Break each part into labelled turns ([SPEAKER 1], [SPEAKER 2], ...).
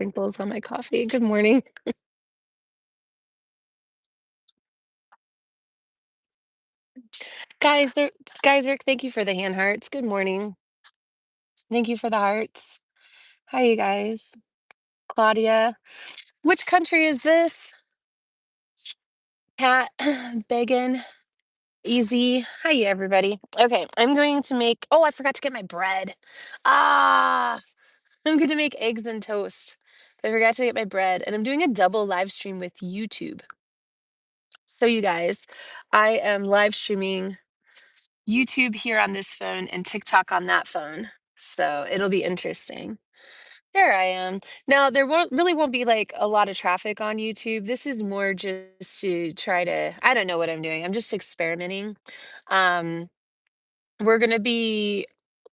[SPEAKER 1] sprinkles on my coffee. Good morning. Guys, Rick, thank you for the hand hearts. Good morning. Thank you for the hearts. Hi, you guys. Claudia. Which country is this? Cat, Bacon, Easy. Hi, everybody. Okay, I'm going to make, oh, I forgot to get my bread. Ah, I'm going to make eggs and toast. I forgot to get my bread, and I'm doing a double live stream with YouTube. So, you guys, I am live streaming YouTube here on this phone and TikTok on that phone. So it'll be interesting. There I am. Now there won't be like a lot of traffic on YouTube. This is more just to try to, I don't know what I'm doing. I'm just experimenting. Um we're going to be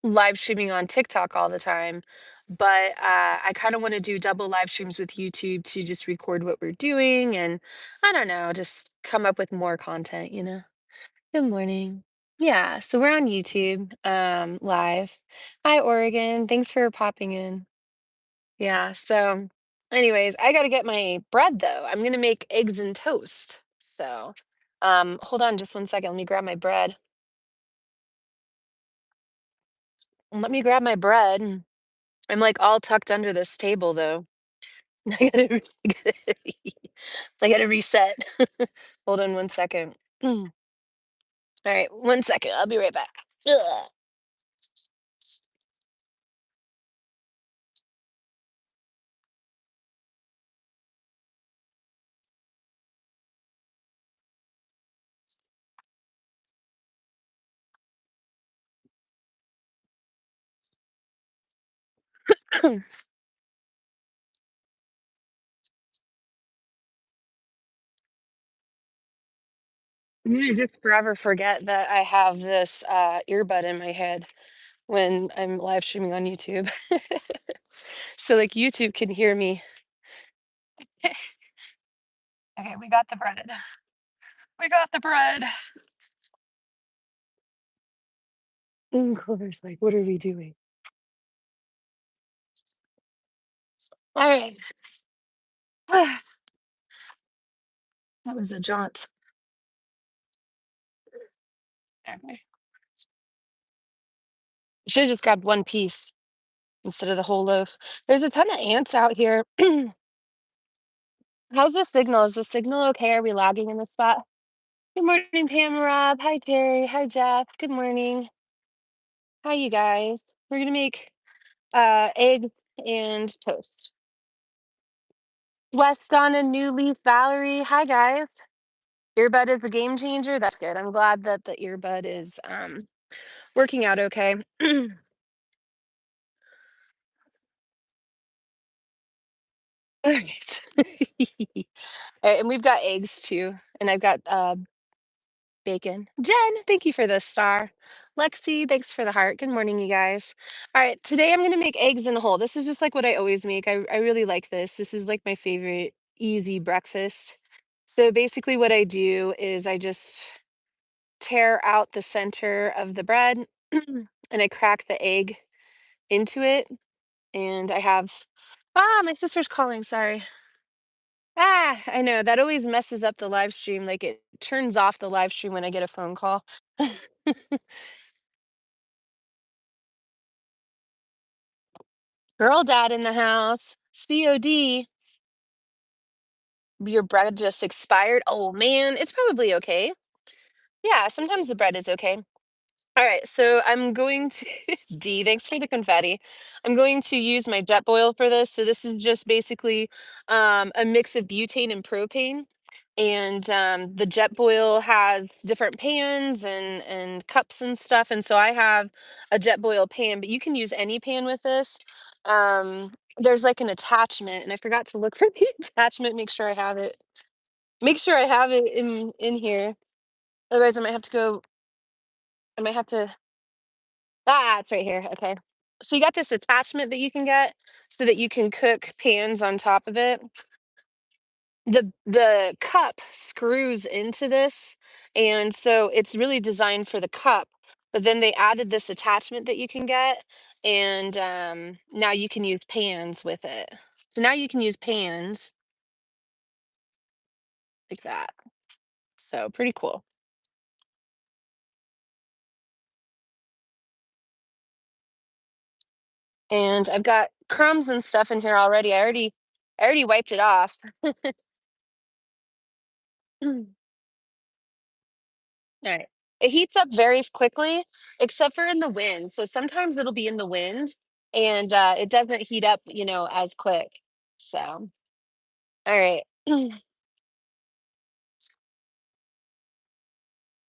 [SPEAKER 1] live streaming on TikTok all the time, but I kind of want to do double live streams with YouTube to just record what we're doing and I don't know, just come up with more content. Good morning. Yeah, so we're on YouTube, live. Hi, Oregon. Thanks for popping in. Yeah, so anyways, I gotta get my bread though. I'm gonna make eggs and toast. So, hold on just one second. Let me grab my bread. Let me grab my bread. I'm like all tucked under this table though. I gotta reset. Hold on one second. All right, one second. I'll be right back. Ugh. I'm gonna just forever forget that I have this earbud in my head when I'm live streaming on YouTube. So like YouTube can hear me. Okay, we got the bread. We got the bread. And Clover's like, what are we doing? All right. That was a jaunt. Okay. Should have just grabbed one piece instead of the whole loaf. There's a ton of ants out here. How's the signal? Is the signal okay? Are we lagging in the spot? Good morning, Pam Rob. Hi, Terry. Hi, Jeff. Good morning. Hi, you guys. We're gonna make eggs and toast. West Donna, New Leaf, Valerie. Hi, guys. Earbud is a game changer. That's good. I'm glad that the earbud is working out okay. All right. All right, and we've got eggs too, and I've got bacon. Jen, thank you for the star. Lexi, thanks for the heart. Good morning, you guys. All right, today I'm gonna make eggs in a hole. This is just like what I always make. I really like this. This is like my favorite easy breakfast. So basically, what I do is I just tear out the center of the bread and I crack the egg into it. And I have, my sister's calling. Sorry. I know that always messes up the live stream. Like it turns off the live stream when I get a phone call. Girl dad in the house. COD. Your bread just expired. Oh man, it's probably okay. Yeah, sometimes the bread is okay. All right, so I'm going to D, thanks for the confetti. I'm going to use my jet boil for this. So this is just basically a mix of butane and propane. And the jet boil has different pans and cups and stuff. And so I have a jet boil pan, but you can use any pan with this. There's like an attachment, and I forgot to look for the attachment. Make sure I have it. Make sure I have it in here. Otherwise, I might have to go. I might have to. It's right here. Okay. So you got this attachment that you can get so that you can cook pans on top of it. The cup screws into this, and so it's really designed for the cup. But then they added this attachment that you can get, and now you can use pans with it. So now you can use pans like that. So pretty cool. And I've got crumbs and stuff in here already. I already wiped it off. Alright. It heats up very quickly, except for in the wind. So sometimes it'll be in the wind and it doesn't heat up, as quick. So, all right. What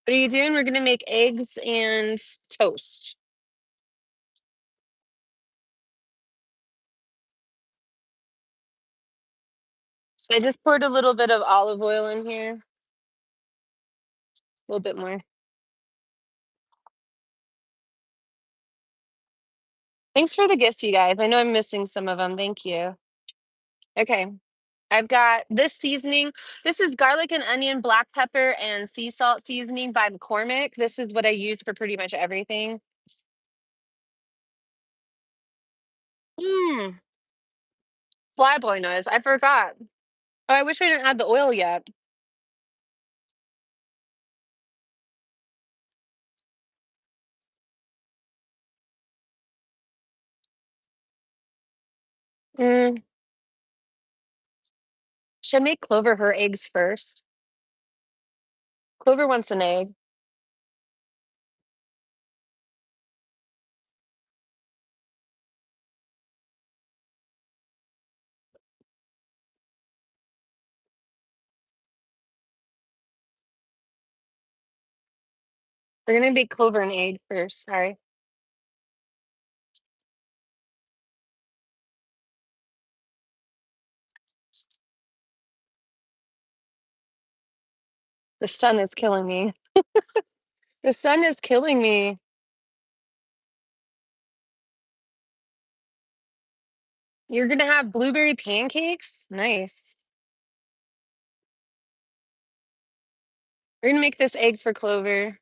[SPEAKER 1] are you doing? We're gonna make eggs and toast. So I just poured a little bit of olive oil in here, a little bit more. Thanks for the gifts, you guys. I know I'm missing some of them. Thank you. Okay. I've got this seasoning. This is garlic and onion, black pepper, and sea salt seasoning by McCormick. This is what I use for pretty much everything. Mm, flyboy noise. I forgot. Oh, I wish I didn't add the oil yet. Mm, should I make Clover her eggs first? Clover wants an egg. We're gonna make Clover an egg first. Sorry. The sun is killing me. The sun is killing me. You're gonna have blueberry pancakes? Nice. We're gonna make this egg for Clover.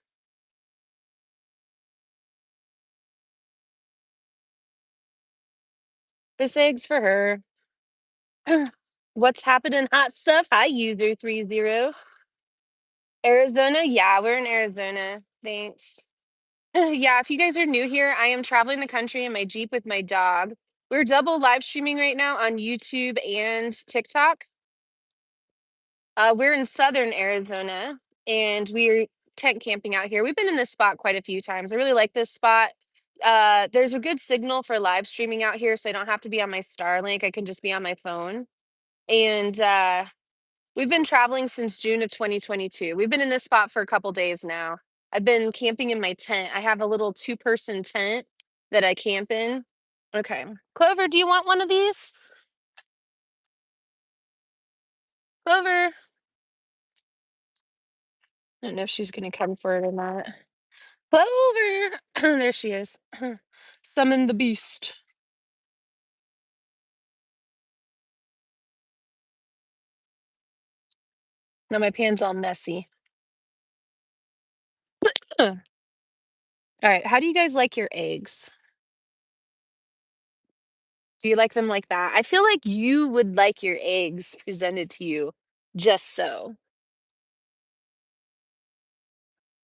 [SPEAKER 1] This egg's for her. What's happening, hot stuff? Hi, user 30. Arizona? Yeah, we're in Arizona. Thanks. Yeah, if you guys are new here, I am traveling the country in my Jeep with my dog. We're double live streaming right now on YouTube and TikTok. We're in southern Arizona and we're tent camping out here. We've been in this spot quite a few times. I really like this spot. There's a good signal for live streaming out here, so I don't have to be on my Starlink. I can just be on my phone. And we've been traveling since June of 2022. We've been in this spot for a couple days now. I've been camping in my tent. I have a little two-person tent that I camp in. Okay. Clover, do you want one of these? Clover. I don't know if she's gonna come for it or not. Clover! There she is. Summon the beast. Now my pan's all messy. All right. How do you guys like your eggs? Do you like them like that? I feel like you would like your eggs presented to you just so.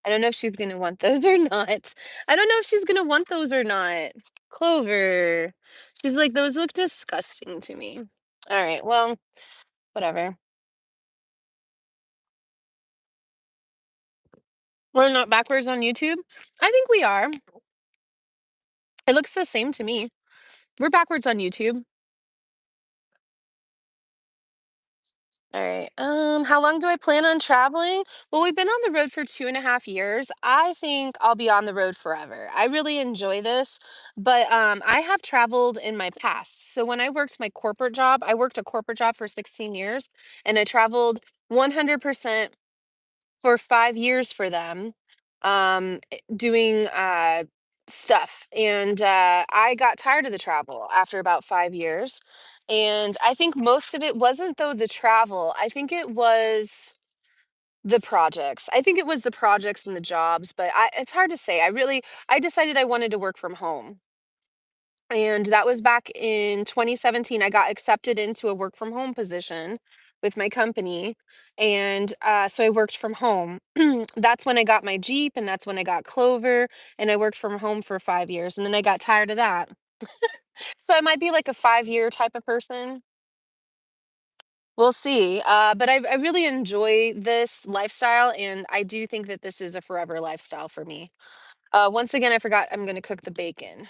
[SPEAKER 1] I don't know if she's gonna want those or not. I don't know if she's gonna want those or not. Clover. She's like, those look disgusting to me. All right. Well, whatever. We're not backwards on YouTube. I think we are. It looks the same to me. We're backwards on YouTube. All right. How long do I plan on traveling? Well, we've been on the road for 2.5 years. I think I'll be on the road forever. I really enjoy this, but I have traveled in my past. So when I worked my corporate job, I worked a corporate job for 16 years, and I traveled 100% for 5 years for them, doing stuff. And I got tired of the travel after about 5 years. And I think most of it wasn't, though, the travel. I think it was the projects. I think it was the projects and the jobs, but it's hard to say. I decided I wanted to work from home. and that was back in 2017. I got accepted into a work from home position with my company, and so I worked from home. That's when I got my Jeep, and that's when I got Clover, and I worked from home for 5 years, and then I got tired of that. So I might be like a 5 year type of person. We'll see. But I really enjoy this lifestyle, and I do think that this is a forever lifestyle for me. Once again, I forgot I'm going to cook the bacon.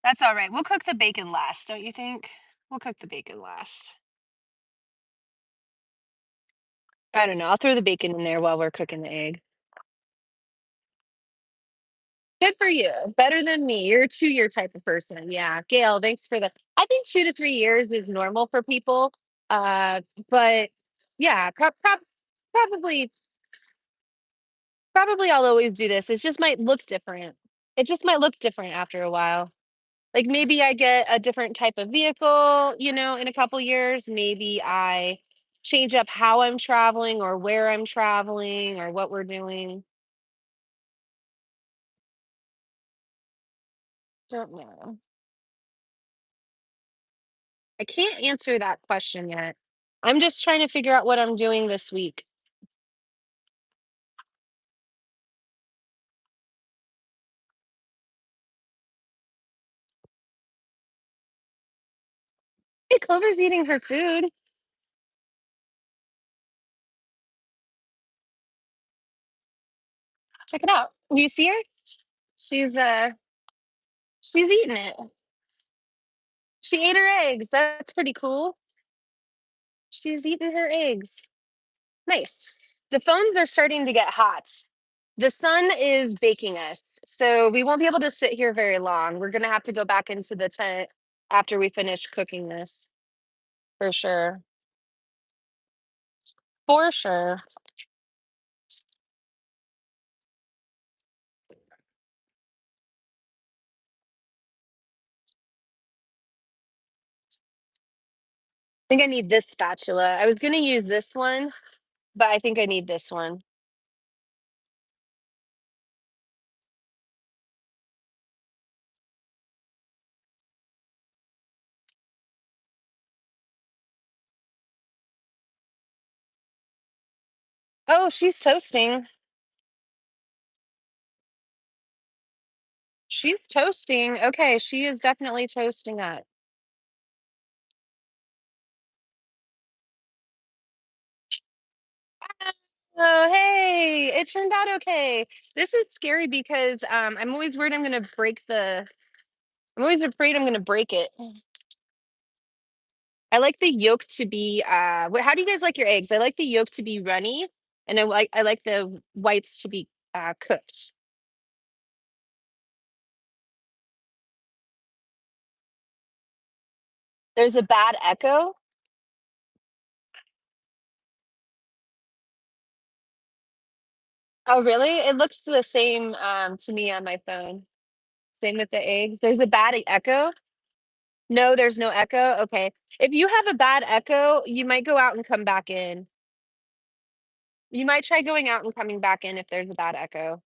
[SPEAKER 1] That's all right. We'll cook the bacon last, don't you think? We'll cook the bacon last. I don't know. I'll throw the bacon in there while we're cooking the egg. Good for you. Better than me. You're a 2 year type of person. Yeah. Gail, thanks for the. I think 2 to 3 years is normal for people. Uh, but yeah, probably, probably I'll always do this. It just might look different. It just might look different after a while. Like maybe I get a different type of vehicle, in a couple years. Maybe I change up how I'm traveling or where I'm traveling or what we're doing. Don't know. I can't answer that question yet. I'm just trying to figure out what I'm doing this week. Hey, Clover's eating her food. Check it out. Do you see her? She's she's eating it. She ate her eggs. That's pretty cool. She's eating her eggs. Nice. The phones are starting to get hot. The sun is baking us, so we won't be able to sit here very long. We're gonna have to go back into the tent after we finish cooking this, for sure. For sure. I think I need this spatula. I was gonna use this one, but I think I need this one. Oh, she's toasting. She's toasting. Okay, she is definitely toasting up. Oh, hey, it turned out okay. This is scary because I'm always worried I'm gonna break the. I'm always afraid I'm gonna break it. I like the yolk to be how do you guys like your eggs? I like the yolk to be runny, and I like the whites to be cooked. There's a bad echo. Oh, really? It looks the same to me on my phone. Same with the eggs. There's a bad echo. No, there's no echo. Okay. If you have a bad echo, you might go out and come back in. You might try going out and coming back in if there's a bad echo.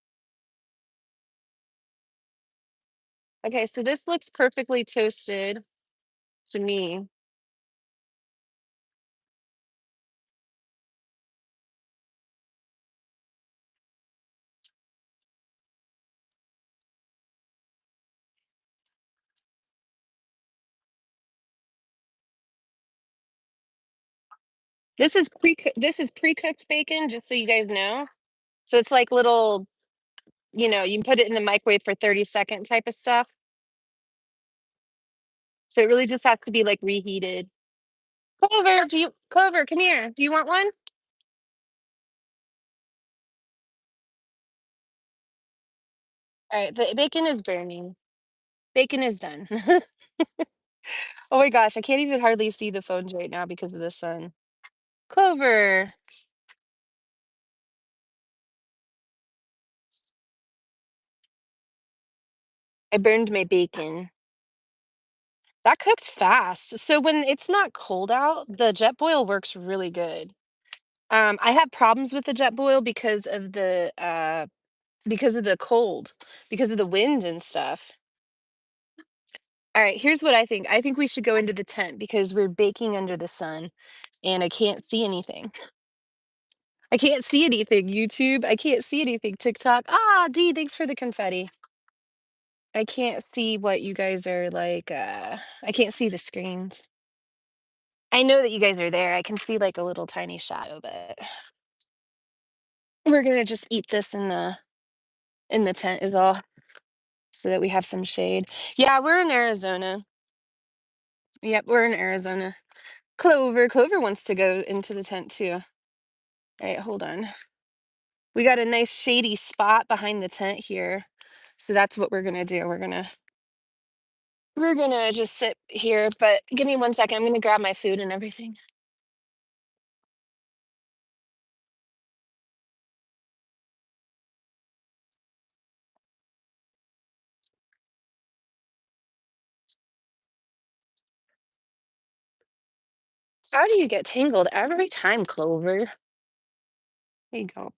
[SPEAKER 1] Okay, so this looks perfectly toasted to me. This is pre-cooked bacon, just so you guys know. So it's like little, you can put it in the microwave for 30 second type of stuff. So it really just has to be like reheated. Clover, come here. Do you want one? All right, the bacon is burning. Bacon is done. Oh my gosh, I can't even hardly see the phones right now because of the sun. Clover, I burned my bacon. That cooked fast. So when it's not cold out, the jet boil works really good. I have problems with the jet boil because of the cold, because of the wind and stuff. All right, here's what I think. I think we should go into the tent because we're baking under the sun and I can't see anything. I can't see anything, YouTube. I can't see anything, TikTok. Ah, Dee, thanks for the confetti. I can't see what you guys are like. I can't see the screens. I know that you guys are there. I can see like a little tiny shadow, but we're gonna just eat this in the tent is all, so that we have some shade. Yeah, we're in Arizona. Yep, we're in Arizona. Clover wants to go into the tent too. All right, hold on. We got a nice shady spot behind the tent here. So that's what we're gonna do. We're gonna just sit here, but give me 1 second. I'm gonna grab my food and everything. How do you get tangled every time, Clover? There you go.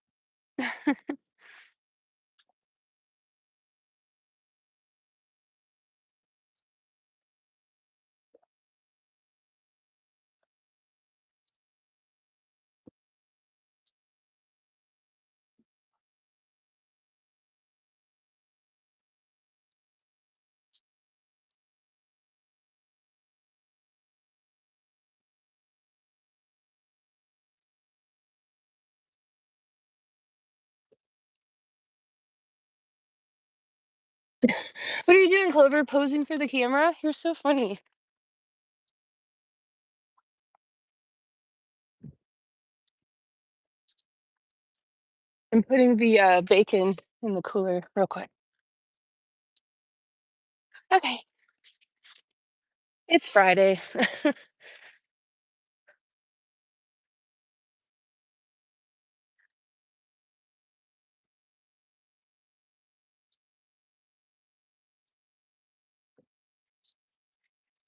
[SPEAKER 1] What are you doing, Clover? Posing for the camera? You're so funny. I'm putting the bacon in the cooler real quick. Okay, it's Friday.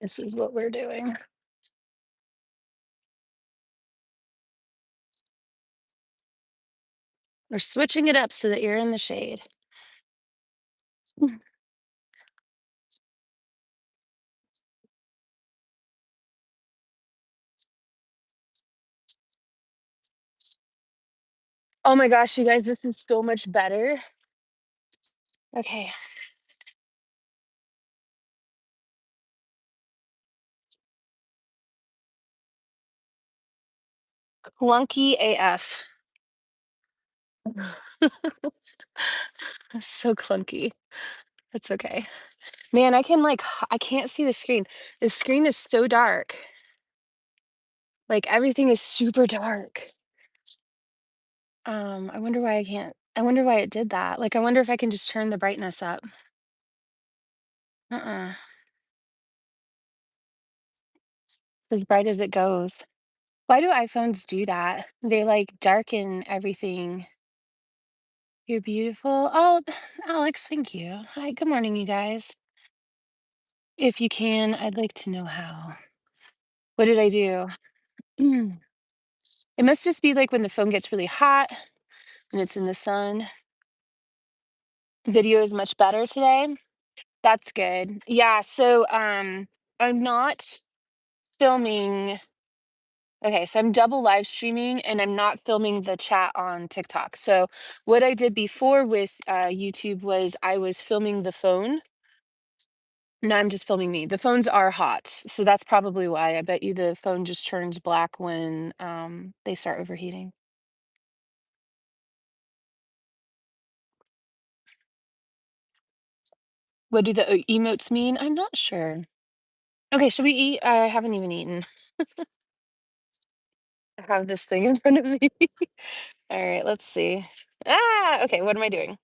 [SPEAKER 1] This is what we're doing. We're switching it up so that you're in the shade. Oh my gosh, you guys, this is so much better. Okay. Clunky AF. So clunky. It's okay. Man, I can like I can't see the screen. The screen is so dark. Like everything is super dark. I wonder why I can't. I wonder why it did that. Like I wonder if I can just turn the brightness up. Uh-uh. It's as bright as it goes. Why do iPhones do that? They like darken everything. You're beautiful. Oh, Alex, thank you. Hi, good morning, you guys. If you can, I'd like to know how. What did I do? It must just be like when the phone gets really hot and it's in the sun. Video is much better today. That's good. Yeah, so I'm not filming. Okay, so I'm double live streaming and I'm not filming the chat on TikTok. So what I did before with YouTube was I was filming the phone. Now I'm just filming me. The phones are hot, so that's probably why. I bet you the phone just turns black when they start overheating. What do the emotes mean? I'm not sure. Okay, should we eat? I haven't even eaten. I have this thing in front of me. All right, let's see. Ah, okay, what am I doing?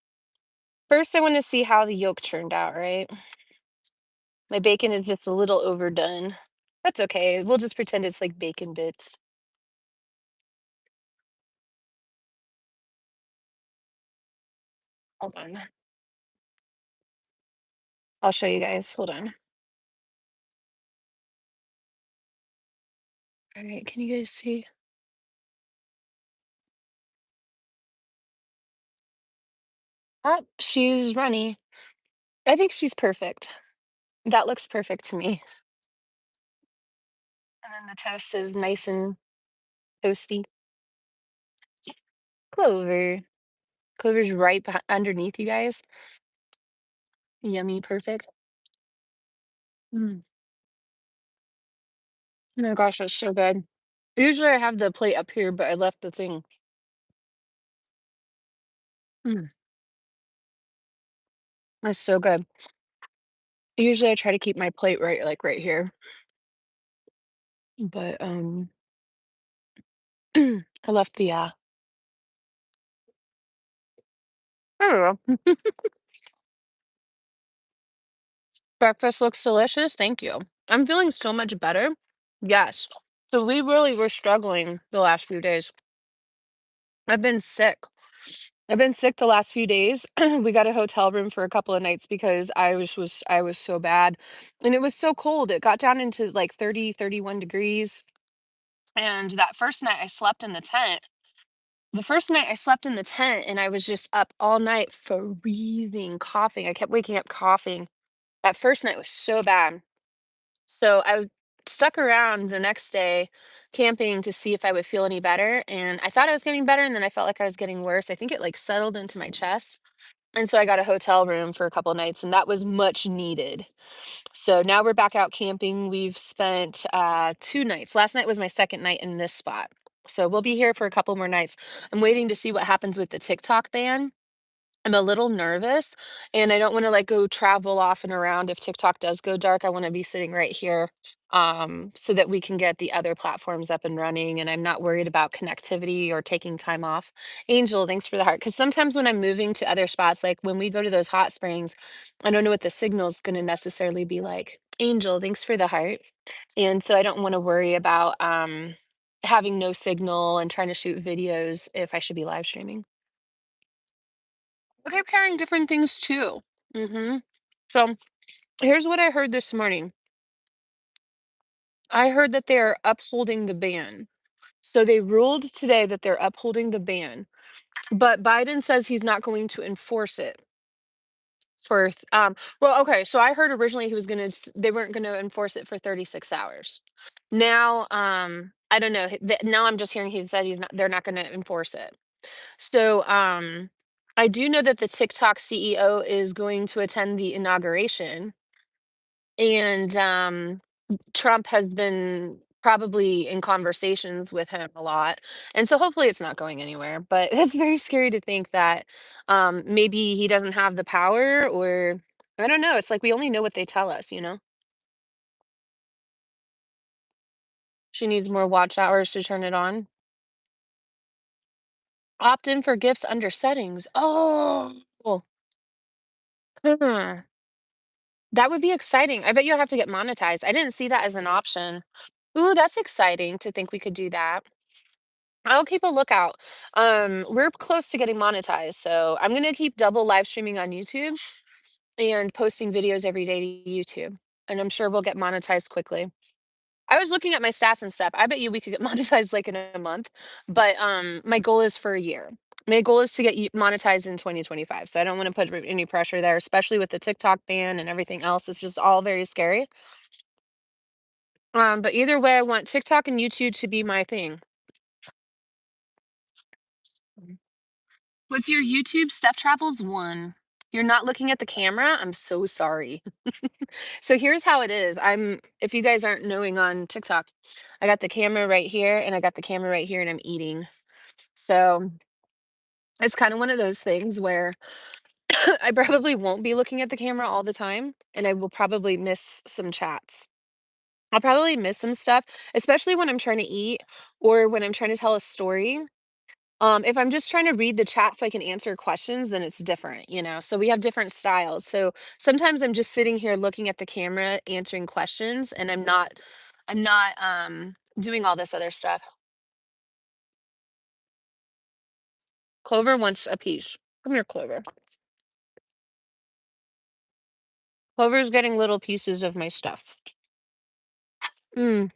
[SPEAKER 1] First, I want to see how the yolk turned out, right? My bacon is just a little overdone. That's okay. We'll just pretend it's like bacon bits. Hold on. I'll show you guys. Hold on. All right, can you guys see? Ah, she's runny. I think she's perfect. That looks perfect to me. And then the toast is nice and toasty. Clover. Clover's right underneath you guys. Yummy, perfect. Mm. Oh my gosh, that's so good. Usually I have the plate up here, but I left the thing. Mm, that's so good. Usually I try to keep my plate right, like right here, but I left the I don't know. Breakfast looks delicious. Thank you. I'm feeling so much better. Yes. So we really were struggling the last few days. I've been sick. I've been sick the last few days. We got a hotel room for a couple of nights because I was so bad. And it was so cold. It got down into like 30, 31 degrees. And that first night I slept in the tent. The first night I slept in the tent and I was just up all night freezing, coughing. I kept waking up coughing. That first night was so bad. So I stuck around the next day camping to see if I would feel any better. And I thought I was getting better, and then I felt like I was getting worse. I think it like settled into my chest. And so I got a hotel room for a couple nights, and that was much needed. So now we're back out camping. We've spent 2 nights. Last night was my second night in this spot. So we'll be here for a couple more nights. I'm waiting to see what happens with the TikTok ban. I'm a little nervous, and I don't wanna, like, go travel off and around if TikTok does go dark. I wanna be sitting right here, so that we can get the other platforms up and running, and I'm not worried about connectivity or taking time off. Angel, thanks for the heart. Because sometimes when I'm moving to other spots, like, when we go to those hot springs, I don't know what the signal's gonna necessarily be like. Angel, thanks for the heart. And so I don't wanna worry about, having no signal and trying to shoot videos if I should be live streaming. Okay, pairing different things too. So here's what I heard this morning. I heard that they're upholding the ban. So they ruled today that they're upholding the ban, but Biden says he's not going to enforce it for well, okay, so I heard originally he was going to they weren't going to enforce it for 36 hours. Now I don't know. Now I'm just hearing he said they're not going to enforce it. So I do know that the TikTok CEO is going to attend the inauguration. And, Trump has been probably in conversations with him a lot, and so hopefully it's not going anywhere, but it's very scary to think that, maybe he doesn't have the power or I don't know, it's like we only know what they tell us, you know? She needs more watch hours to turn it on. Opt in for gifts under settings. Oh, hmm, that would be exciting. I bet you'll have to get monetized. I didn't see that as an option. Ooh, that's exciting to think we could do that. I'll keep a lookout. We're close to getting monetized, so I'm gonna keep double live streaming on YouTube and posting videos every day to YouTube, and I'm sure we'll get monetized quickly. I was looking at my stats and stuff. I bet you we could get monetized like in a month, but my goal is for a year. My goal is to get monetized in 2025, so I don't want to put any pressure there, especially with the TikTok ban and everything else. It's just all very scary. But either way, I want TikTok and YouTube to be my thing. Was your YouTube Steph Travels 1? You're not looking at the camera? I'm so sorry. So here's how it is. If you guys aren't knowing on TikTok, I got the camera right here and I got the camera right here and I'm eating. So it's kind of one of those things where I probably won't be looking at the camera all the time and I will probably miss some chats. I'll probably miss some stuff, especially when I'm trying to eat or when I'm trying to tell a story. If I'm just trying to read the chat so I can answer questions, then it's different, you know? So we have different styles. So sometimes I'm just sitting here looking at the camera, answering questions, and I'm not doing all this other stuff. Clover wants a piece. Come here, Clover. Clover's getting little pieces of my stuff. Mm.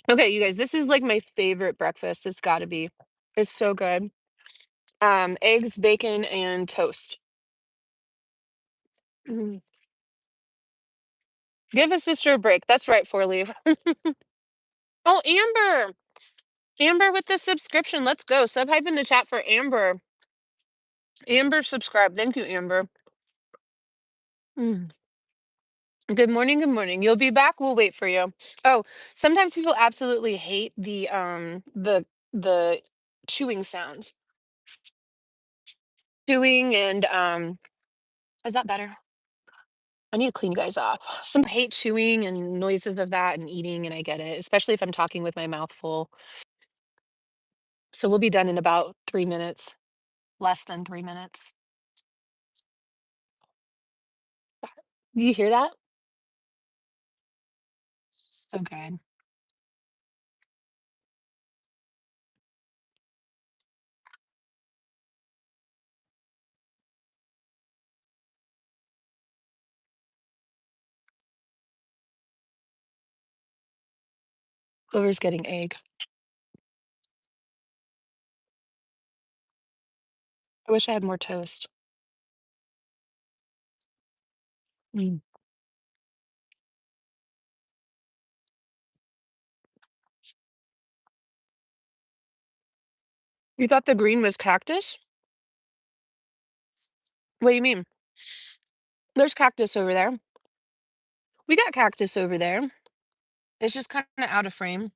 [SPEAKER 1] Okay, you guys, this is like my favorite breakfast. It's gotta be. It's so good. Eggs, bacon, and toast. Mm. Give a sister a break. That's right, four leave. Oh, Amber. Amber with the subscription. Let's go. Sub hype in the chat for Amber. Amber subscribe. Thank you, Amber. Mm. Good morning. Good morning. You'll be back. We'll wait for you. Oh, sometimes people absolutely hate the chewing sounds. Chewing and is that better? I need to clean you guys off. Some hate chewing and noises of that and eating, and I get it, especially if I'm talking with my mouth full. So we'll be done in about 3 minutes, less than 3 minutes. Do you hear that? So good. Clover's getting egg. I wish I had more toast. Mm. You thought the green was cactus? What do you mean? There's cactus over there. We got cactus over there. It's just kind of out of frame.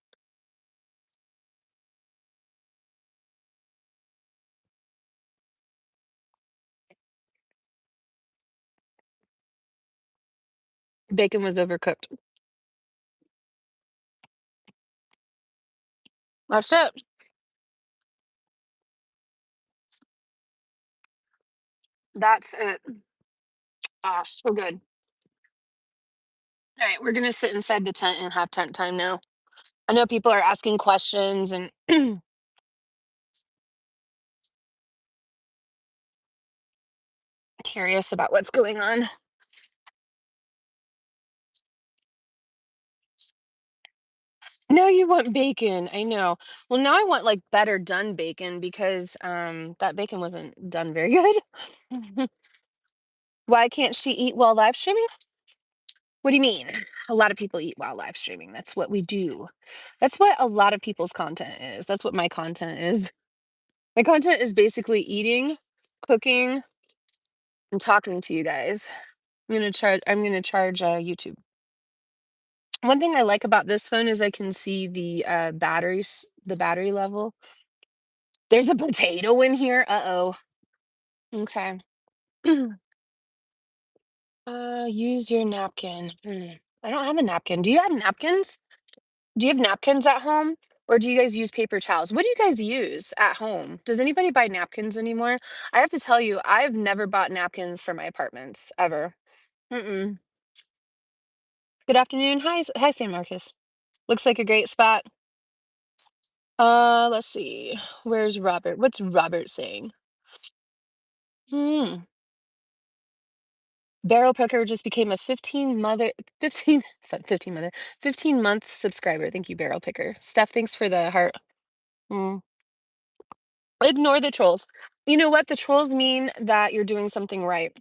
[SPEAKER 1] Bacon was overcooked. That's it. That's it. Ah, so good. All right, we're gonna sit inside the tent and have tent time now. I know people are asking questions and curious about what's going on. No, you want bacon. I know. Well, now I want like better done bacon because that bacon wasn't done very good. Why can't she eat while live streaming? What do you mean? A lot of people eat while live streaming. That's what we do. That's what a lot of people's content is. That's what my content is. My content is basically eating, cooking, and talking to you guys. I'm gonna charge YouTube. One thing I like about this phone is I can see the the battery level. There's a potato in here. Uh-oh. Okay. Use your napkin. I don't have a napkin. Do you have napkins? Do you have napkins at home? Or do you guys use paper towels? What do you guys use at home? Does anybody buy napkins anymore? I have to tell you, I've never bought napkins for my apartments ever. Mm-mm. Good afternoon. Hi, San Marcos. Looks like a great spot. Let's see. Where's Robert? What's Robert saying? Hmm. Barrel Poker just became a 15 15 mother 15-month subscriber. Thank you, Barrel Picker. Steph, thanks for the heart. Mm. Ignore the trolls. You know what? The trolls mean that you're doing something right.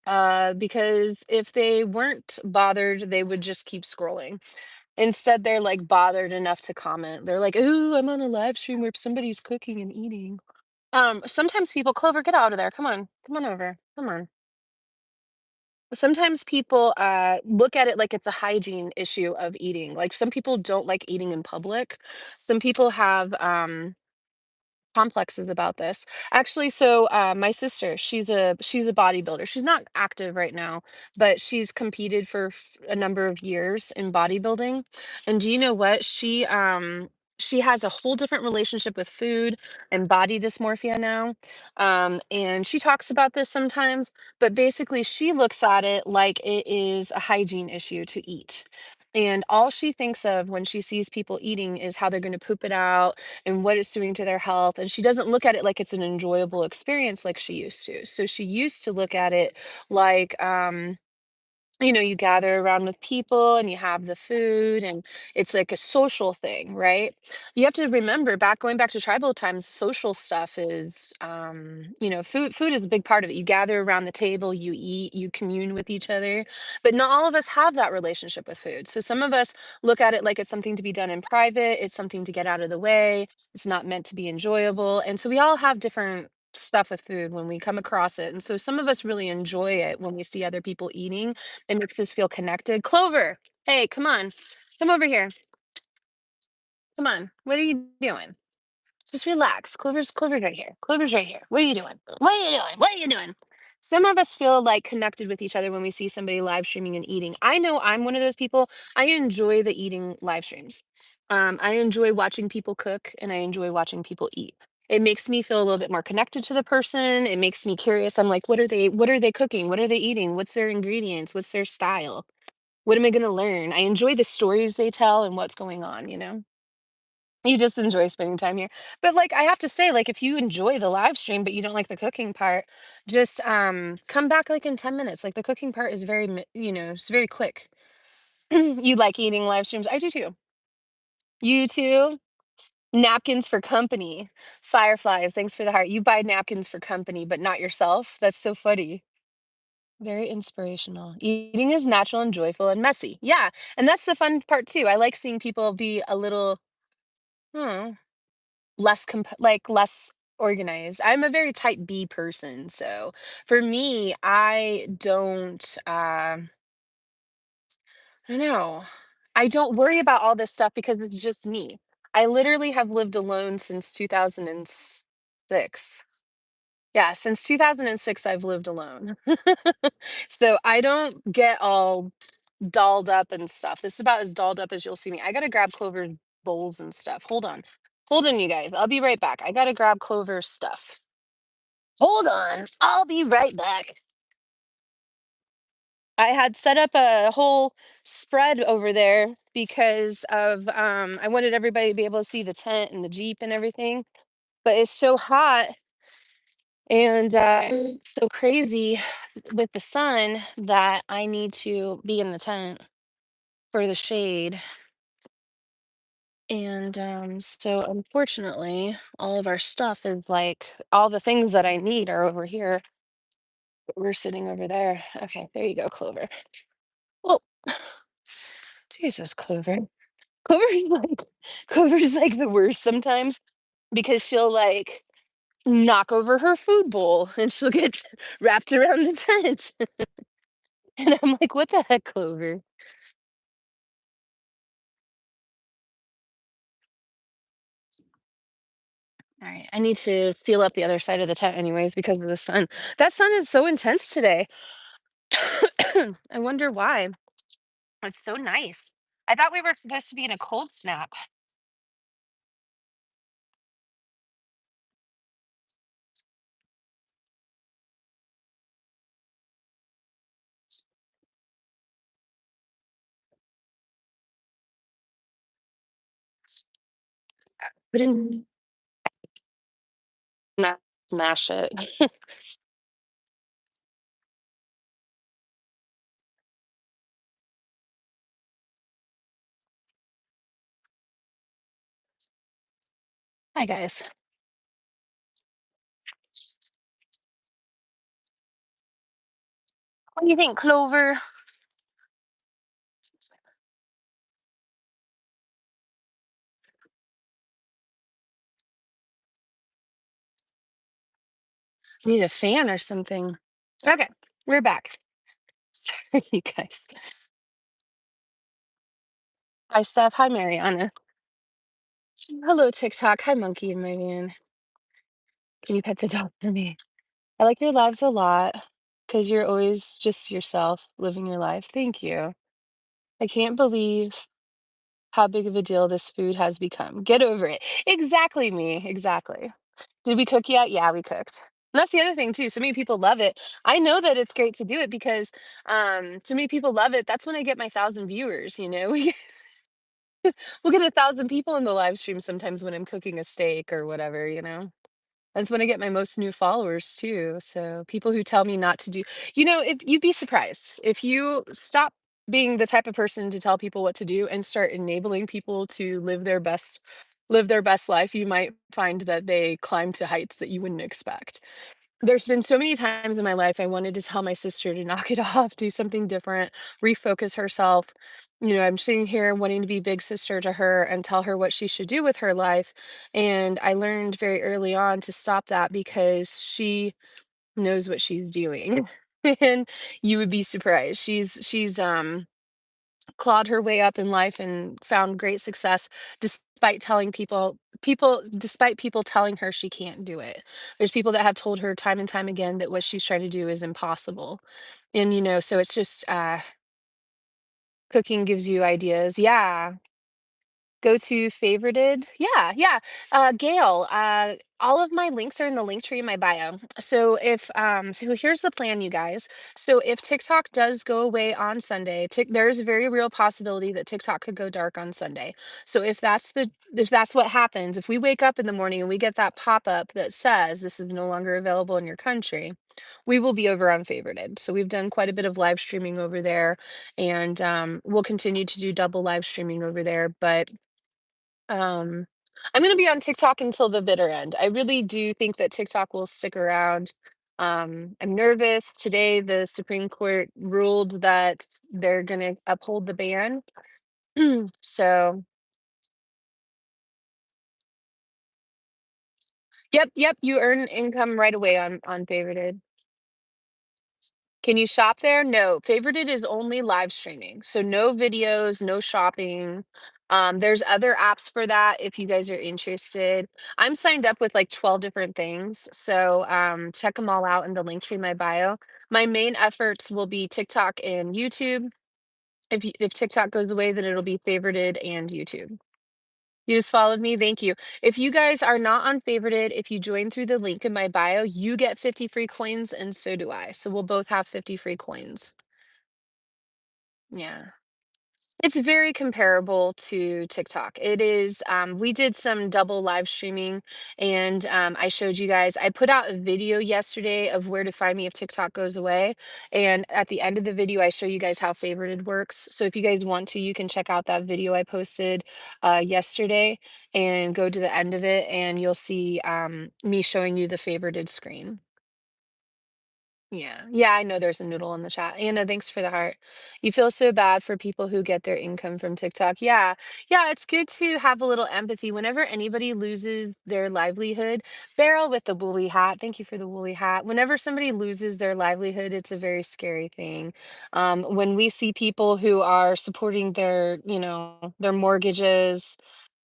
[SPEAKER 1] Because if they weren't bothered, they would just keep scrolling. Instead, they're like bothered enough to comment. They're like, "Ooh, I'm on a live stream where somebody's cooking and eating." Sometimes people, Clover, get out of there. Come on over. Come on. Sometimes people look at it like it's a hygiene issue of eating. Like some people don't like eating in public. Some people have complexes about this. Actually, so my sister, she's a bodybuilder. She's not active right now, but she's competed for a number of years in bodybuilding. And do you know what? She has a whole different relationship with food and body dysmorphia now. And she talks about this sometimes, but basically she looks at it like it is a hygiene issue to eat. And all she thinks of when she sees people eating is how they're going to poop it out and what it's doing to their health. And she doesn't look at it like it's an enjoyable experience like she used to. So she used to look at it like You gather around with people and you have the food, and it's like a social thing, right? You have to remember, going back to tribal times, social stuff is, food is a big part of it. You gather around the table, you eat, you commune with each other, but not all of us have that relationship with food. So some of us look at it like it's something to be done in private, it's something to get out of the way, it's not meant to be enjoyable. And so we all have different stuff with food when we come across it. And so some of us really enjoy it when we see other people eating. It makes us feel connected. Clover, hey, come on. Come over here. Come on. What are you doing? Just relax. Clover's right here. Clover's right here. What are you doing? What are you doing? What are you doing? Some of us feel like connected with each other when we see somebody live streaming and eating. I know I'm one of those people. I enjoy the eating live streams. I enjoy watching people cook and I enjoy watching people eat. It makes me feel a little bit more connected to the person. It makes me curious. I'm like, what are they cooking? What are they eating? What's their ingredients? What's their style? What am I gonna learn? I enjoy the stories they tell and what's going on, you know? You just enjoy spending time here. But, like, I have to say, like, if you enjoy the live stream, but you don't like the cooking part, just, come back, like, in 10 minutes. Like, the cooking part is it's very quick. You like eating live streams? I do too. You too? Napkins for company. Fireflies, thanks for the heart. You buy napkins for company, but not yourself? That's so funny. Very inspirational. Eating is natural and joyful and messy. Yeah, and that's the fun part too. I like seeing people be a little, hmm, less organized. I'm a very type B person, so for me, I don't know. I don't worry about all this stuff because it's just me. I literally have lived alone since 2006. Yeah, since 2006, I've lived alone. So I don't get all dolled up and stuff. This is about as dolled up as you'll see me. I gotta grab Clover's bowls and stuff. Hold on. Hold on, you guys. I'll be right back. I gotta grab Clover's stuff. Hold on. I'll be right back. I had set up a whole spread over there because of I wanted everybody to be able to see the tent and the Jeep and everything. But it's so hot and so crazy with the sun that I need to be in the tent for the shade. And so unfortunately, all of our stuff is like all the things that I need are over here. But we're sitting over there. Okay, there you go, Clover. Well, Jesus, Clover. Clover's like Clover's like the worst sometimes because she'll like knock over her food bowl and she'll get wrapped around the tent. And I'm like, what the heck, Clover? All right, I need to seal up the other side of the tent anyways because of the sun. That sun is so intense today. I wonder why. It's so nice. I thought we were supposed to be in a cold snap. We didn't smash it. Hi guys. What do you think, Clover? Need a fan or something. Okay, we're back. Sorry, you guys. Hi, Steph. Hi, Mariana. Hello, TikTok. Hi, Monkey in my van. Can you pet the dog for me? I like your lives a lot because you're always just yourself, living your life. Thank you. I can't believe how big of a deal this food has become. Get over it. Exactly me. Exactly. Did we cook yet? Yeah, we cooked. And that's the other thing too. So many people love it. I know that it's great to do it because so many people love it. That's when I get my 1,000 viewers, you know. We'll get 1,000 people in the live stream sometimes when I'm cooking a steak or whatever, you know. That's when I get my most new followers too. So people who tell me not to do, if you'd be surprised if you stop being the type of person to tell people what to do and start enabling people to live their best life, you might find that they climb to heights that you wouldn't expect. There's been so many times in my life I wanted to tell my sister to knock it off, do something different, refocus herself. I'm sitting here wanting to be big sister to her and tell her what she should do with her life. And I learned very early on to stop that because she knows what she's doing. And you would be surprised. She's clawed her way up in life and found great success despite telling despite people telling her she can't do it. There's people that have told her time and time again that what she's trying to do is impossible. And so it's just cooking gives you ideas. Yeah. Go to favorited? Yeah, yeah. Gail, all of my links are in the link tree in my bio. So here's the plan, you guys. So if TikTok does go away on Sunday, there's a very real possibility that TikTok could go dark on Sunday. So if that's what happens, if we wake up in the morning and we get that pop-up that says this is no longer available in your country, we will be over on favorited. So we've done quite a bit of live streaming over there, and we'll continue to do double live streaming over there. But um, I'm gonna be on TikTok until the bitter end. I really do think that TikTok will stick around. I'm nervous. Today, the Supreme Court ruled that they're gonna uphold the ban. So, yep, yep, you earn income right away on favorited. Can you shop there? No. Favorited is only live streaming. So no videos, no shopping. There's other apps for that if you guys are interested. I'm signed up with like 12 different things. So check them all out in the link tree in my bio. My main efforts will be TikTok and YouTube. If TikTok goes away, then it'll be favorited and YouTube. You just followed me. Thank you. If you guys are not on favorited, if you join through the link in my bio, you get 50 free coins and so do I. So we'll both have 50 free coins. Yeah. It's very comparable to TikTok. It is, we did some double live streaming and I showed you guys, I put out a video yesterday of where to find me if TikTok goes away. And at the end of the video, I show you guys how favorited works. So if you guys want to, you can check out that video I posted yesterday and go to the end of it and you'll see me showing you the favorited screen. Yeah. Yeah, I know there's a noodle in the chat. Anna, thanks for the heart. You feel so bad for people who get their income from TikTok. Yeah. Yeah, it's good to have a little empathy whenever anybody loses their livelihood. Beryl with the woolly hat. Thank you for the woolly hat. Whenever somebody loses their livelihood, it's a very scary thing. When we see people who are supporting their mortgages,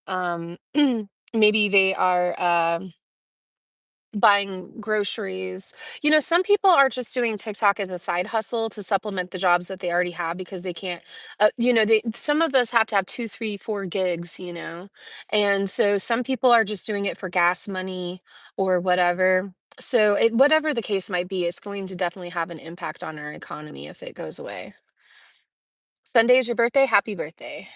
[SPEAKER 1] um, maybe they are buying groceries. Some people are just doing TikTok as a side hustle to supplement the jobs that they already have because they can't, some of us have to have two, three, four gigs. And so some people are just doing it for gas money or whatever. So whatever the case might be, it's going to definitely have an impact on our economy if it goes away. Sunday is your birthday. Happy birthday.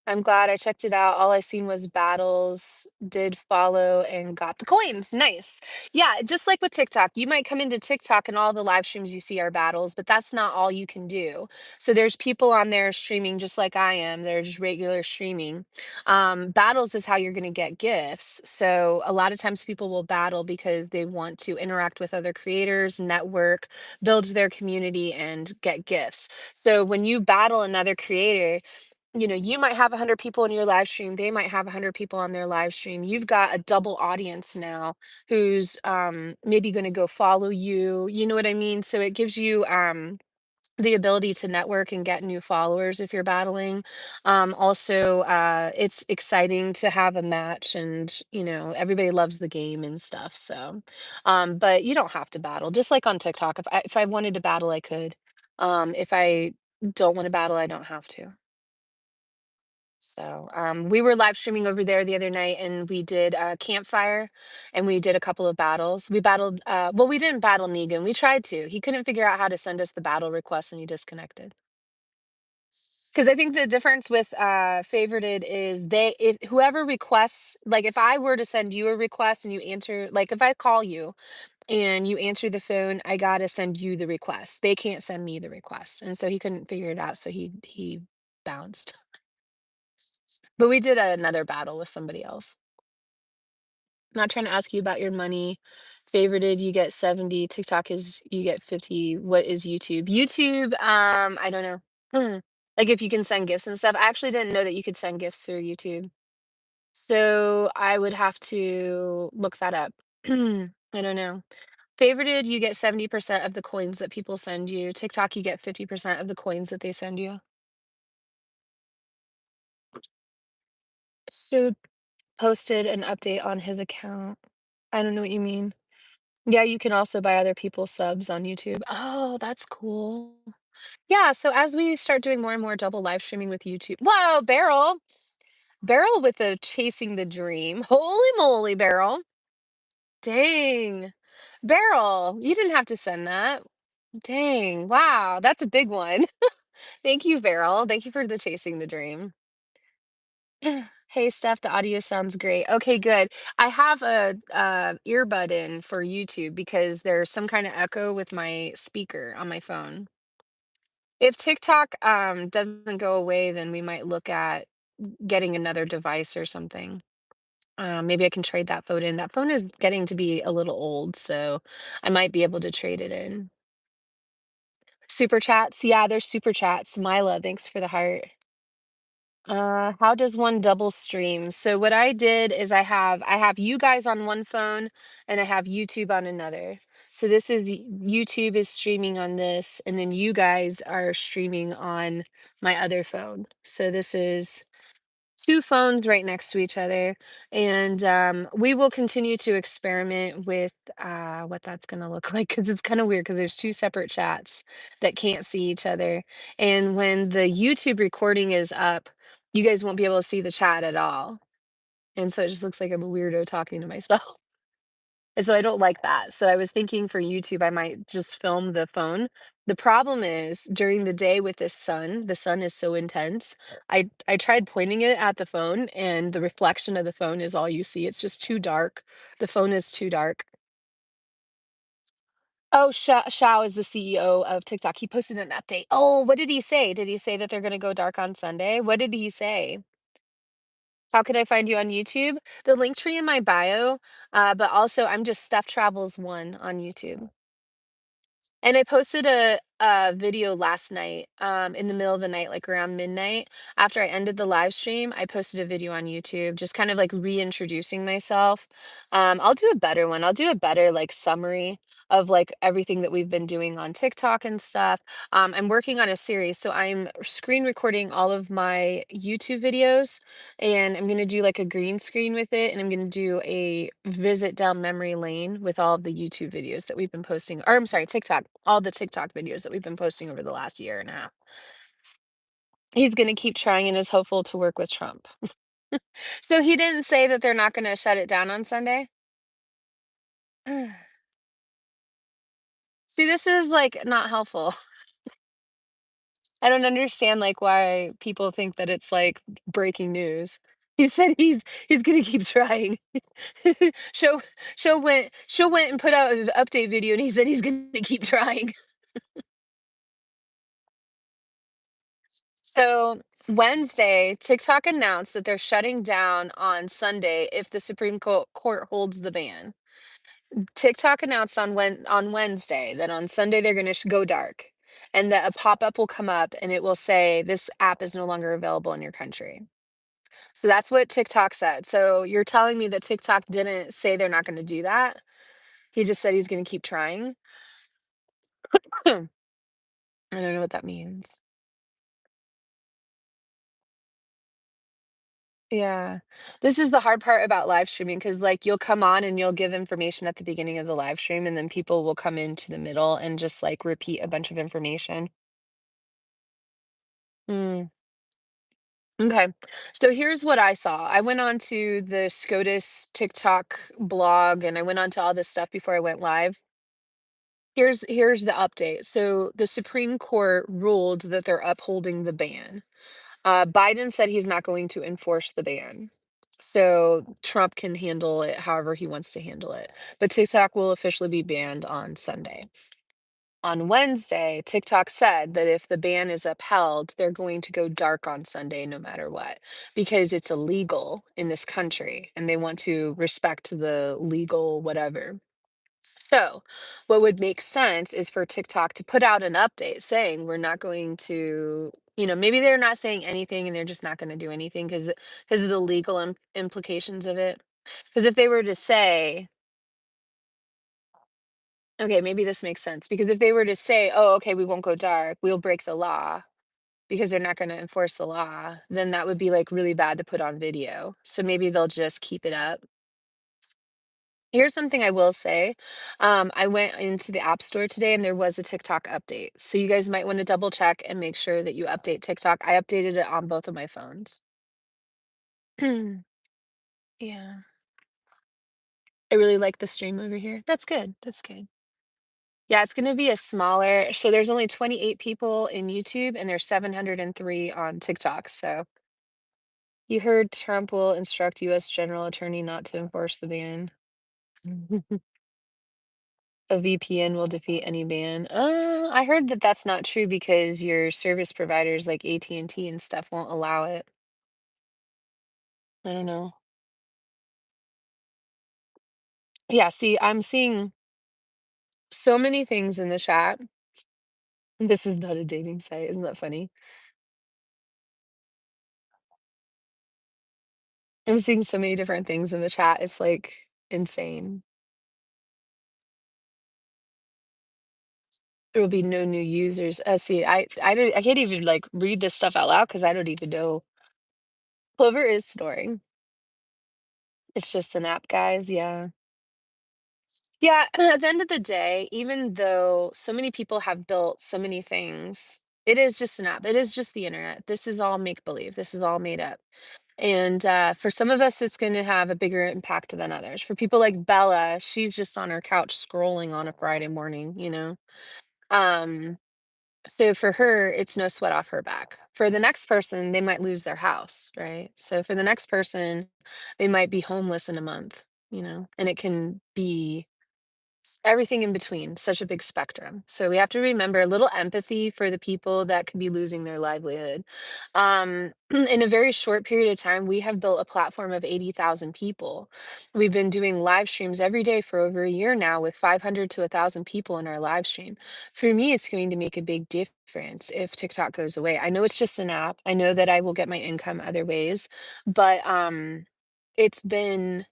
[SPEAKER 1] I'm glad I checked it out. All I seen was battles, did follow, and got the coins. Nice. Yeah, just like with TikTok, you might come into TikTok and all the live streams you see are battles, but that's not all you can do. So there's people on there streaming just like I am. They're just regular streaming. Battles is how you're going to get gifts. So a lot of times people will battle because they want to interact with other creators, network, build their community, and get gifts. So when you battle another creator, you might have 100 people in your live stream. They might have 100 people on their live stream. You've got a double audience now who's maybe going to go follow you. You know what I mean? So it gives you the ability to network and get new followers if you're battling. Also, it's exciting to have a match, and everybody loves the game and stuff. So, but you don't have to battle. Just like on TikTok, if I wanted to battle, I could. If I don't want to battle, I don't have to. So, we were live streaming over there the other night and we did a campfire and we did a couple of battles. We battled, well, we didn't battle Negan. We tried to. He couldn't figure out how to send us the battle request and he disconnected. 'Cause I think the difference with, favorited is they if whoever requests like, if I were to send you a request and you answer like, if I call you and you answer the phone, I gotta send you the request. They can't send me the request, and so he couldn't figure it out, so he bounced. But we did another battle with somebody else. Not trying to ask you about your money. Favorited, you get 70. TikTok is you get 50. What is YouTube? YouTube, I don't know. Like if you can send gifts and stuff. I actually didn't know that you could send gifts through YouTube. So I would have to look that up. I don't know. Favorited, you get 70% of the coins that people send you. TikTok, you get 50% of the coins that they send you. So posted an update on his account. I don't know what you mean. Yeah, you can also buy other people's subs on YouTube. Oh, that's cool. Yeah, so as we start doing more and more double live streaming with YouTube. Whoa, Beryl. Beryl with the chasing the dream. Holy moly, Beryl. Dang. Beryl, you didn't have to send that. Dang. Wow, that's a big one. Thank you, Beryl. Thank you for the chasing the dream. Hey, Steph, the audio sounds great. Okay, good. I have a earbud in for YouTube because there's some kind of echo with my speaker on my phone. If TikTok doesn't go away, then we might look at getting another device or something. Maybe I can trade that phone in. That phone is getting to be a little old, so I might be able to trade it in. Super chats, yeah, there's super chats. Mila, thanks for the heart. How does one double stream? So what I did is I have you guys on one phone and I have YouTube on another. So this is YouTube is streaming on this, and then you guys are streaming on my other phone. So this is two phones right next to each other, and we will continue to experiment with what that's going to look like because it's kind of weird because there's two separate chats that can't see each other, and when the YouTube recording is up, you guys won't be able to see the chat at all, and so it just looks like I'm a weirdo talking to myself. And so I don't like that. So I was thinking for YouTube, I might just film the phone. The problem is during the day with this sun, the sun is so intense. I tried pointing it at the phone and the reflection of the phone is all you see. It's just too dark. The phone is too dark. Oh, Shao is the CEO of TikTok. He posted an update. Oh, what did he say? Did he say that they're going to go dark on Sunday? What did he say? How can I find you on YouTube? The link tree in my bio, but also I'm just Stuff Travels One on YouTube. And I posted a video last night, in the middle of the night, like around midnight. After I ended the live stream, I posted a video on YouTube, just kind of like reintroducing myself. I'll do a better one. I'll do a better like summary of like everything that we've been doing on TikTok and stuff. I'm working on a series, so I'm screen recording all of my YouTube videos and I'm gonna do like a green screen with it, and I'm gonna do a visit down memory lane with all of the YouTube videos that we've been posting, or I'm sorry, TikTok, all the TikTok videos that we've been posting over the last year and a half. He's gonna keep trying and is hopeful to work with Trump. So he didn't say that they're not gonna shut it down on Sunday? See, this is like not helpful. I don't understand like why people think that it's like breaking news. He said he's gonna keep trying. Show Show went and put out an update video and he said he's gonna keep trying. So Wednesday, TikTok announced that they're shutting down on Sunday if the Supreme Court holds the ban. TikTok announced on Wednesday that on Sunday they're gonna go dark, and that a pop-up will come up and it will say this app is no longer available in your country. So that's what TikTok said. So you're telling me that TikTok didn't say they're not gonna do that? He just said he's gonna keep trying? I don't know what that means. Yeah. This is the hard part about live streaming because, like, you'll come on and you'll give information at the beginning of the live stream, and then people will come into the middle and just, like, repeat a bunch of information. Mm, okay. So here's what I saw. I went on to the SCOTUS TikTok blog, and I went on to all this stuff before I went live. Here's the update. So the Supreme Court ruled that they're upholding the ban. Biden said he's not going to enforce the ban. So Trump can handle it however he wants to handle it. But TikTok will officially be banned on Sunday. On Wednesday, TikTok said that if the ban is upheld, they're going to go dark on Sunday no matter what, because it's illegal in this country and they want to respect the legal whatever. So, what would make sense is for TikTok to put out an update saying we're not going to, maybe they're not saying anything and they're just not going to do anything because of the legal implications of it. Because if they were to say, okay, maybe this makes sense. Because if they were to say, oh, okay, we won't go dark, we'll break the law because they're not going to enforce the law, then that would be like really bad to put on video. So maybe they'll just keep it up. Here's something I will say. I went into the App Store today and there was a TikTok update. So you guys might want to double check and make sure that you update TikTok. I updated it on both of my phones. Yeah. I really like the stream over here. That's good. That's good. Yeah, it's going to be a smaller. So there's only 28 people in YouTube and there's 703 on TikTok. So you heard Trump will instruct US General Attorney not to enforce the ban. A VPN will defeat any ban. I heard that that's not true because your service providers like AT&T and T and stuff won't allow it. I don't know. Yeah, see, I'm seeing so many things in the chat. This is not a dating site. Isn't that funny? I'm seeing so many different things in the chat. It's like insane. There will be no new users. See, I can't even like read this stuff out loud because I don't even know. Clover is snoring. It's just an app, guys. Yeah. Yeah, at the end of the day, even though so many people have built so many things, it is just an app. It is just the internet. This is all make believe. This is all made up. And for some of us, it's going to have a bigger impact than others. For people like Bella, she's just on her couch scrolling on a Friday morning. Um, so for her, it's no sweat off her back. For the next person, they might lose their house, right? So for the next person, they might be homeless in a month, and it can be everything in between, such a big spectrum. So we have to remember a little empathy for the people that could be losing their livelihood. In a very short period of time, we have built a platform of 80,000 people. We've been doing live streams every day for over a year now with 500 to 1,000 people in our live stream. For me, it's going to make a big difference if TikTok goes away. I know it's just an app. I know that I will get my income other ways, but it's been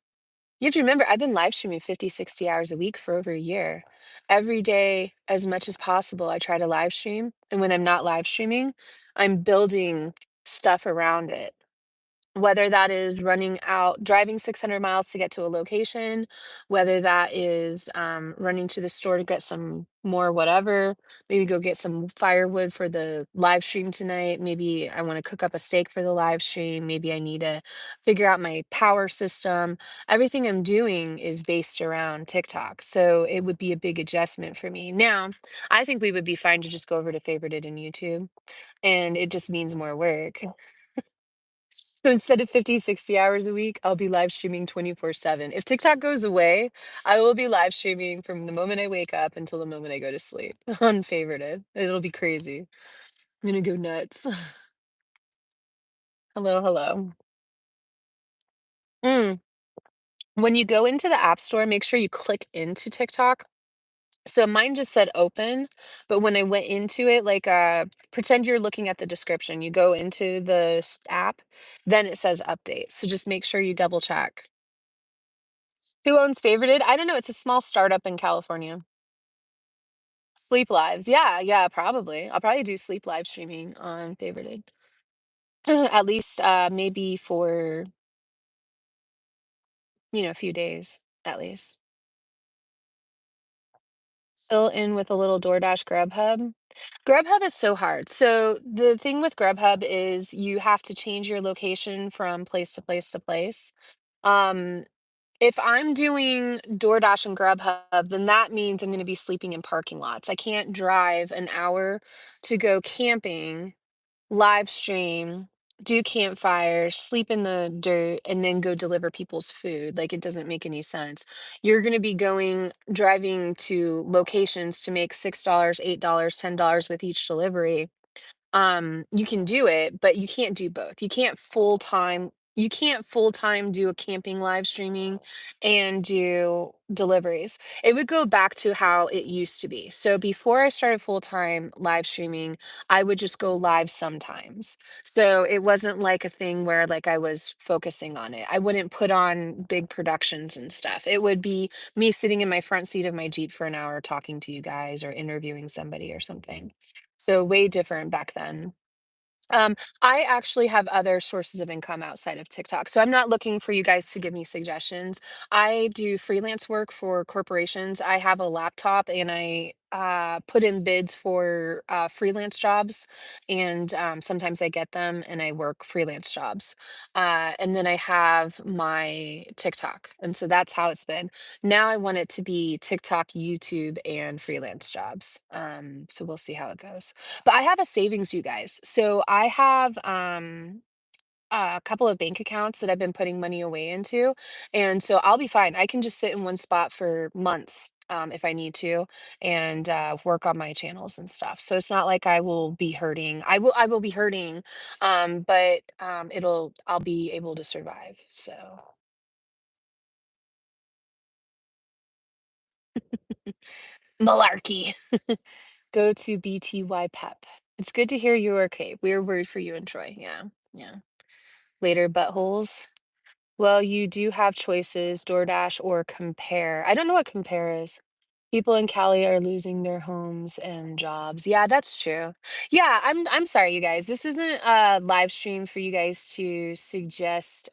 [SPEAKER 1] you have to remember, I've been live streaming 50, 60 hours a week for over a year. Every day, as much as possible, I try to live stream. And when I'm not live streaming, I'm building stuff around it, whether that is running out driving 600 miles to get to a location, whether that is running to the store to get some more whatever, maybe go get some firewood for the live stream tonight, maybe I want to cook up a steak for the live stream, maybe I need to figure out my power system. Everything I'm doing is based around TikTok, so it would be a big adjustment for me. Now I think we would be fine to just go over to favorited in YouTube, and it just means more work. So instead of 50, 60 hours a week, I'll be live streaming 24/7. If TikTok goes away, I will be live streaming from the moment I wake up until the moment I go to sleep unfavorited. It'll be crazy. I'm gonna go nuts. Hello, hello. Mm. When you go into the App Store, make sure you click into TikTok. So mine just said open, but when I went into it, like pretend you're looking at the description. You go into the app, then it says update. So just make sure you double check. Who owns Favorited? I don't know, it's a small startup in California. Sleep Lives. Yeah, yeah, probably. I'll probably do sleep live streaming on Favorited. At least, maybe for, a few days, at least. Fill in with a little DoorDash Grubhub. Grubhub is so hard. So the thing with Grubhub is you have to change your location from place to place to place. Um, If I'm doing DoorDash and Grubhub, then that means I'm gonna be sleeping in parking lots. I can't drive an hour to go camping, live stream. do campfires, sleep in the dirt, and then go deliver people's food. Like, it doesn't make any sense. You're going to be driving to locations to make $6, $8, $10 with each delivery. You can do it, but you can't do both. You can't full time do a camping live streaming and do deliveries. It would go back to how it used to be. So before I started full time live streaming, I would just go live sometimes. So it wasn't like a thing where like I was focusing on it. I wouldn't put on big productions and stuff. It would be me sitting in my front seat of my Jeep for an hour talking to you guys or interviewing somebody or something. So way different back then. I actually have other sources of income outside of TikTok. So I'm not looking for you guys to give me suggestions. I do freelance work for corporations. I have a laptop and I put in bids for freelance jobs. And sometimes I get them and I work freelance jobs. And then I have my TikTok. And so that's how it's been. Now I want it to be TikTok, YouTube, and freelance jobs. So we'll see how it goes. But I have a savings, you guys. So I have a couple of bank accounts that I've been putting money away into. And so I'll be fine. I can just sit in one spot for months if I need to and work on my channels and stuff. So it's not like I will be hurting. I will be hurting, but I'll be able to survive. So malarkey. Go to BTY Pep. It's good to hear you're okay. We're worried for you and Troy. Yeah. Yeah. Later buttholes. Well, you do have choices, DoorDash or Compare. I don't know what Compare is. People in Cali are losing their homes and jobs. Yeah, that's true. Yeah, I'm sorry, you guys. This isn't a live stream for you guys to suggest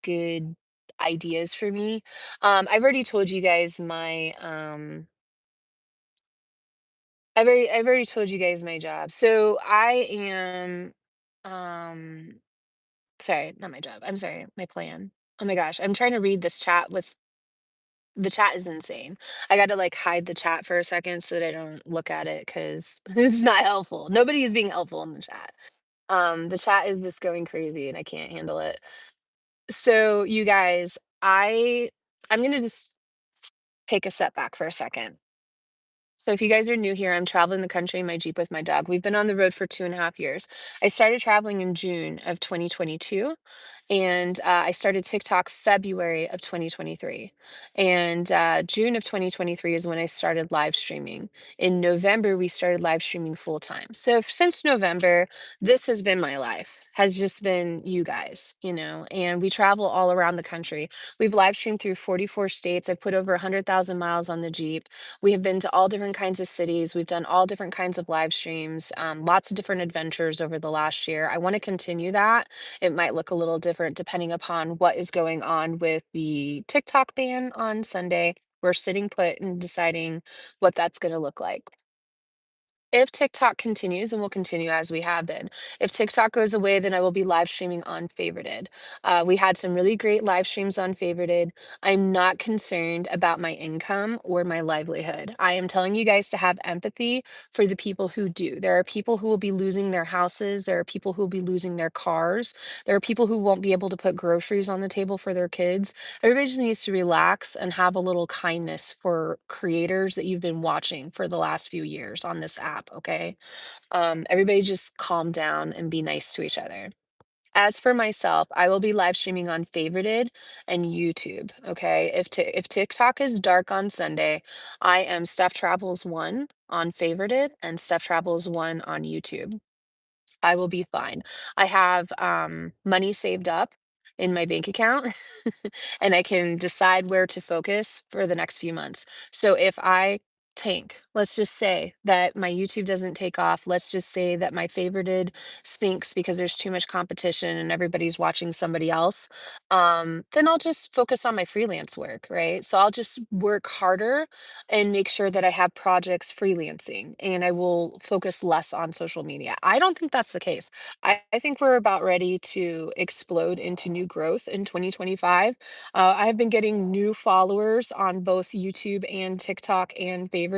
[SPEAKER 1] good ideas for me. I've already told you guys my I've already told you guys my job. So I am um sorry, not my job. I'm sorry, my plan. Oh my gosh, I'm trying to read this chat with the chat is insane. I got to like hide the chat for a second so that I don't look at it because it's not helpful. Nobody is being helpful in the chat. The chat is just going crazy and I can't handle it. So you guys, I'm gonna just take a step back for a second. So if you guys are new here, I'm traveling the country in my Jeep with my dog. We've been on the road for 2.5 years. I started traveling in June of 2022, and I started TikTok February of 2023. And June of 2023 is when I started live streaming. In November, we started live streaming full time. So since November, this has been my life, has just been you guys, and we travel all around the country. We've live streamed through 44 states. I've put over 100,000 miles on the Jeep. We have been to all different kinds of cities. We've done all different kinds of live streams, lots of different adventures over the last year. I want to continue that. It might look a little different depending upon what is going on with the TikTok ban on Sunday. We're sitting put and deciding what that's going to look like. If TikTok continues, and will continue as we have been. If TikTok goes away, then I will be live streaming on Favorited. We had some really great live streams on Favorited. I'm not concerned about my income or my livelihood. I am telling you guys to have empathy for the people who do. There are people who will be losing their houses. There are people who will be losing their cars. There are people who won't be able to put groceries on the table for their kids. Everybody just needs to relax and have a little kindness for creators that you've been watching for the last few years on this app, okay? Everybody just calm down and be nice to each other. As for myself, I will be live streaming on Favorited and YouTube, okay? If TikTok is dark on Sunday, I am Stuff Travels 1 on Favorited and Stuff Travels 1 on YouTube. I will be fine. I have money saved up in my bank account and I can decide where to focus for the next few months. So if I tank, let's just say that my YouTube doesn't take off. Let's just say that my favorited sinks because there's too much competition and everybody's watching somebody else. Then I'll just focus on my freelance work, right? So I'll just work harder and make sure that I have projects freelancing and I will focus less on social media. I don't think that's the case. I think we're about ready to explode into new growth in 2025. I have been getting new followers on both YouTube and TikTok and favorited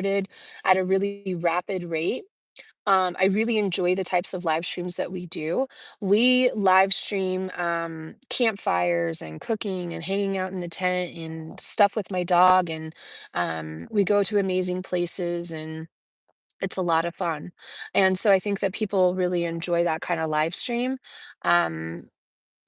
[SPEAKER 1] at a really rapid rate. I really enjoy the types of live streams that we do. We live stream campfires and cooking and hanging out in the tent and stuff with my dog. And we go to amazing places and it's a lot of fun. And so I think that people really enjoy that kind of live stream. Um,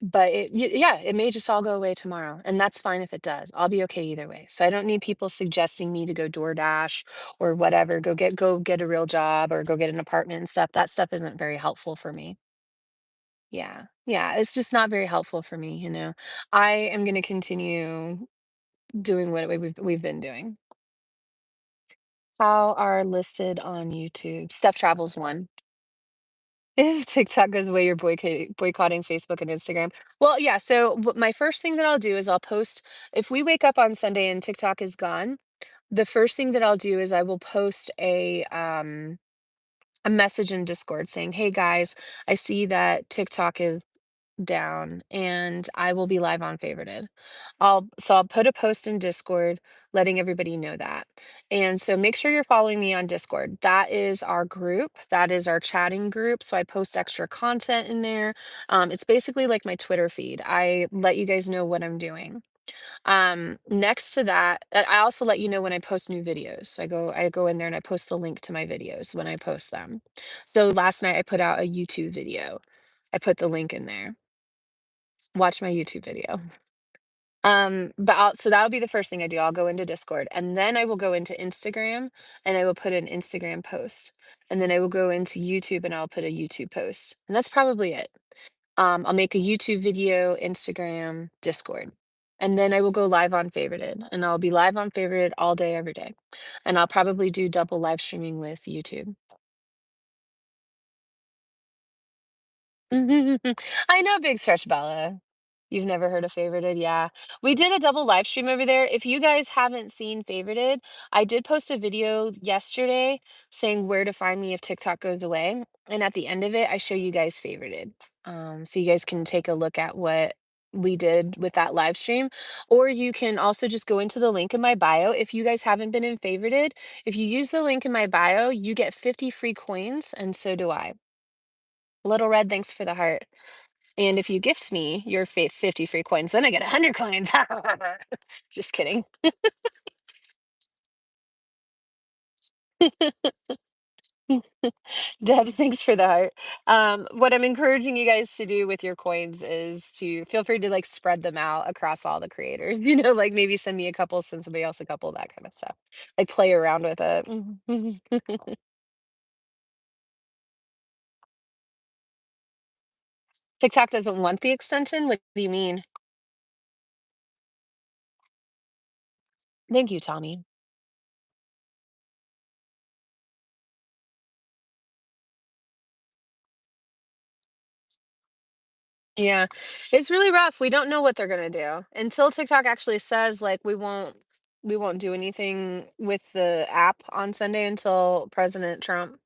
[SPEAKER 1] but yeah, it may just all go away tomorrow, and that's fine if it does. I'll be okay either way. So I don't need people suggesting me to go DoorDash or whatever, go get a real job or go get an apartment and stuff. That stuff isn't very helpful for me. Yeah. Yeah, it's just not very helpful for me, you know. I am going to continue doing what we've been doing. How are listed on YouTube? Steph Travels one. If TikTok goes away, you're boycotting Facebook and Instagram. Well, yeah. So my first thing that I'll do is I'll post if we wake up on Sunday and TikTok is gone. The first thing that I'll do is I will post a message in Discord saying, "Hey guys, I see that TikTok is down and I will be live on favorited." I'll put a post in Discord letting everybody know that. And so make sure you're following me on Discord. That is our group. That is our chatting group. So I post extra content in there. It's basically like my Twitter feed. I let you guys know what I'm doing. Next to that, I also let you know when I post new videos. So I go in there and I post the link to my videos when I post them. So last night I put out a YouTube video. I put the link in there. Watch my YouTube video. But so that'll be the first thing I do. I'll go into Discord and then I will go into Instagram and I will put an Instagram post. And then I will go into YouTube and I'll put a YouTube post. And that's probably it. I'll make a YouTube video, Instagram, Discord. And then I will go live on Favorited and I'll be live on Favorited all day, every day. And I'll probably do double live streaming with YouTube. I know Big Stretch Bella. You've never heard of Favorited? Yeah. We did a double live stream over there. If you guys haven't seen Favorited, I did post a video yesterday saying where to find me if TikTok goes away. And at the end of it, I show you guys Favorited. So you guys can take a look at what we did with that live stream. Or you can also just go into the link in my bio. If you guys haven't been in Favorited, if you use the link in my bio, you get 50 free coins, and so do I. Little Red, thanks for the heart. And if you gift me your 50 free coins, then I get 100 coins. Just kidding. Debs, thanks for the heart. What I'm encouraging you guys to do with your coins is to feel free to like spread them out across all the creators. Like maybe send me a couple, send somebody else a couple, that kind of stuff. Like play around with it. TikTok doesn't want the extension. What do you mean? Thank you, Tommy. Yeah, it's really rough. We don't know what they're gonna do until TikTok actually says like we won't do anything with the app on Sunday until President Trump.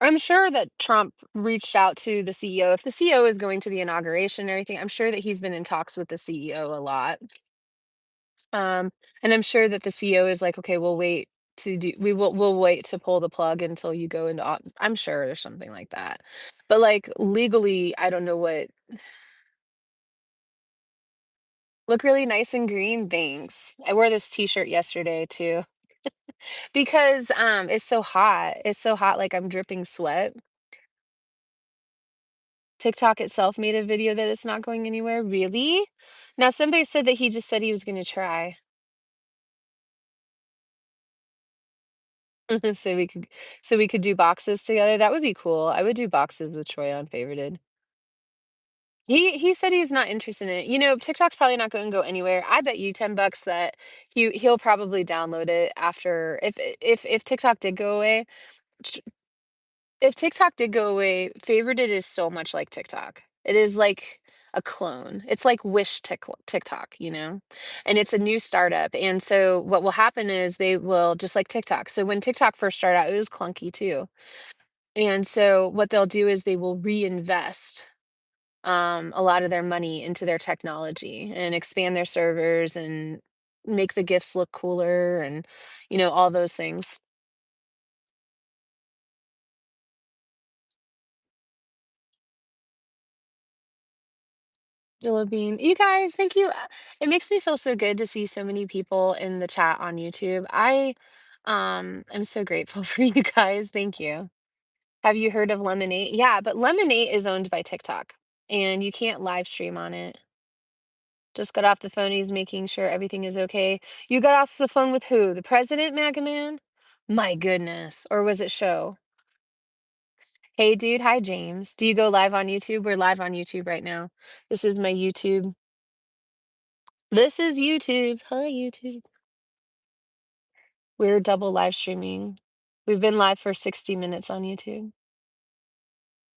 [SPEAKER 1] I'm sure that Trump reached out to the CEO. If the CEO is going to the inauguration and everything, I'm sure that he's been in talks with the CEO a lot. And I'm sure that the CEO is like, okay, we'll wait to pull the plug until you go into I'm sure there's something like that. But like legally, I don't know what. Look really nice and green, thanks. I wore this t-shirt yesterday too because it's so hot. It's so hot like I'm dripping sweat. TikTok itself made a video that it's not going anywhere. Really? Now somebody said that he just said he was going to try. so we could so we could do boxes together. That would be cool. I would do boxes with Troy on favorited. He said he's not interested in it. TikTok's probably not going to go anywhere. I bet you $10 that he'll probably download it after if TikTok did go away. If TikTok did go away, Favorited is so much like TikTok. It is like a clone. It's like TikTok, and it's a new startup. And so what will happen is they will just like TikTok. So when TikTok first started out, it was clunky too. And so what they'll do is they will reinvest a lot of their money into their technology and expand their servers and make the gifts look cooler and all those things. Bean. You guys, thank you. It makes me feel so good to see so many people in the chat on YouTube. I'm so grateful for you guys. Thank you. Have you heard of Lemonade? Yeah, but Lemonade is owned by TikTok and you can't live stream on it. Just got off the phone. He's making sure everything is okay. You got off the phone with who? The president, Magaman? My goodness. Or was it show? Hey, dude. Hi, James. Do you go live on YouTube? We're live on YouTube right now. This is my YouTube. This is YouTube. Hi, YouTube. We're double live streaming. We've been live for 60 minutes on YouTube.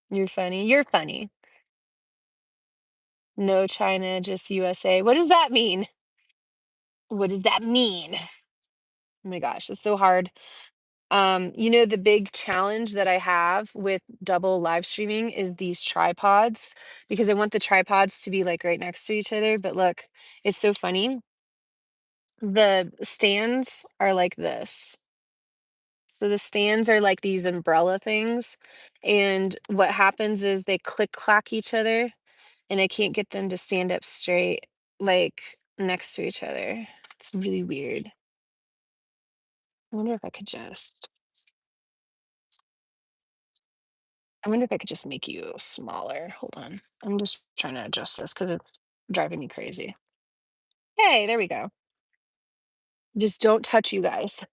[SPEAKER 1] You're funny. You're funny. No China, just USA. What does that mean? What does that mean? Oh my gosh, it's so hard. The big challenge that I have with double live streaming is these tripods because I want the tripods to be like right next to each other. But look, it's so funny. The stands are like this. So the stands are like these umbrella things. And what happens is they click clack each other and I can't get them to stand up straight, like next to each other. It's really weird. I wonder if I could just make you smaller. Hold on. I'm just trying to adjust this because it's driving me crazy. Hey, there we go. Just don't touch you guys.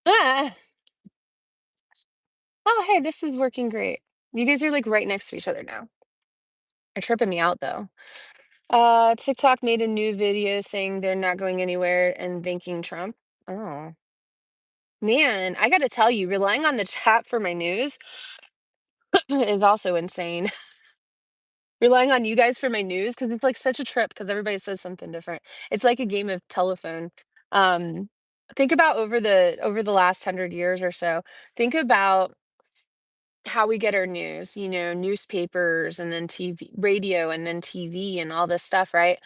[SPEAKER 1] Ah! Oh, hey, this is working great. You guys are like right next to each other now. You're tripping me out though. TikTok made a new video saying they're not going anywhere and thanking Trump. Oh, man, I gotta tell you, relying on the chat for my news is also insane. Relying on you guys for my news because it's like such a trip because everybody says something different. It's like a game of telephone. Um, think about over the last 100 years or so. Think about how we get our news, newspapers and then TV, radio and then TV and all this stuff, right?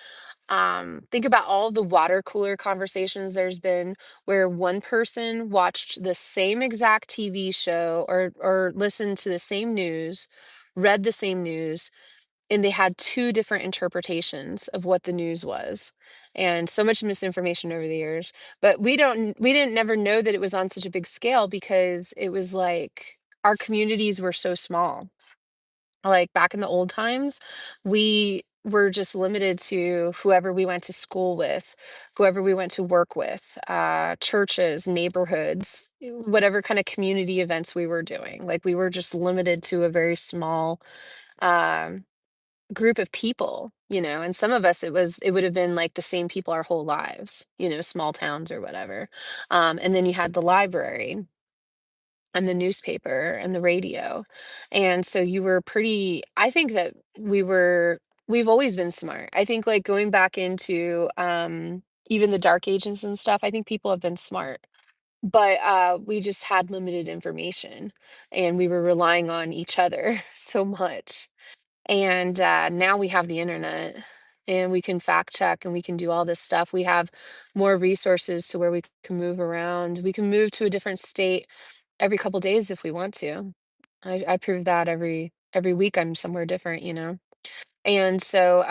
[SPEAKER 1] Think about all the water cooler conversations there's been where one person watched the same exact TV show or listened to the same news, read the same news, and they had two different interpretations of what the news was, and so much misinformation over the years. But we didn't never know that it was on such a big scale because it was like our communities were so small. Like back in the old times, we were just limited to whoever we went to school with, whoever we went to work with, churches, neighborhoods, whatever kind of community events we were doing. Like we were just limited to a very small um group of people, and some of us it would have been like the same people our whole lives, small towns or whatever. And then you had the library and the newspaper and the radio. And so you were pretty I think that we've always been smart. I think like going back into even the dark ages and stuff, I think people have been smart. But we just had limited information and we were relying on each other so much. And now we have the internet and we can fact check and we can do all this stuff. We have more resources to where we can move around. We can move to a different state every couple days if we want to. I prove that every week I'm somewhere different. And so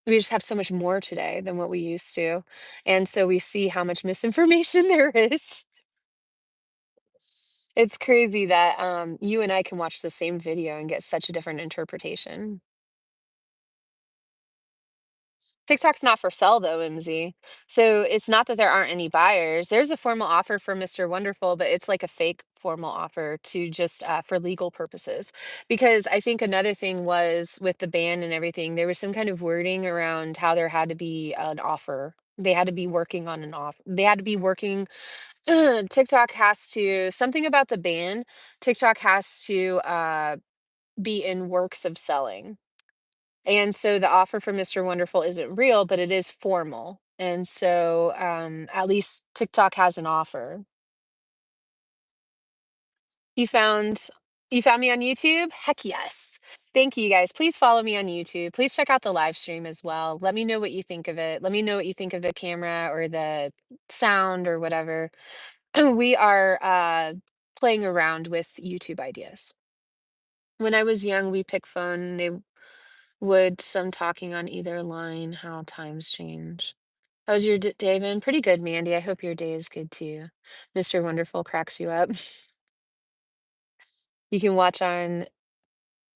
[SPEAKER 1] we just have so much more today than what we used to. And so we see how much misinformation there is. It's crazy that you and I can watch the same video and get such a different interpretation. TikTok's not for sale though, MZ. So it's not that there aren't any buyers. There's a formal offer for Mr. Wonderful, but it's like a fake formal offer to just for legal purposes. Because I think another thing was with the ban and everything, there was some kind of wording around how there had to be an offer. They had to be working on an offer. They had to be working. TikTok has to, something about the ban, TikTok has to be in works of selling. And so the offer from Mr. Wonderful isn't real, but it is formal. And so at least TikTok has an offer. You found you found me on YouTube? Heck yes. Thank you guys. Please follow me on YouTube. Please check out the live stream as well. Let me know what you think of it. Let me know what you think of the camera or the sound or whatever. We are playing around with YouTube ideas. When I was young, we pick phone, they would some talking on either line, how times change. How's your day been? Pretty good, Mandy. I hope your day is good too. Mr. Wonderful cracks you up. You can watch on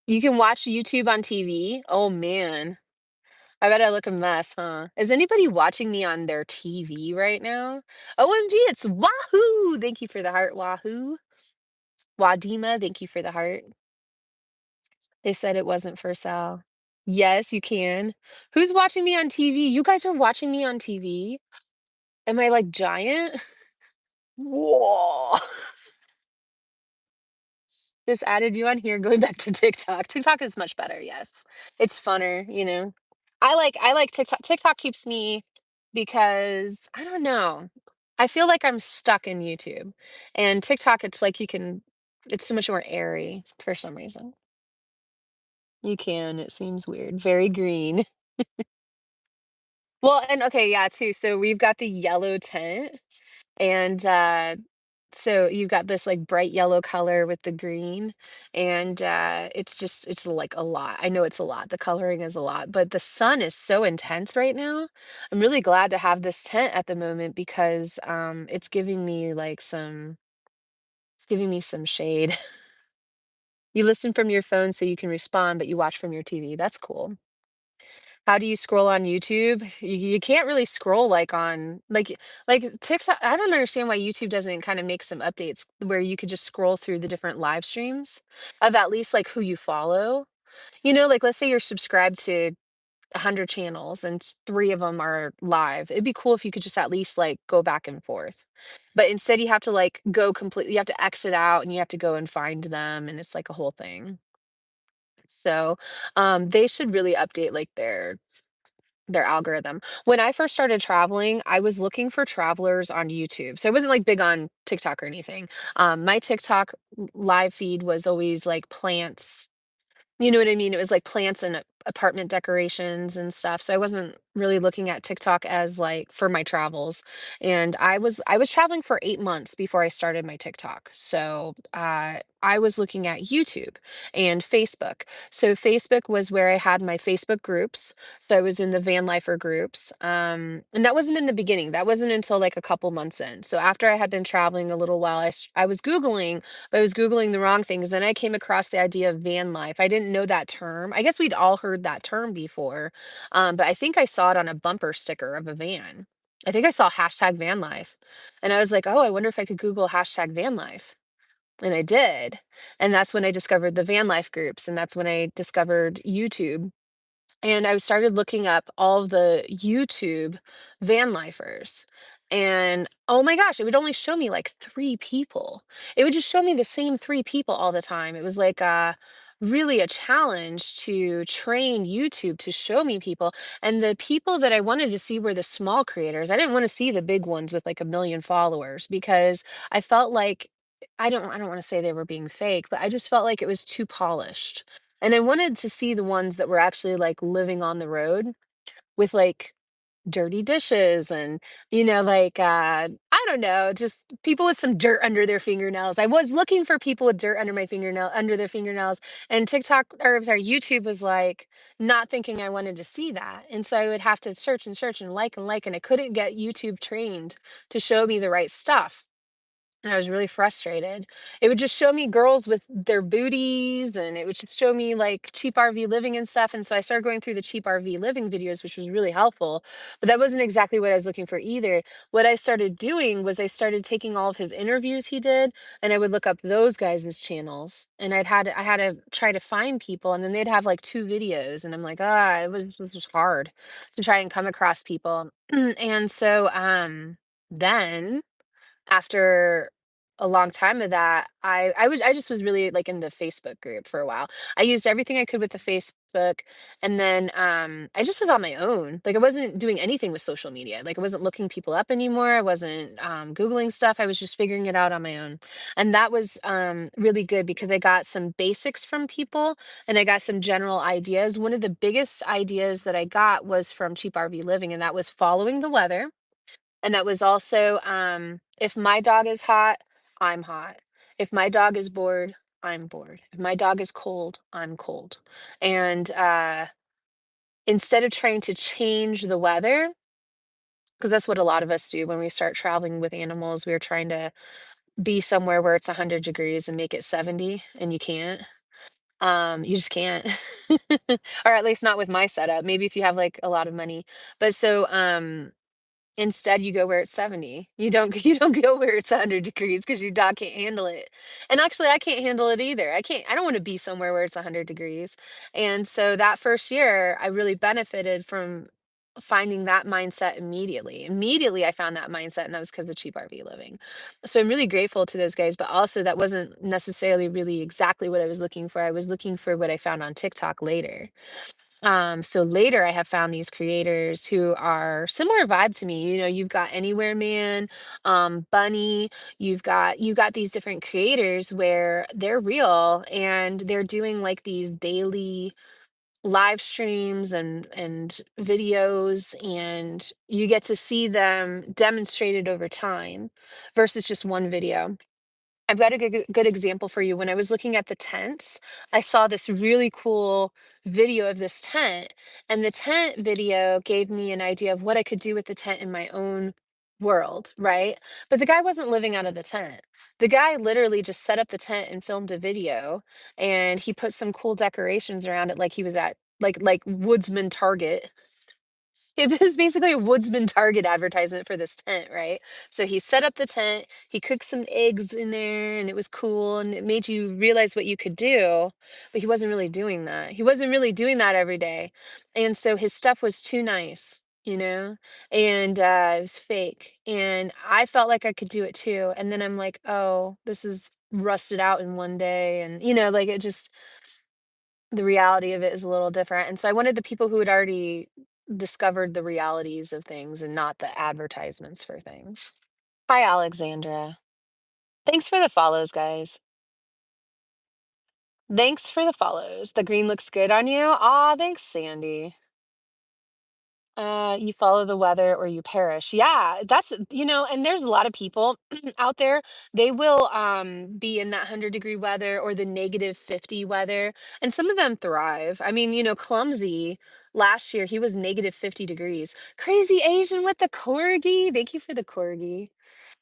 [SPEAKER 1] you can watch YouTube on TV? Oh man. I bet I look a mess, huh? Is anybody watching me on their TV right now? OMG, it's Wahoo! Thank you for the heart, Wahoo. Wadima, thank you for the heart. They said it wasn't for sale. Yes, you can. Who's watching me on TV? You guys are watching me on TV? Am I like giant? Whoa. Just added you on here, going back to TikTok. TikTok is much better, yes. It's funner, you know. I like TikTok. TikTok keeps me because I don't know. I feel like I'm stuck in YouTube. And TikTok, it's like you can it's so much more airy for some reason. You can, it seems weird. Very green. Well, and okay, yeah, too. So we've got the yellow tent. And, so you've got this, like, bright yellow color with the green, and, it's, like, a lot. I know it's a lot, the coloring is a lot, but the sun is so intense right now. I'm really glad to have this tent at the moment because, it's giving me some shade. You listen from your phone so you can respond, but you watch from your TV. That's cool. How do you scroll on YouTube? You can't really scroll like TikTok. I don't understand why YouTube doesn't kind of make some updates where you could just scroll through the different live streams of at least like who you follow. You know, like let's say you're subscribed to 100 channels and three of them are live. It'd be cool if you could just at least like go back and forth. But instead you have to like go completely, you have to exit out and you have to go and find them and it's like a whole thing. So, they should really update like their algorithm. When I first started traveling, I was looking for travelers on YouTube. So I wasn't like big on TikTok or anything. My TikTok live feed was always like plants, you know what I mean? It was like plants and apartment decorations and stuff. So I wasn't really looking at TikTok as like for my travels. And I was traveling for 8 months before I started my TikTok. So I was looking at YouTube and Facebook. So Facebook was where I had my Facebook groups. So I was in the van lifer groups. And that wasn't in the beginning. That wasn't until like a couple months in. So after I had been traveling a little while, I was Googling, but I was Googling the wrong things. Then I came across the idea of van life. I didn't know that term. I guess we'd all heard that term before, but I think I saw it on a bumper sticker of a van. I think I saw hashtag van life. And I was like, oh, I wonder if I could Google hashtag van life. And I did. And that's when I discovered the van life groups. And that's when I discovered YouTube. And I started looking up all of the YouTube van lifers. And oh my gosh, it would only show me like three people. It would just show me the same three people all the time. It was like really a challenge to train YouTube to show me people. And the people that I wanted to see were the small creators. I didn't want to see the big ones with like a million followers because I felt like I don't want to say they were being fake, but I just felt like it was too polished. And I wanted to see the ones that were actually, like, living on the road with, like, dirty dishes and, like, I don't know, just people with some dirt under their fingernails. I was looking for people with dirt under their fingernails, and TikTok or I'm sorry, YouTube was, like, not thinking I wanted to see that, and so I would have to search and search and like, and I couldn't get YouTube trained to show me the right stuff. And I was really frustrated. It would just show me girls with their booties and it would just show me like cheap RV living and stuff. And so I started going through the cheap RV living videos, which was really helpful. But that wasn't exactly what I was looking for either. What I started doing was I started taking all of his interviews he did and I would look up those guys' channels. And I had to try to find people and then they'd have like two videos. And I'm like, this was hard to try and come across people. And so then after a long time of that, I just was really, like, in the Facebook group for a while. I used everything I could with the Facebook, and then, I just was on my own. Like, I wasn't doing anything with social media. Like, I wasn't looking people up anymore. I wasn't, Googling stuff. I was just figuring it out on my own. And that was, really good because I got some basics from people, and I got some general ideas. One of the biggest ideas that I got was from Cheap RV Living, and that was following the weather. And that was also, if my dog is hot, I'm hot. If my dog is bored, I'm bored. If my dog is cold, I'm cold. And instead of trying to change the weather, because that's what a lot of us do when we start traveling with animals, we're trying to be somewhere where it's 100 degrees and make it 70, and you can't. You just can't. Or at least not with my setup. Maybe if you have like a lot of money. But so instead, you go where it's 70. You don't go where it's 100 degrees because your dog can't handle it. And actually, I can't handle it either. I don't wanna be somewhere where it's 100 degrees. And so that first year, I really benefited from finding that mindset immediately. Immediately, I found that mindset, and that was because of cheap RV living. So I'm really grateful to those guys, but also that wasn't necessarily really exactly what I was looking for. I was looking for what I found on TikTok later. So later I have found these creators who are similar vibe to me. You know, you've got Anywhere Man, Bunny, you've got these different creators where they're real and they're doing like these daily live streams and videos, and you get to see them demonstrated over time versus just one video. I've got a good example for you. When I was looking at the tents, I saw this really cool video of this tent, and the tent video gave me an idea of what I could do with the tent in my own world, right? But the guy wasn't living out of the tent. The guy literally just set up the tent and filmed a video, and he put some cool decorations around it like he was at like Woodsman Target. It was basically a Woodsman Target advertisement for this tent, right? So he set up the tent, he cooked some eggs in there, and it was cool, and it made you realize what you could do, but he wasn't really doing that. He wasn't really doing that every day. And so his stuff was too nice, you know? And it was fake. And I felt like I could do it too. And then I'm like, oh, this is rusted out in one day. And, like it just, the reality of it is a little different, and so I wanted the people who had already discovered the realities of things and not the advertisements for things. Hi, Alexandra. Thanks for the follows, guys. Thanks for the follows. The green looks good on you. Aw, thanks, Sandy. You follow the weather or you perish. Yeah, and there's a lot of people out there. They will be in that 100-degree weather or the -50 weather, and some of them thrive. I mean, Clumsy last year, he was -50 degrees. Crazy Asian with the corgi. Thank you for the corgi.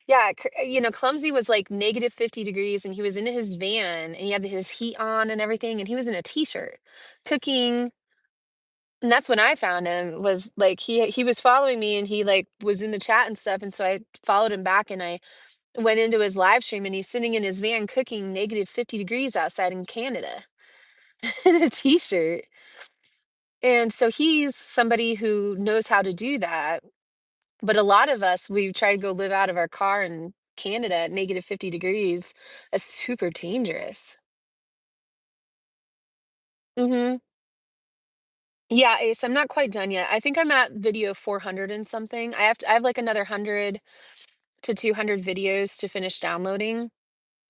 [SPEAKER 1] Yeah, Clumsy was like -50 degrees and he was in his van and he had his heat on and everything, and he was in a t-shirt cooking, and that's when I found him, was like he was following me and he like was in the chat and stuff, and so I followed him back and I went into his live stream and he's sitting in his van cooking -50 degrees outside in Canada in a t-shirt. And so he's somebody who knows how to do that. But a lot of us, we try to go live out of our car in Canada at -50 degrees. That's super dangerous. Mhm. Yeah, Ace, I'm not quite done yet. I think I'm at video 400 and something. I have like another 100 to 200 videos to finish downloading.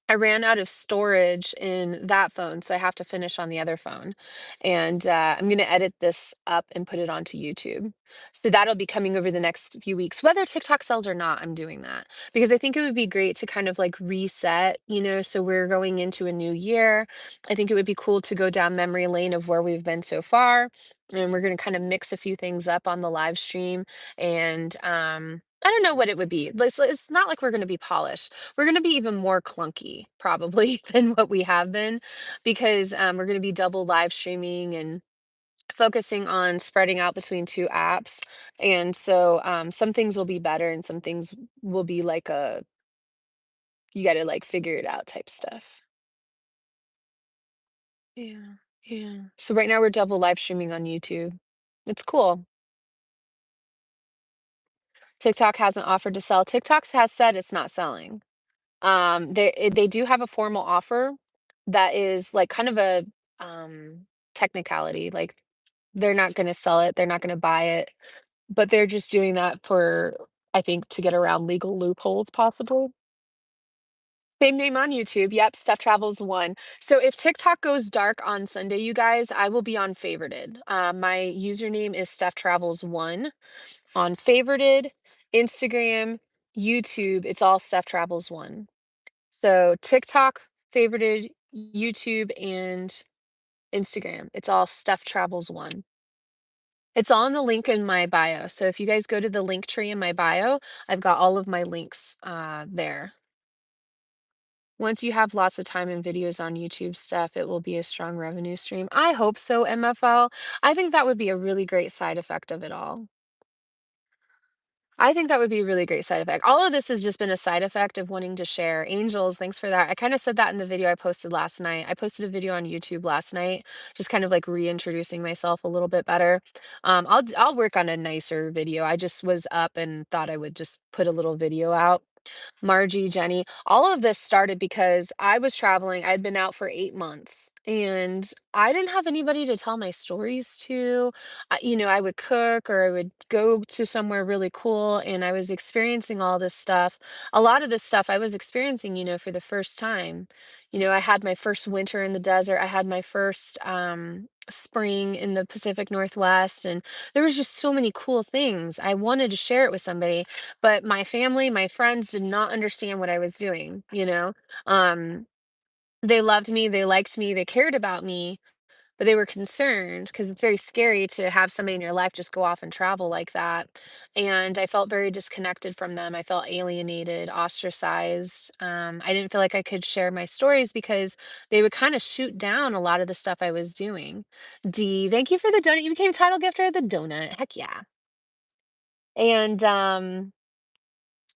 [SPEAKER 1] I ran out of storage in that phone, so I have to finish on the other phone. And I'm going to edit this up and put it onto YouTube. So that'll be coming over the next few weeks. Whether TikTok sells or not, I'm doing that because I think it would be great to kind of like reset, so we're going into a new year. I think it would be cool to go down memory lane of where we've been so far. And we're going to kind of mix a few things up on the live stream. And I don't know what it would be. But it's not like we're going to be polished. We're going to be even more clunky probably than what we have been, because we're going to be double live streaming and focusing on spreading out between two apps. And so some things will be better and some things will be like you got to like figure it out type stuff. Yeah. Yeah. So right now we're double live streaming on YouTube. It's cool. TikTok hasn't offered to sell. TikTok has said it's not selling. They do have a formal offer that is like kind of a technicality. Like they're not going to sell it, they're not going to buy it, but they're just doing that for, I think, to get around legal loopholes, possibly. Same name on YouTube. Yep, Stuff Travels One. So if TikTok goes dark on Sunday, you guys, I will be on favorited. My username is Stuff Travels One on favorited, Instagram, YouTube. It's all Stuff Travels One. So TikTok favorited, YouTube and Instagram. It's all Stuff Travels One. It's all in the link in my bio. So if you guys go to the link tree in my bio, I've got all of my links there. Once you have lots of time and videos on YouTube stuff, it will be a strong revenue stream. I hope so, MFL. I think that would be a really great side effect of it all. I think that would be a really great side effect. All of this has just been a side effect of wanting to share. Angels, thanks for that. I kind of said that in the video I posted last night. I posted a video on YouTube last night, just kind of like reintroducing myself a little bit better. I'll work on a nicer video. I just was up and thought I would just put a little video out. Margie, Jenny, all of this started because I was traveling. I'd been out for 8 months and I didn't have anybody to tell my stories to. I would cook or I would go to somewhere really cool and I was experiencing all this stuff. A lot of this stuff I was experiencing, for the first time. I had my first winter in the desert. I had my first spring in the Pacific Northwest. And there was just so many cool things. I wanted to share it with somebody, but my family, my friends did not understand what I was doing. Um, they loved me, they liked me, they cared about me, but they were concerned because it's very scary to have somebody in your life just go off and travel like that. And I felt very disconnected from them. I felt alienated, ostracized. I didn't feel like I could share my stories because they would kind of shoot down a lot of the stuff I was doing. D, thank you for the donut. You became title gifter of the donut. Heck yeah. And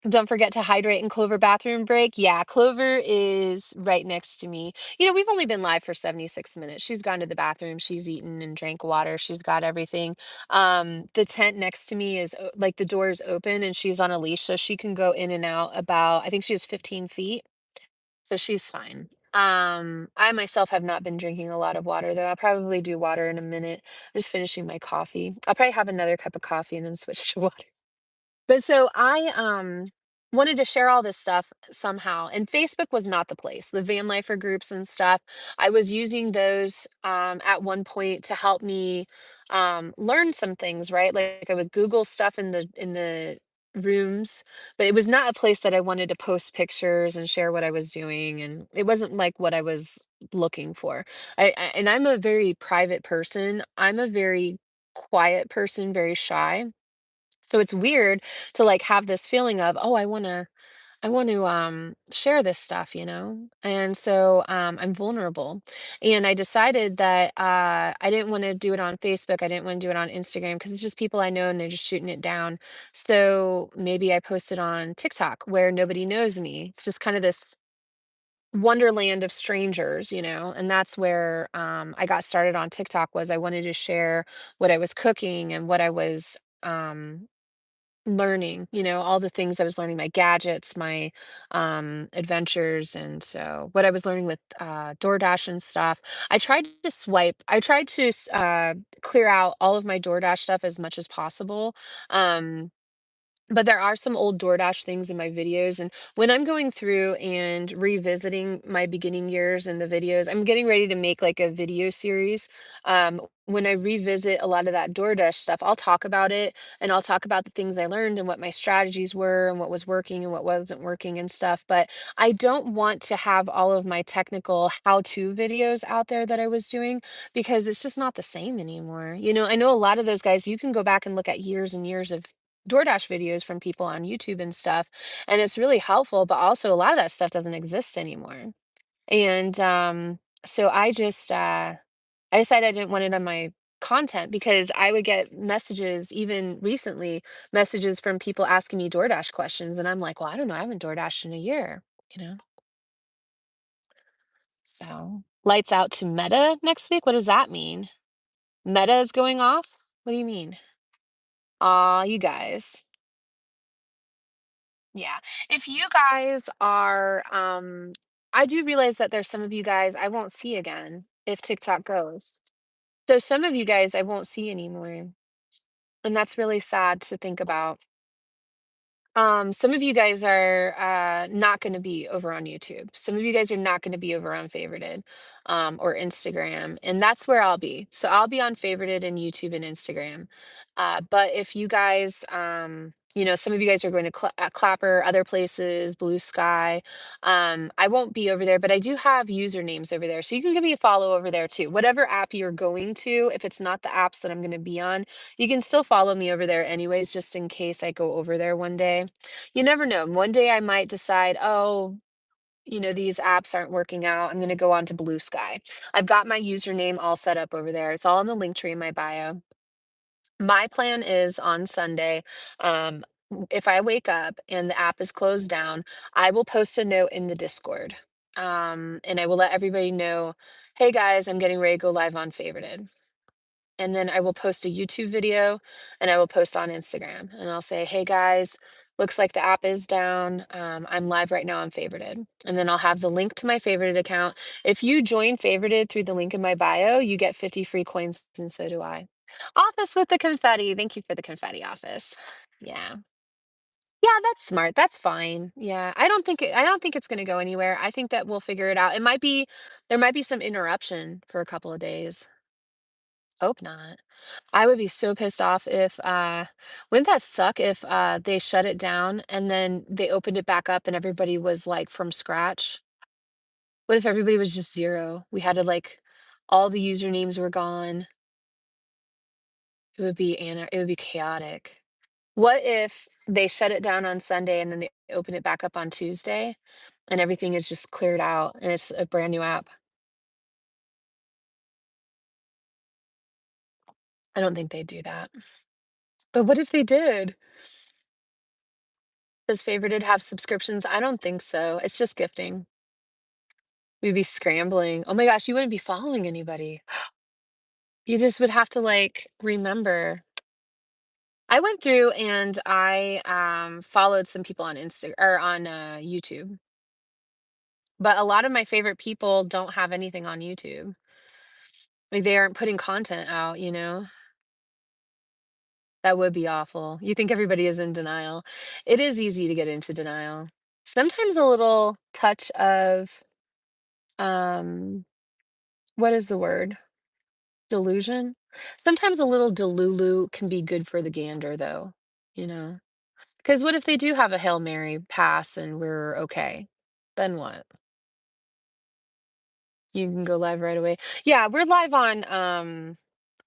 [SPEAKER 1] don't forget to hydrate in Clover bathroom break. Yeah, Clover is right next to me. We've only been live for 76 minutes. She's gone to the bathroom, she's eaten and drank water, she's got everything. The tent next to me is like the door is open and she's on a leash, so she can go in and out about, I think she has 15 feet. So she's fine. I myself have not been drinking a lot of water though. I'll probably do water in a minute. I'm just finishing my coffee. I'll probably have another cup of coffee and then switch to water. But so I wanted to share all this stuff somehow, and Facebook was not the place. The van lifer groups and stuff, I was using those at one point to help me learn some things, right? Like I would Google stuff in the rooms, but it was not a place that I wanted to post pictures and share what I was doing, and it wasn't like what I was looking for. And I'm a very private person. I'm a very quiet person, very shy. So it's weird to like have this feeling of, oh, I want to share this stuff. And so I'm vulnerable. And I decided that I didn't want to do it on Facebook. I didn't want to do it on Instagram because it's just people I know and they're just shooting it down. So maybe I posted on TikTok where nobody knows me. It's just kind of this wonderland of strangers. And that's where I got started on TikTok was I wanted to share what I was cooking and what I was learning, all the things I was learning, my gadgets, my adventures, and so what I was learning with DoorDash and stuff. I tried to clear out all of my DoorDash stuff as much as possible. Um, but there are some old DoorDash things in my videos, and when I'm going through and revisiting my beginning years in the videos, I'm getting ready to make like a video series. When I revisit a lot of that DoorDash stuff, I'll talk about it and I'll talk about the things I learned and what my strategies were and what was working and what wasn't working and stuff. But I don't want to have all of my technical how-to videos out there that I was doing because it's just not the same anymore. I know a lot of those guys, you can go back and look at years and years of DoorDash videos from people on YouTube and stuff, and it's really helpful, but also a lot of that stuff doesn't exist anymore. And so I decided I didn't want it on my content because I would get messages, even recently, messages from people asking me DoorDash questions, and I'm like, well, I don't know, I haven't DoorDashed in a year, you know. So lights out to Meta next week. What does that mean? Meta is going off? What do you mean? Aw, you guys. Yeah. If you guys are, I do realize that there's some of you guys I won't see again if TikTok goes. So some of you guys I won't see anymore. And that's really sad to think about. Some of you guys are not going to be over on YouTube. Some of you guys are not going to be over on Favorited or Instagram. And that's where I'll be. So I'll be on Favorited and YouTube and Instagram. But if you guys Some of you guys are going to Clapper, other places, Blue Sky. I won't be over there, but I do have usernames over there. So you can give me a follow over there too. Whatever app you're going to, if it's not the apps that I'm going to be on, you can still follow me over there anyways, just in case I go over there one day. You never know. One day I might decide, oh, these apps aren't working out. I'm going to go on to Blue Sky. I've got my username all set up over there. It's all in the link tree in my bio. My plan is on Sunday, if I wake up and the app is closed down, I will post a note in the Discord. And I will let everybody know, hey guys, I'm getting ready to go live on Favorited. And then I will post a YouTube video and I will post on Instagram and I'll say, hey guys, looks like the app is down. I'm live right now on Favorited. And then I'll have the link to my Favorited account. If you join Favorited through the link in my bio, you get 50 free coins, and so do I. Office with the confetti. Thank you for the confetti, Office. Yeah. Yeah, that's smart. That's fine. Yeah. I don't think it's gonna go anywhere. I think that we'll figure it out. There might be some interruption for a couple of days. Hope not. I would be so pissed off if wouldn't that suck if they shut it down and then they opened it back up and everybody was like from scratch? What if everybody was just zero? We had to like all the usernames were gone. It would be chaotic. What if they shut it down on Sunday and then they open it back up on Tuesday and everything is just cleared out and it's a brand new app? I don't think they'd do that. But what if they did? Does Favorited have subscriptions? I don't think so. It's just gifting. We'd be scrambling. Oh my gosh, you wouldn't be following anybody. You just would have to like remember. I went through and I followed some people on Insta or on YouTube, but a lot of my favorite people don't have anything on YouTube. Like they aren't putting content out. That would be awful. You think everybody is in denial. It is easy to get into denial. Sometimes a little touch of um what is the word? Delusion? Sometimes a little delulu can be good for the gander though, you know? Because what if they do have a Hail Mary pass and we're okay? Then what? You can go live right away. Yeah, we're live on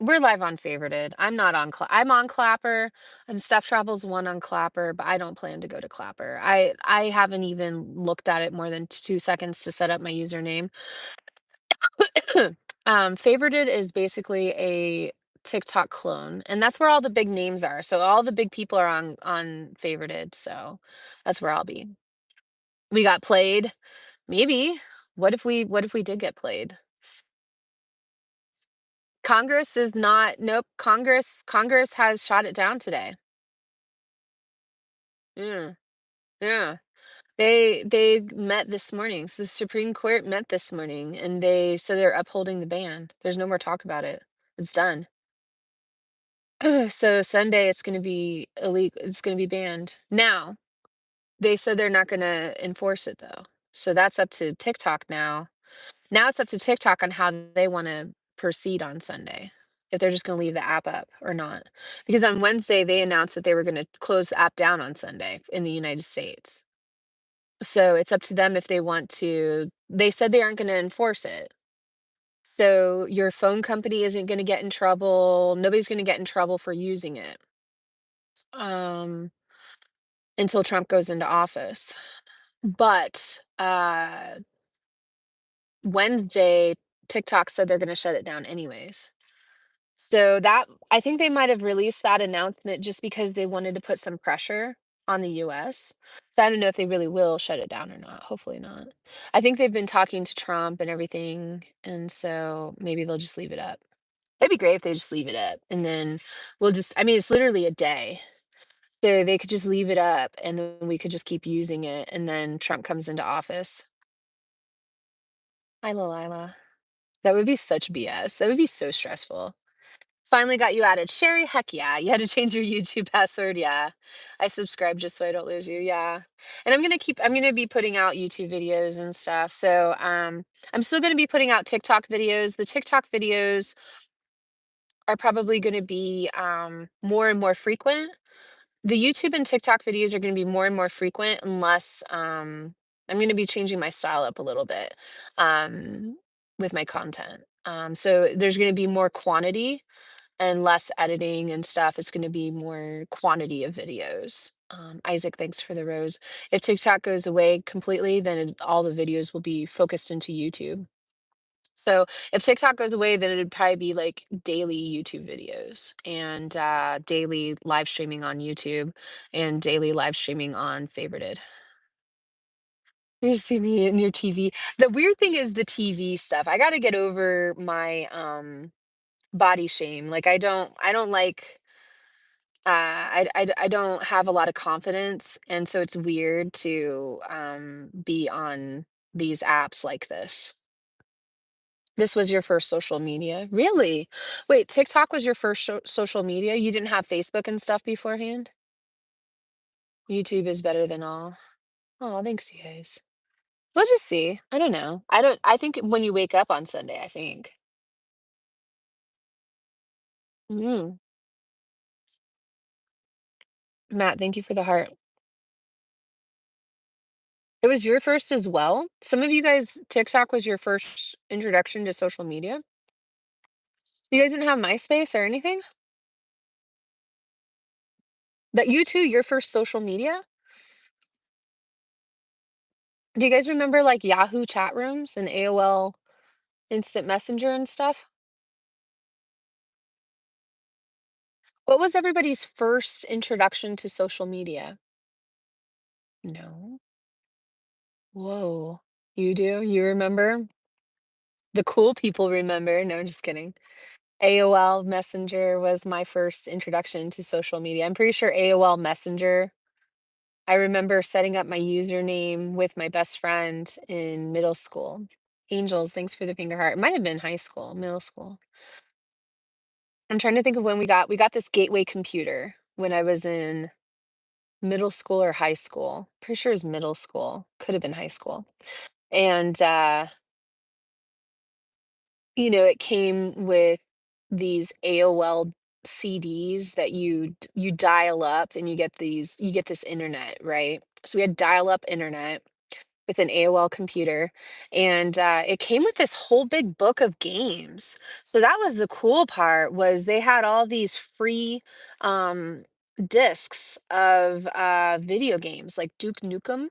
[SPEAKER 1] Favorited. I'm not on I'm on Clapper and Steph Travels one on Clapper, but I don't plan to go to Clapper. I haven't even looked at it more than 2 seconds to set up my username. Favorited is basically a TikTok clone, and that's where all the big names are. So all the big people are on Favorited. So that's where I'll be. We got played. Maybe. What if we did get played? Congress is not nope, Congress has shot it down today. Yeah. Yeah. They met this morning. So the Supreme Court met this morning and they said they're upholding the ban. There's no more talk about it. It's done. So Sunday it's gonna be illegal. It's gonna be banned. Now, they said they're not gonna enforce it though. So that's up to TikTok now. Now it's up to TikTok on how they wanna proceed on Sunday. If they're just gonna leave the app up or not. Because on Wednesday, they announced that they were gonna close the app down on Sunday in the United States. So it's up to them if they want to. They said they aren't gonna enforce it. So your phone company isn't gonna get in trouble. Nobody's gonna get in trouble for using it. Um, until Trump goes into office. But Wednesday, TikTok said they're gonna shut it down anyways. So that I think they might have released that announcement just because they wanted to put some pressure on the US. So I don't know if they really will shut it down or not. Hopefully not. I think they've been talking to Trump and everything, and so maybe they'll just leave it up. It'd be great if they just leave it up and then I mean, it's literally a day. So they could just leave it up and then we could just keep using it and then Trump comes into office. Hi, Lila. That would be such BS. That would be so stressful. Finally got you added. Sherry, heck yeah. You had to change your YouTube password. Yeah. I subscribe just so I don't lose you. Yeah. And I'm gonna be putting out YouTube videos and stuff. So I'm still gonna be putting out TikTok videos. The TikTok videos are probably gonna be more and more frequent the YouTube and TikTok videos are gonna be more and more frequent unless, I'm gonna be changing my style up a little bit, um, with my content. So there's gonna be more quantity and less editing and stuff. It's gonna be more quantity of videos. Isaac, thanks for the rose. If TikTok goes away completely, then all the videos will be focused into YouTube. So if TikTok goes away, then it'd probably be like daily YouTube videos and daily live streaming on YouTube and daily live streaming on Favorited. You see me in your TV. The weird thing is the TV stuff. I got to get over my body shame. Like I don't like I don't have a lot of confidence, and so it's weird to be on these apps like this. This was your first social media? Really? Wait, TikTok was your first social media? You didn't have Facebook and stuff beforehand? YouTube is better than all. Oh, thanks, you guys. We'll just see. I don't know. I think when you wake up on Sunday, I think. Mm. Matt, thank you for the heart. It was your first as well? Some of you guys, TikTok was your first introduction to social media? You guys didn't have MySpace or anything? That you too, your first social media? Do you guys remember like Yahoo chat rooms and AOL Instant Messenger and stuff? What was everybody's first introduction to social media? No. Whoa. You do? You remember? The cool people remember. No, just kidding. AOL Messenger was my first introduction to social media. I'm pretty sure AOL Messenger. I remember setting up my username with my best friend in middle school. Angels, thanks for the finger heart. It might have been high school, middle school. I'm trying to think of when we got this gateway computer when I was in middle school or high school. Pretty sure it was middle school. Could have been high school. And it came with these AOL CDs that you dial up and you get this internet, right? So we had dial up internet with an AOL computer, and it came with this whole big book of games. So that was the cool part was they had all these free um, discs of video games like Duke Nukem.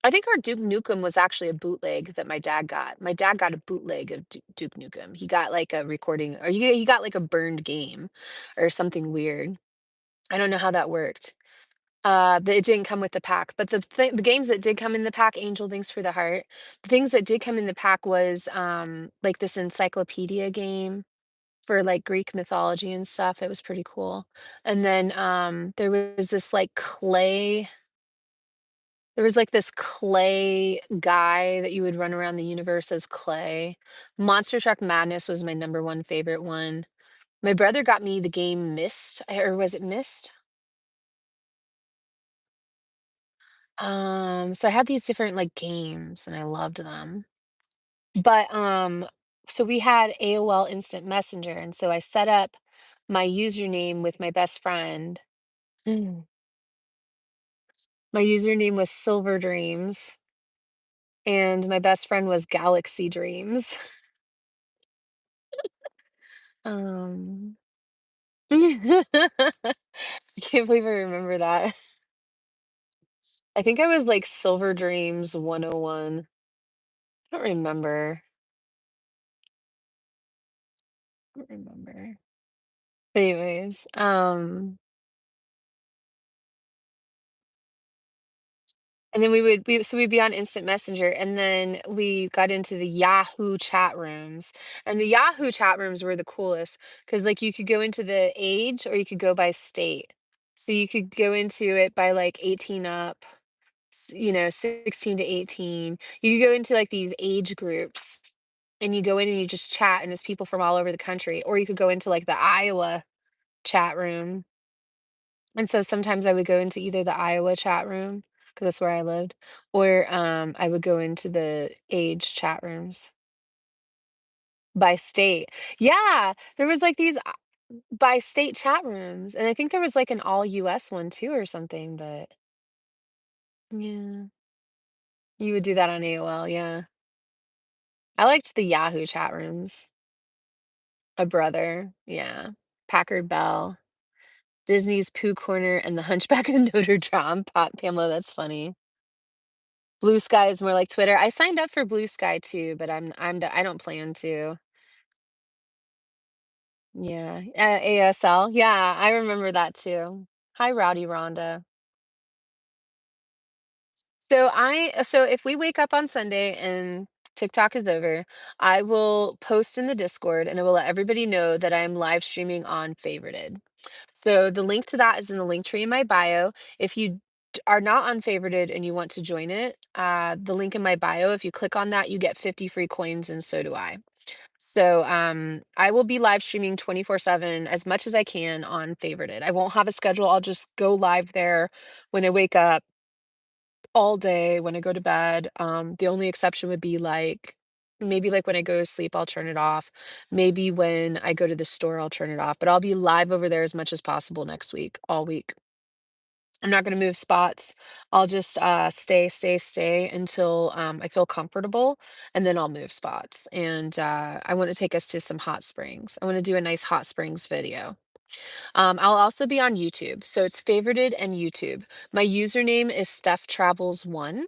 [SPEAKER 1] I think our Duke Nukem was actually a bootleg that my dad got. My dad got a bootleg of Duke Nukem. He got like a recording, or he got like a burned game, or something weird. I don't know how that worked. But it didn't come with the pack. But the games that did come in the pack, Angel, thanks for the heart. The things that did come in the pack was like this encyclopedia game for like Greek mythology and stuff. It was pretty cool. And then there was this like clay. There was like this clay guy that you would run around the universe as clay. Monster Truck Madness was my number one favorite one. My brother got me the game Myst, or was it Myst? So I had these different like games and I loved them. But so we had AOL Instant Messenger, and so I set up my username with my best friend. Mm. My username was Silver Dreams, and my best friend was Galaxy Dreams. Um I can't believe I remember that. I think I was like Silver Dreams 101. I don't remember. I don't remember. Anyways, and then we'd be on Instant Messenger, and then we got into the Yahoo chat rooms. And the Yahoo chat rooms were the coolest because like you could go into the age or you could go by state. So you could go into it by like 18 up, 16 to 18. You could go into like these age groups and you go in and you just chat and it's people from all over the country. Or you could go into like the Iowa chat room, and so sometimes I would go into either the Iowa chat room, because that's where I lived, or I would go into the age chat rooms by state. Yeah, there was like these. by state chat rooms, and I think there was, like, an all US one too or something, but yeah. You would do that on AOL, yeah. I liked the Yahoo chat rooms. A brother, yeah. Packard Bell, Disney's Pooh Corner, and the Hunchback of Notre Dame. Pamela, that's funny. Blue Sky is more like Twitter. I signed up for Blue Sky too, but I don't plan to. Yeah, ASL. Yeah, I remember that too. Hi, Rowdy Rhonda. So if we wake up on Sunday and TikTok is over, I will post in the Discord and I will let everybody know that I am live streaming on Favorited. So the link to that is in the link tree in my bio. If you are not on Favorited and you want to join it, the link in my bio, if you click on that, you get 50 free coins, and so do I. So I will be live streaming 24/7 as much as I can on Favorited. I won't have a schedule. I'll just go live there when I wake up all day when I go to bed. The only exception would be like maybe like when I go to sleep, I'll turn it off. Maybe when I go to the store, I'll turn it off. But I'll be live over there as much as possible next week, all week. I'm not going to move spots. I'll just stay until I feel comfortable, and then I'll move spots. And I want to take us to some hot springs. I want to do a nice hot springs video. I'll also be on YouTube. So it's favorited and YouTube. My username is Steph Travels One.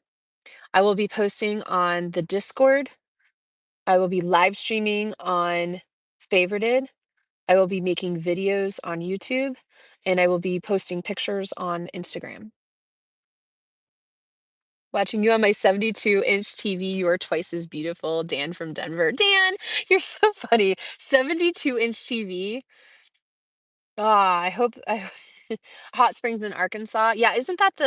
[SPEAKER 1] I will be posting on the Discord. I will be live streaming on favorited. I will be making videos on YouTube, and I will be posting pictures on Instagram. Watching you on my 72-inch TV, you are twice as beautiful. Dan from Denver. Dan, you're so funny. 72-inch TV. Ah, I hope I Hot Springs in Arkansas. Yeah, isn't that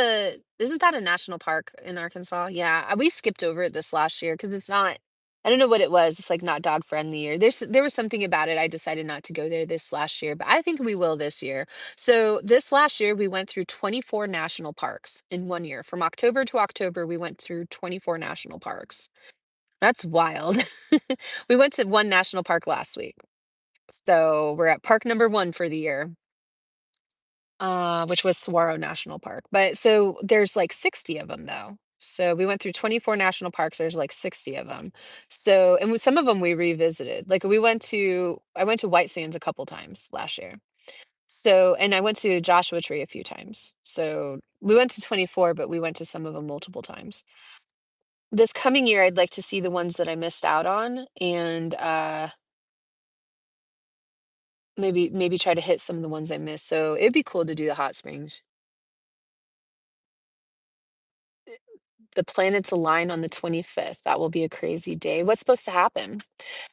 [SPEAKER 1] a national park in Arkansas? Yeah, we skipped over it this last year because it's not I don't know what it was. It's like not dog friendly or there was something about it. I decided not to go there this last year, but I think we will this year. So this last year we went through 24 national parks in 1 year. From October to October, we went through 24 national parks. That's wild. We went to one national park last week. So we're at park number 1 for the year, which was Saguaro National Park. But so there's like 60 of them though. So we went through 24 national parks. There's like 60 of them. So and with some of them we revisited. Like I went to White Sands a couple times last year. So and I went to Joshua Tree a few times. So we went to 24, but we went to some of them multiple times. This coming year, I'd like to see the ones that I missed out on and maybe try to hit some of the ones I missed. So it'd be cool to do the hot springs. The planets align on the 25th. That will be a crazy day. What's supposed to happen?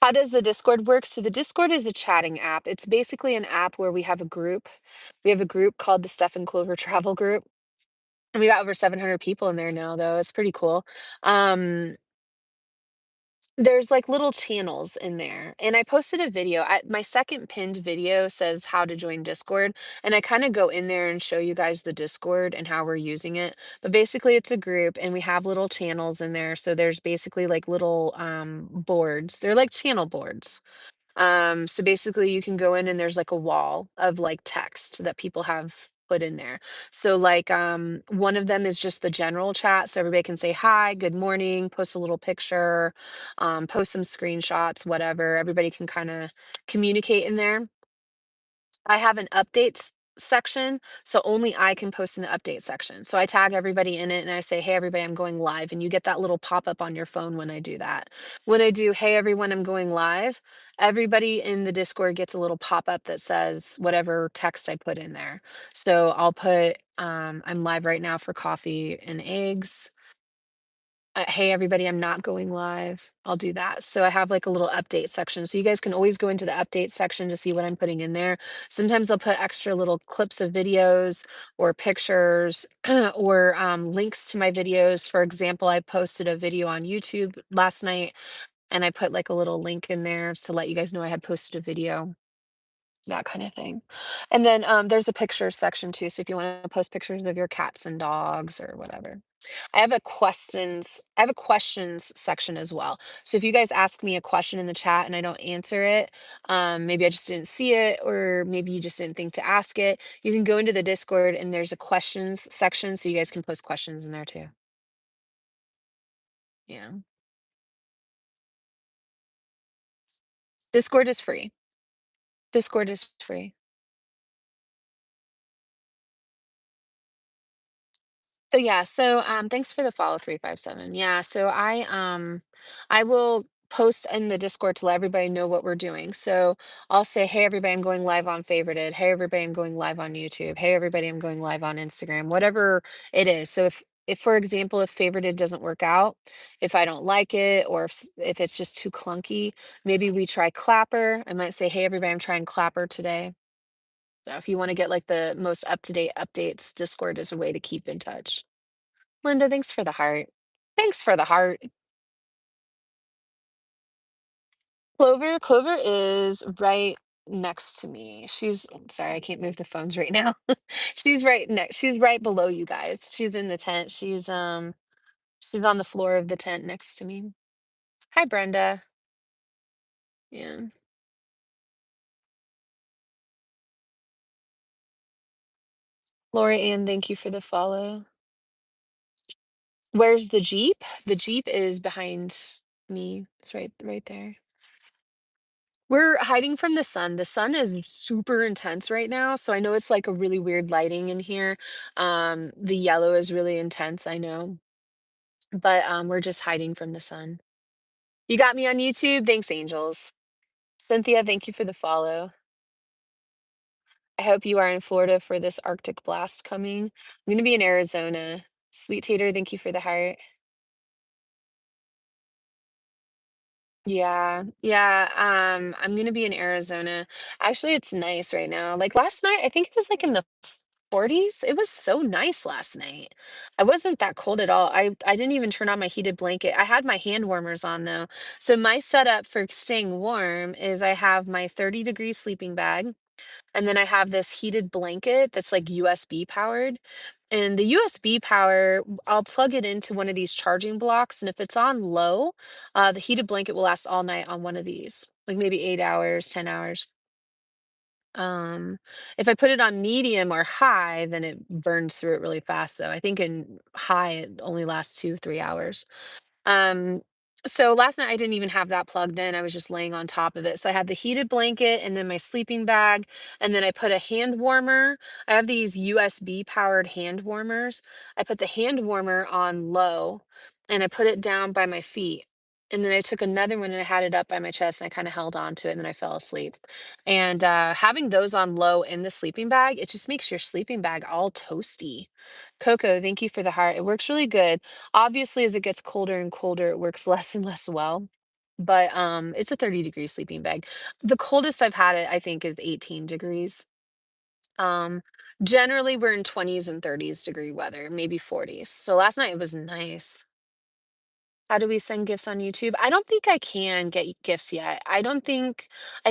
[SPEAKER 1] How does the Discord work? So the Discord is a chatting app. It's basically an app where we have a group. We have a group called the Steph and Clover Travel Group. And we got over 700 people in there now, though. It's pretty cool. Um, There's, like, little channels in there, and I posted a video. My second pinned video says how to join Discord, and I kinda go in there and show you guys the Discord and how we're using it, but basically, it's a group, and we have little channels in there, so there's basically, like, little, boards. They're like channel boards. So basically you can go in and there's like a wall of like text that people have put in there. So like one of them is just the general chat so everybody can say hi, good morning, post a little picture, post some screenshots, whatever. Everybody can kind of communicate in there. I have an updates section, so only I can post in the update section. So I tag everybody in it and I say, "Hey everybody, I'm going live." And you get that little pop-up on your phone when I do that. When I do, "Hey everyone, I'm going live," everybody in the Discord gets a little pop-up that says whatever text I put in there. So I'll put I'm live right now for coffee and eggs. Hey everybody, I'm not going live. I'll do that. So I have like a little update section. So you guys can always go into the update section to see what I'm putting in there. Sometimes I'll put extra little clips of videos or pictures or links to my videos. For example, I posted a video on YouTube last night and I put like a little link in there to let you guys know I had posted a video, that kind of thing. And then there's a pictures section too. So if you want to post pictures of your cats and dogs or whatever. I have a questions section as well. So if you guys ask me a question in the chat and I don't answer it, maybe I just didn't see it, or maybe you just didn't think to ask it, you can go into the Discord and there's a questions section so you guys can post questions in there too. Yeah. Discord is free. Discord is free. So yeah, thanks for the follow 357. Yeah, I will post in the Discord to let everybody know what we're doing. So I'll say, "Hey everybody, I'm going live on Favorited. Hey everybody, I'm going live on YouTube. Hey everybody, I'm going live on Instagram." Whatever it is. So if for example, if Favorited doesn't work out, if I don't like it, or if it's just too clunky, maybe we try Clapper. I might say, "Hey everybody, I'm trying Clapper today." So if you want to get like the most up-to-date updates, Discord is a way to keep in touch. Linda, thanks for the heart. Thanks for the heart. Clover is right next to me. Sorry, I can't move the phones right now. She's right below you guys. She's in the tent. She's on the floor of the tent next to me. Hi, Brenda. Yeah. Lori Ann, thank you for the follow. Where's the Jeep? The Jeep is behind me. It's right there. We're hiding from the sun. The sun is super intense right now, so I know it's like a really weird lighting in here. The yellow is really intense, I know, but we're just hiding from the sun. You got me on YouTube? Thanks, angels. Cynthia, thank you for the follow. I hope you are in Florida for this Arctic blast coming. I'm going to be in Arizona. Sweet Tater, thank you for the heart. Yeah, yeah. I'm gonna be in Arizona. Actually, it's nice right now. Like last night, I think it was like in the 40s. It was so nice last night. I wasn't that cold at all. I didn't even turn on my heated blanket. I had my hand warmers on though. So my setup for staying warm is I have my 30-degree sleeping bag. And then I have this heated blanket that's like USB powered. And the USB power, I'll plug it into one of these charging blocks. And if it's on low, the heated blanket will last all night on one of these, like maybe 8 hours, 10 hours. Um, if I put it on medium or high, then it burns through it really fast, though. I think in high, it only lasts 2, 3 hours. Um, so last night I didn't even have that plugged in. I was just laying on top of it. So I had the heated blanket and then my sleeping bag, and then I put a hand warmer. I have these USB powered hand warmers. I put the hand warmer on low and I put it down by my feet. And then I took another one and I had it up by my chest and I kind of held on to it and then I fell asleep. And having those on low in the sleeping bag, it just makes your sleeping bag all toasty. Coco, thank you for the heart. It works really good. Obviously, as it gets colder and colder, it works less and less well. But it's a 30-degree sleeping bag. The coldest I've had it, I think, is 18 degrees. Um, Generally we're in 20s and 30s degree weather, maybe 40s. So last night it was nice. How do we send gifts on YouTube? I don't think I can get gifts yet. I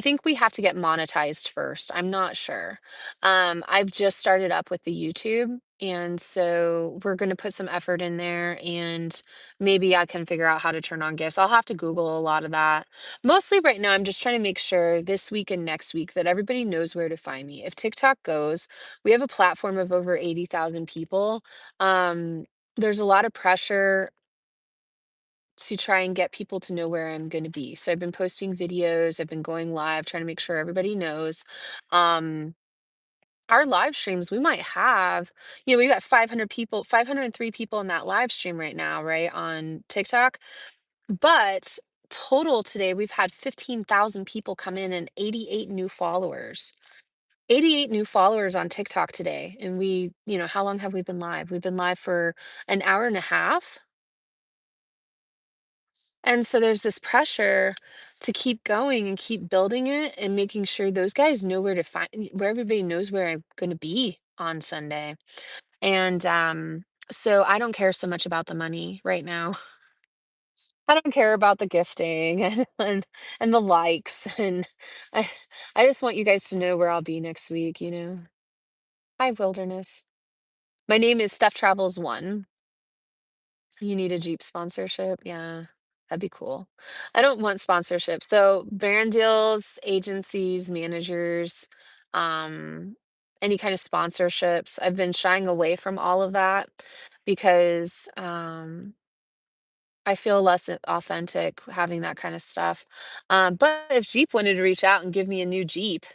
[SPEAKER 1] think we have to get monetized first. I'm not sure. I've just started up with the YouTube, and so we're going to put some effort in there and maybe I can figure out how to turn on gifts. I'll have to Google a lot of that. Mostly right now, I'm just trying to make sure this week and next week that everybody knows where to find me. If TikTok goes, we have a platform of over 80,000 people. There's a lot of pressure to try and get people to know where I'm going to be. So I've been posting videos, I've been going live, trying to make sure everybody knows. Um, our live streams, we might have, we got 500 people, 503 people in that live stream right now, right, on TikTok. But total today, we've had 15,000 people come in and 88 new followers. 88 new followers on TikTok today. And how long have we been live? We've been live for an hour and a half. And so there's this pressure to keep going and keep building it and making sure those guys know where everybody knows where I'm going to be on Sunday. And so I don't care so much about the money right now. I don't care about the gifting and the likes and I I just want you guys to know where I'll be next week. Hi, Wilderness. My name is Steph Travels 1. You need a Jeep sponsorship? Yeah, that'd be cool. I don't want sponsorship. So brand deals, agencies, managers, um, any kind of sponsorships. I've been shying away from all of that because I feel less authentic having that kind of stuff. But if Jeep wanted to reach out and give me a new Jeep,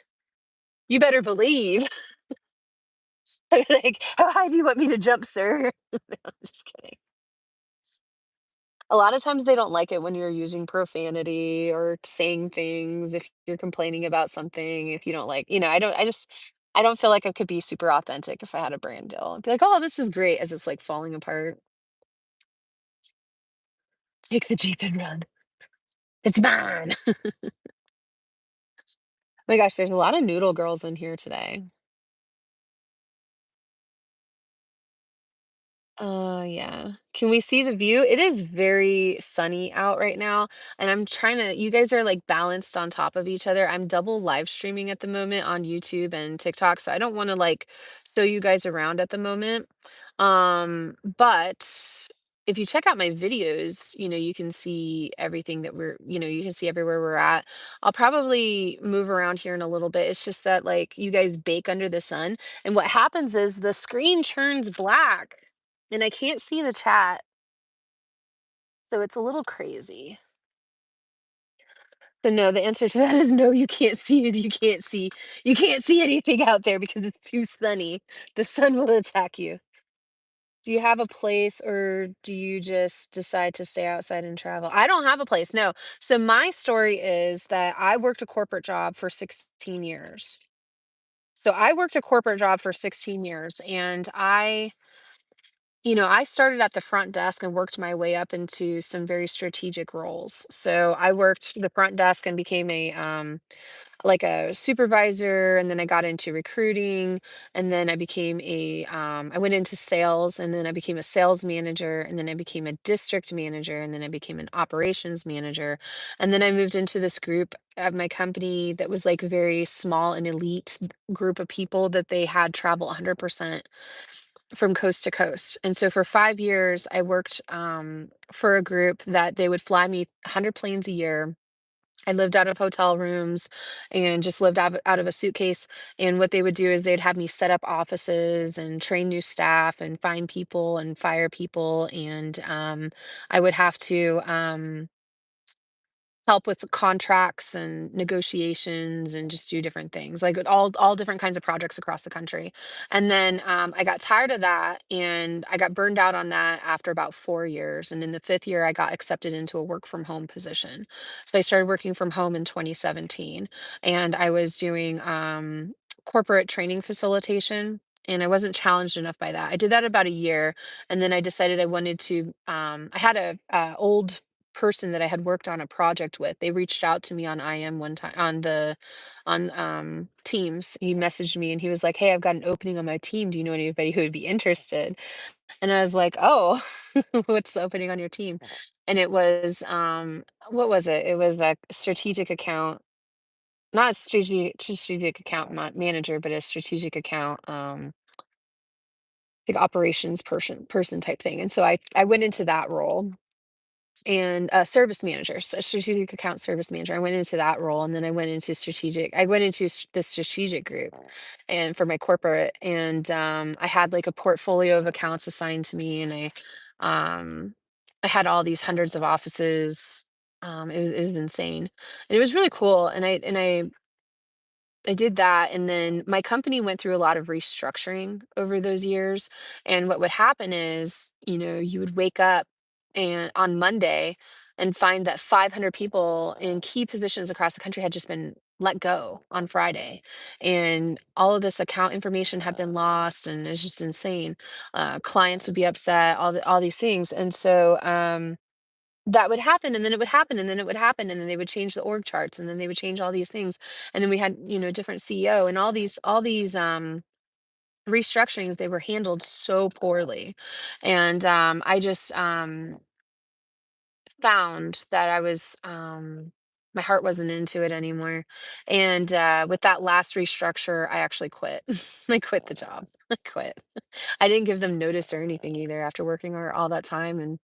[SPEAKER 1] you better believe. I'd be like, how high do you want me to jump, sir? I'm just kidding. A lot of times they don't like it when you're using profanity or saying things, if you're complaining about something, if you don't like, I don't feel like I could be super authentic if I had a brand deal. I'd be like, "Oh, this is great," as it's like falling apart. Take the Jeep and run. It's mine. Oh my gosh, there's a lot of noodle girls in here today. Yeah. Can we see the view? It is very sunny out right now, and I'm trying to you guys are like balanced on top of each other. I'm double live streaming at the moment on YouTube and TikTok, so I don't want to like show you guys around at the moment. But if you check out my videos, you can see everything that you can see everywhere we're at. I'll probably move around here in a little bit. It's just that like you guys bake under the sun, and what happens is the screen turns black and I can't see the chat, so it's a little crazy. So no, the answer to that is no, you can't see it. You can't see anything out there because it's too sunny. The sun will attack you. Do you have a place or do you just decide to stay outside and travel? I don't have a place, no. So my story is that I worked a corporate job for 16 years. So I worked a corporate job for 16 years and I started at the front desk and worked my way up into some very strategic roles. So I worked the front desk and became like a supervisor, and then I got into recruiting, and then I went into sales, and then I became a sales manager, and then I became a district manager, and then I became an operations manager. And then I moved into this group at my company that was like very small and elite group of people that they had travel 100% from coast to coast. And so for 5 years, I worked, for a group that they would fly me 100 planes a year. I lived out of hotel rooms and just lived out of a suitcase. And what they would do is they'd have me set up offices and train new staff and find people and fire people. And I would have to help with the contracts and negotiations and just do different things, like all different kinds of projects across the country. And then I got tired of that and I got burned out on that after about 4 years. And in the fifth year, I got accepted into a work from home position. So I started working from home in 2017 and I was doing corporate training facilitation. And I wasn't challenged enough by that. I did that about a year, and then I decided I wanted to. I had a old person that I had worked on a project with. They reached out to me on IM one time on Teams. He messaged me and he was like, "Hey, I've got an opening on my team. Do you know anybody who would be interested?" And I was like, "Oh, what's the opening on your team?" And it was what was it? It was a strategic account, not a strategic account manager, but a strategic account like operations person type thing. And so I went into that role and a service manager, a strategic account service manager. I went into that role, and then I went into the strategic group, and for my corporate, and I had like a portfolio of accounts assigned to me, and um, I had all these hundreds of offices. It was insane, and it was really cool. And I did that, and then my company went through a lot of restructuring over those years. And what would happen is, you would wake up and on Monday and find that 500 people in key positions across the country had just been let go on Friday, and all of this account information had been lost, and it's just insane. Clients would be upset, all these things, and so that would happen, and then it would happen, and then it would happen, and then they would change the org charts, and then they would change all these things, and then we had, different CEO, and all these restructurings, they were handled so poorly. And I just found that I was My heart wasn't into it anymore. And with that last restructure, I actually quit. I quit the job. I quit. I didn't give them notice or anything either after working all that time and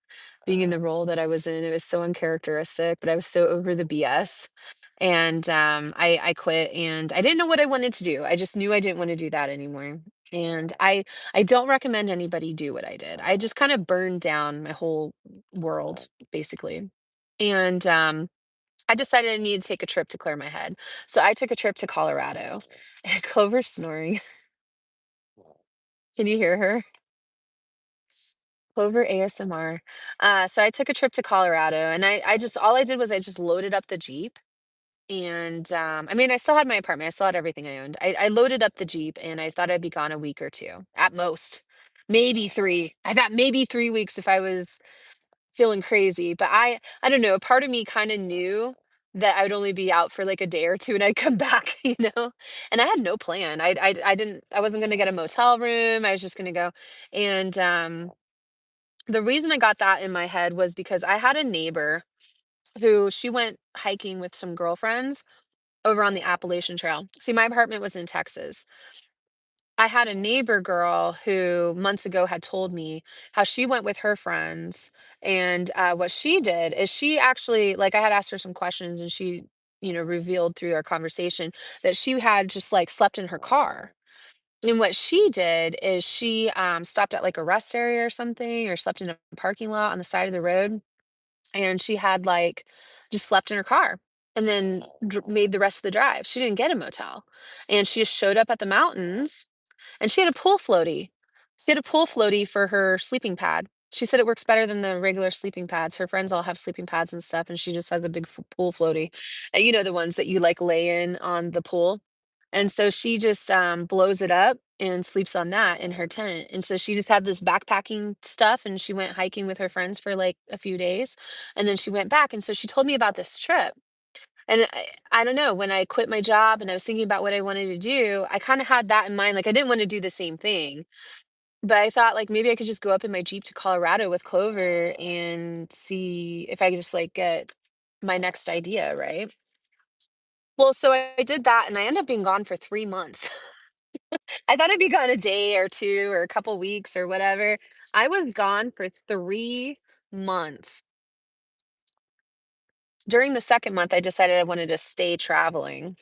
[SPEAKER 1] being in the role that I was in. It was so uncharacteristic, but I was so over the BS. And I quit and I didn't know what I wanted to do. I just knew I didn't want to do that anymore. And I don't recommend anybody do what I did. I just kind of burned down my whole world, basically. And I decided I needed to take a trip to clear my head. So I took a trip to Colorado. And Clover's snoring. Can you hear her? Clover ASMR. So I took a trip to Colorado and I just all I did was I just loaded up the Jeep and I mean I still had my apartment. I still had everything I owned. I loaded up the Jeep and I thought I'd be gone a week or two at most. Maybe three. I thought maybe 3 weeks if I was feeling crazy, but I don't know, a part of me kinda knew that I would only be out for, like, a day or 2 and I'd come back, you know? And I had no plan. I wasn't gonna get a motel room, I was just gonna go. And, the reason I got that in my head was because I had a neighbor who she went hiking with some girlfriends over on the Appalachian Trail. See, my apartment was in Texas. I had a neighbor girl who months ago had told me how she went with her friends, and what she did is she actually, like, I had asked her some questions, and she, revealed through our conversation that she had just like slept in her car. And what she did is she stopped at like a rest area or something, or slept in a parking lot on the side of the road, and she had like just slept in her car. And then made the rest of the drive. She didn't get a motel. And she just showed up at the mountains and she had a pool floaty. She had a pool floaty for her sleeping pad. She said it works better than the regular sleeping pads. Her friends all have sleeping pads and stuff, and she just has a big pool floaty. You know, the ones that you like lay in on the pool. And so she just blows it up and sleeps on that in her tent. And so she just had this backpacking stuff and she went hiking with her friends for like a few days. And then she went back. And so she told me about this trip. And I don't know, when I quit my job and I was thinking about what I wanted to do, I kind of had that in mind. Like, I didn't want to do the same thing, but I thought, like, maybe I could just go up in my Jeep to Colorado with Clover and see if I could just, like, get my next idea, right? Well, so I did that and I ended up being gone for 3 months. I thought I'd be gone a day or two or a couple weeks or whatever. I was gone for 3 months. During the second month, I decided I wanted to stay traveling.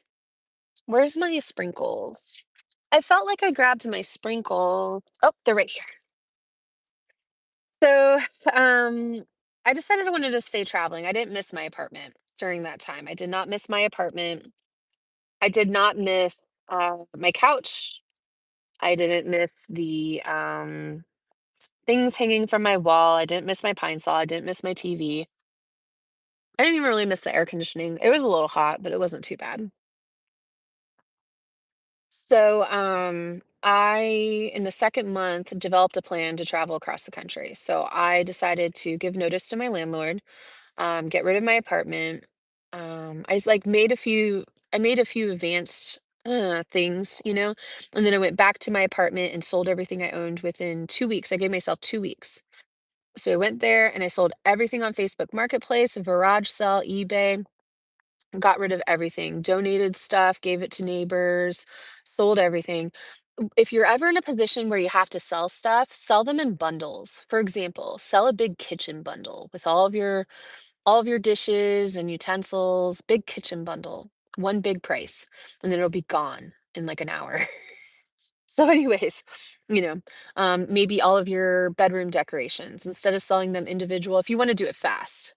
[SPEAKER 1] Where's my sprinkles? I felt like I grabbed my sprinkle. Oh, they're right here. So, um, I decided I wanted to stay traveling. I didn't miss my apartment during that time. I did not miss my apartment. I did not miss my couch. I didn't miss the things hanging from my wall. I didn't miss my pine saw. I didn't miss my TV. I didn't even really miss the air conditioning. It was a little hot, but it wasn't too bad. So, I, in the second month, developed a plan to travel across the country. So I decided to give notice to my landlord, get rid of my apartment. I made a few advanced things, and then I went back to my apartment and sold everything I owned within 2 weeks. I gave myself 2 weeks. So I went there and I sold everything on Facebook Marketplace, Garage Sell, eBay, got rid of everything, donated stuff, gave it to neighbors, sold everything. If you're ever in a position where you have to sell stuff, sell them in bundles. For example, sell a big kitchen bundle with all of your dishes and utensils, big kitchen bundle, one big price, and then it'll be gone in like an hour. So, anyways, maybe all of your bedroom decorations, instead of selling them individual, if you want to do it fast,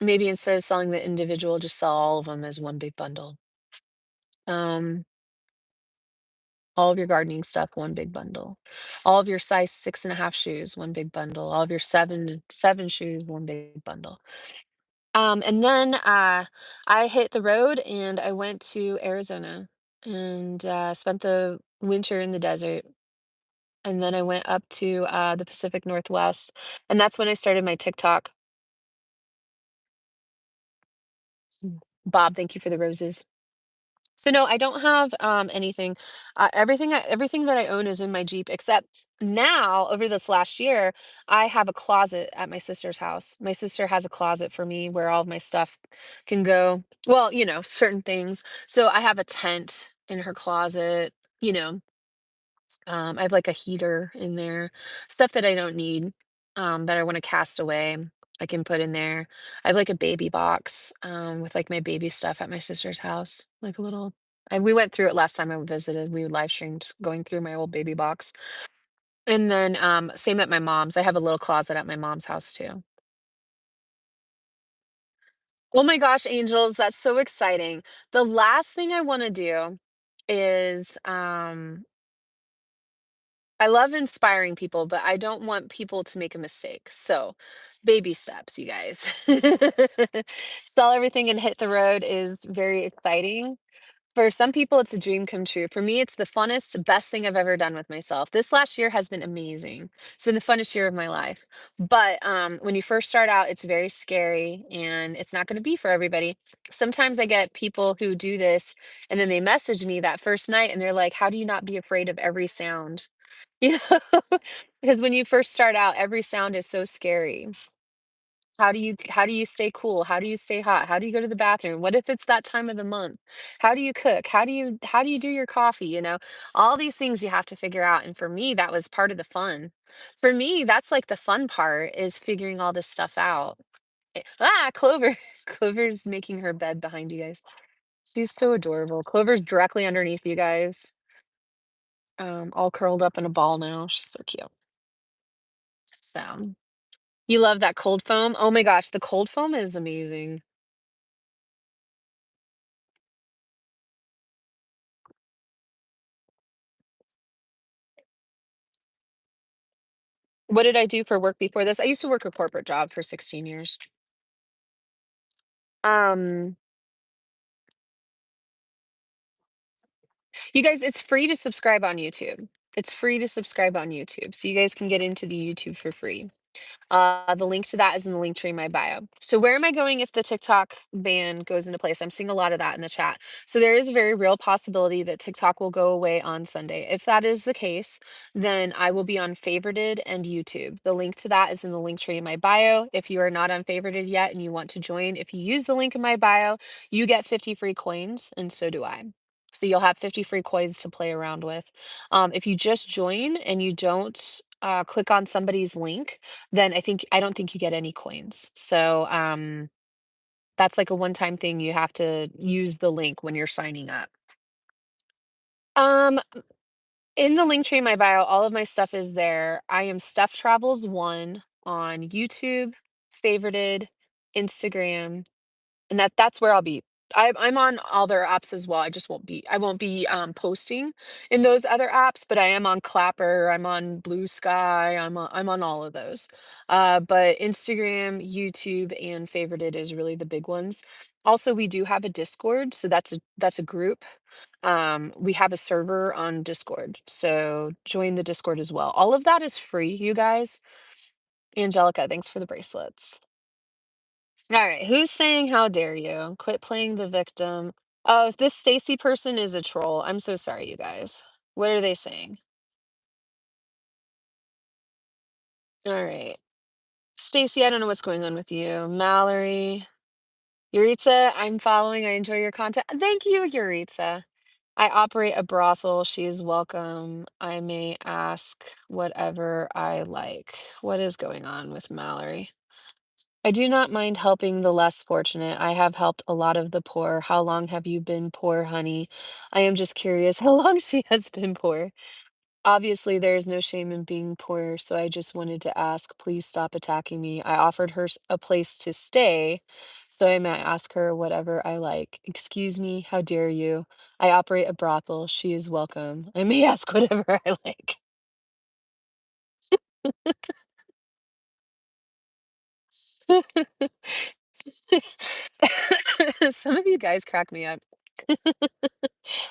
[SPEAKER 1] maybe instead of selling the individual, just sell all of them as one big bundle. Um, all of your gardening stuff, one big bundle. All of your size 6.5 shoes, one big bundle. All of your seven shoes, one big bundle. And then I hit the road and I went to Arizona and spent the winter in the desert. And then I went up to the Pacific Northwest, and that's when I started my TikTok. Mm. Bob, thank you for the roses. So no, I don't have anything. Everything that I own is in my Jeep, except now over this last year, I have a closet at my sister's house. My sister has a closet for me where all of my stuff can go. Well, certain things. So I have a tent in her closet. You know, I have like a heater in there, stuff that I don't need, that I want to cast away. I can put in there. I have like a baby box, with like my baby stuff at my sister's house, like a little. And we went through it last time I visited. We live streamed going through my old baby box, and then same at my mom's. I have a little closet at my mom's house too. Oh my gosh, angels, that's so exciting. The last thing I want to do is I love inspiring people, but I don't want people to make a mistake. So, baby steps, you guys. Sell everything and hit the road is very exciting. For some people, it's a dream come true. For me, it's the funnest, best thing I've ever done with myself. This last year has been amazing. It's been the funnest year of my life. But when you first start out, it's very scary and it's not going to be for everybody. Sometimes I get people who do this and then they message me that first night and they're like, how do you not be afraid of every sound? You know, because when you first start out, every sound is so scary. How do you stay cool? How do you stay hot? How do you go to the bathroom? What if it's that time of the month? How do you cook? How do you do your coffee, All these things you have to figure out, and for me, that was part of the fun. For me, that's like the fun part is figuring all this stuff out. Clover. Clover's making her bed behind you guys. She's so adorable. Clover's directly underneath you guys, all curled up in a ball now. She's so cute. So, you love that cold foam? Oh my gosh, the cold foam is amazing. What did I do for work before this? I used to work a corporate job for 16 years. Um, you guys, it's free to subscribe on YouTube. It's free to subscribe on YouTube, so you guys can get into the YouTube for free. The link to that is in the link tree in my bio. So where am I going if the TikTok ban goes into place? I'm seeing a lot of that in the chat. So there is a very real possibility that TikTok will go away on Sunday. If that is the case, then I will be on favorited and YouTube. The link to that is in the link tree in my bio. If you are not on favorited yet and you want to join, if you use the link in my bio, you get 50 free coins, and so do I. So you'll have 50 free coins to play around with. If you just join and you don't click on somebody's link, then I don't think you get any coins. So, that's like a one-time thing. You have to use the link when you're signing up. Um, in the link tree in my bio, all of my stuff is there. I am Steph Travels One on YouTube, favorited, Instagram, and that's where I'll be. I'm on all their apps as well. I won't be posting in those other apps, but I am on Clapper, I'm on Blue Sky, I'm on all of those. But Instagram, YouTube, and favorited is really the big ones. Also, we do have a Discord, so that's a group. We have a server on Discord, so join the Discord as well. All of that is free, you guys. Angelica, thanks for the bracelets. All right, who's saying how dare you? Quit playing the victim. Oh, this Stacy person is a troll. I'm so sorry, you guys. What are they saying? All right. Stacy, I don't know what's going on with you. Mallory, Yuritsa, I'm following. I enjoy your content. Thank you, Yuritsa. I operate a brothel. She is welcome. I may ask whatever I like. What is going on with Mallory? I do not mind helping the less fortunate. I have helped a lot of the poor. How long have you been poor, honey? I am just curious how long she has been poor. Obviously, there is no shame in being poor, so I just wanted to ask, please stop attacking me. I offered her a place to stay, so I might ask her whatever I like. Excuse me, how dare you? I operate a brothel. She is welcome. I may ask whatever I like. Some of you guys crack me up.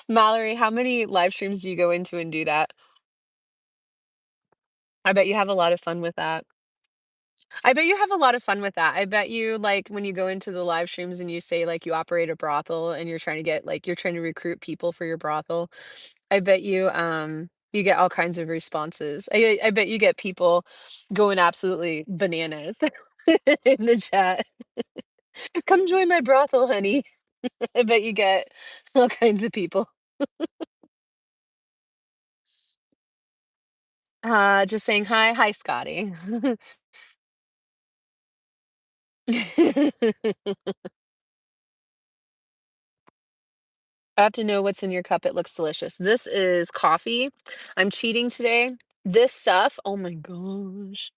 [SPEAKER 1] Mallory, how many live streams do you go into and do that? I bet you have a lot of fun with that. I bet you have a lot of fun with that. I bet you, like, when you go into the live streams and you say, like, you operate a brothel and you're trying to get like, you're trying to recruit people for your brothel, I bet you, you get all kinds of responses. I bet you get people going absolutely bananas in the chat. "Come join my brothel, honey." I bet you get all kinds of people. Just saying, "Hi. Hi, Scotty." I have to know what's in your cup. It looks delicious. This is coffee. I'm cheating today. This stuff, oh my gosh.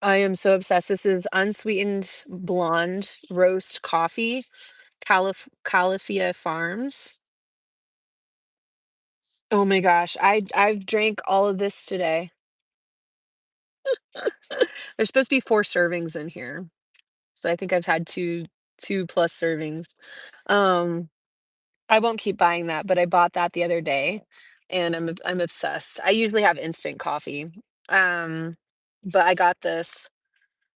[SPEAKER 1] I am so obsessed. This is unsweetened blonde roast coffee, Califia Farms. Oh my gosh. I've drank all of this today. There's supposed to be 4 servings in here. So I think I've had 2 plus servings. Um I won't keep buying that, but I bought that the other day, and I'm obsessed. I usually have instant coffee, um, but I got this.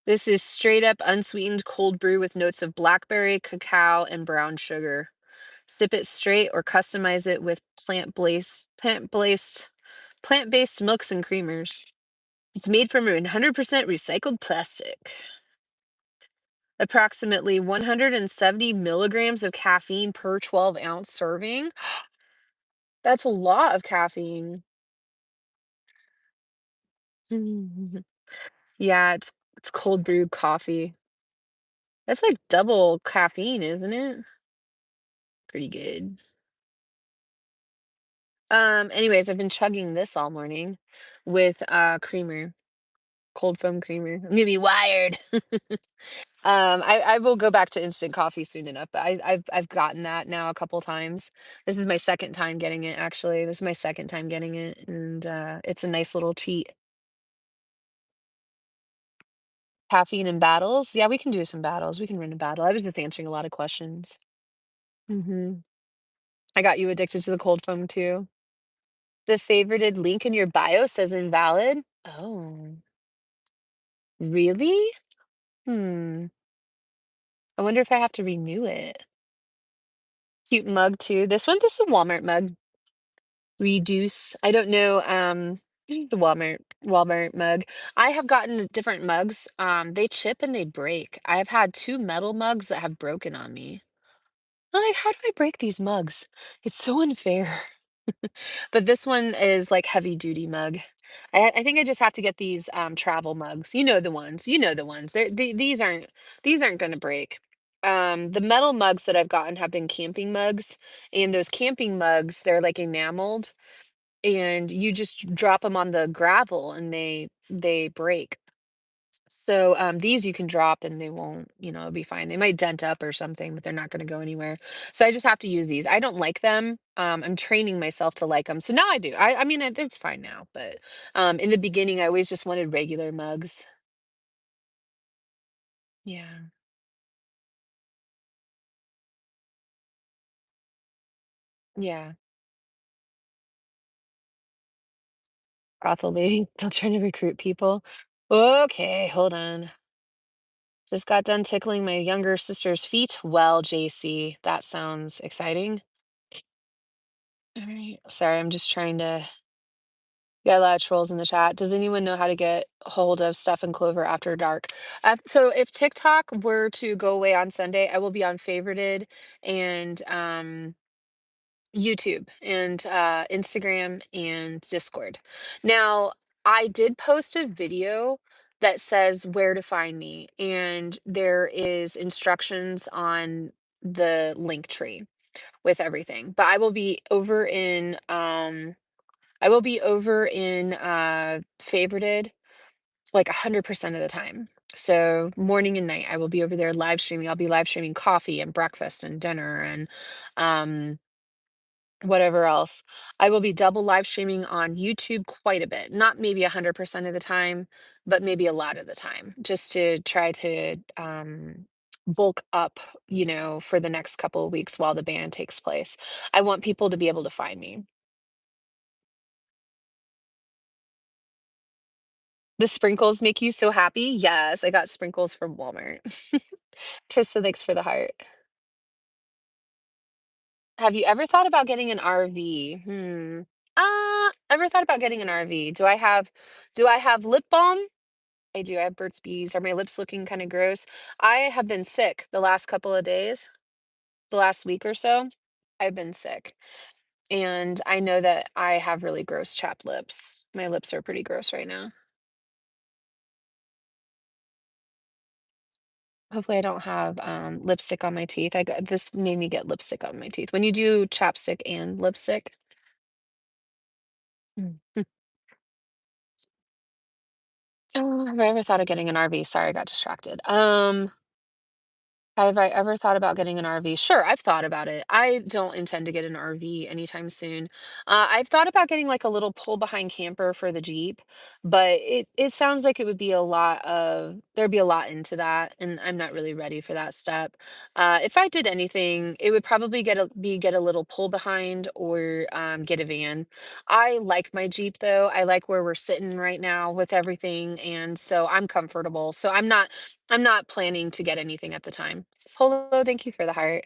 [SPEAKER 1] This is straight up unsweetened cold brew with notes of blackberry, cacao, and brown sugar. Sip it straight or customize it with plant-based milks and creamers. It's made from 100% recycled plastic. Approximately 170 milligrams of caffeine per 12-ounce serving. That's a lot of caffeine. Mhm. Yeah, it's cold brewed coffee. That's like double caffeine, isn't it? Pretty good. Anyways, I've been chugging this all morning with creamer, cold foam creamer. I'm gonna be wired. I will go back to instant coffee soon enough, but I've gotten that now a couple times. This is my second time getting it actually. This is my second time getting it, and it's a nice little cheat. Caffeine and battles? Yeah, we can do some battles. We can run a battle. I was just answering a lot of questions. Mhm. I got you addicted to the cold foam too. The favorited link in your bio says invalid? Oh, really? Hmm. I wonder if I have to renew it. Cute mug too. This is a Walmart mug. Reduce. I don't know. This is the Walmart mug. I have gotten different mugs. They chip and they break. I have had 2 metal mugs that have broken on me. I'm like, how do I break these mugs? It's so unfair. But this one is like heavy duty mug. I think I just have to get these travel mugs. You know the ones. You know the ones. These aren't gonna break. The metal mugs that I've gotten have been camping mugs, and those camping mugs, they're like enameled, and you just drop them on the gravel and they break. So, these you can drop and they won't, it'll be fine. They might dent up or something, but they're not gonna go anywhere. So I just have to use these. I don't like them. I'm training myself to like them. So now I do. I mean, it's fine now, but, in the beginning, I always just wanted regular mugs. Yeah. Yeah. Brothel lady, still trying to recruit people. Okay, hold on. Just got done tickling my younger sister's feet. Well, JC, that sounds exciting. All right. Sorry, I'm just trying to get a lot of trolls in the chat. Does anyone know how to get hold of Stuff and Clover after dark? So if TikTok were to go away on Sunday, I will be on favorited and YouTube and Instagram and Discord. Now, I did post a video that says where to find me, and there is instructions on the link tree with everything. But I will be over in favorited like 100% of the time. So morning and night, I will be over there live streaming. I'll be live streaming coffee and breakfast and dinner and um, whatever else. I will be double live streaming on YouTube quite a bit. Not maybe 100% of the time, but maybe a lot of the time, just to try to bulk up, for the next couple of weeks while the band takes place. I want people to be able to find me. The sprinkles make you so happy? Yes, I got sprinkles from Walmart. Trista, thanks for the heart. Have you ever thought about getting an RV? Ever thought about getting an RV? Do I have lip balm? I do. I have Burt's Bees. Are my lips looking kind of gross? I have been sick the last couple of days, the last week or so. I've been sick. And I know that I have really gross chapped lips. My lips are pretty gross right now. Hopefully, I don't have lipstick on my teeth. This made me get lipstick on my teeth. When you do chapstick and lipstick. Mm. Oh, have I ever thought of getting an RV? Sorry, I got distracted. Have I ever thought about getting an RV? Sure, I've thought about it. I don't intend to get an RV anytime soon. I've thought about getting like a little pull behind camper for the Jeep, but it sounds like it would be a lot of there'd be a lot into that, and I'm not really ready for that step. If I did anything, it would probably get a little pull behind or get a van. I like my Jeep though. I like where we're sitting right now with everything, and so I'm comfortable. So I'm not planning to get anything at the time. Polo, thank you for the heart.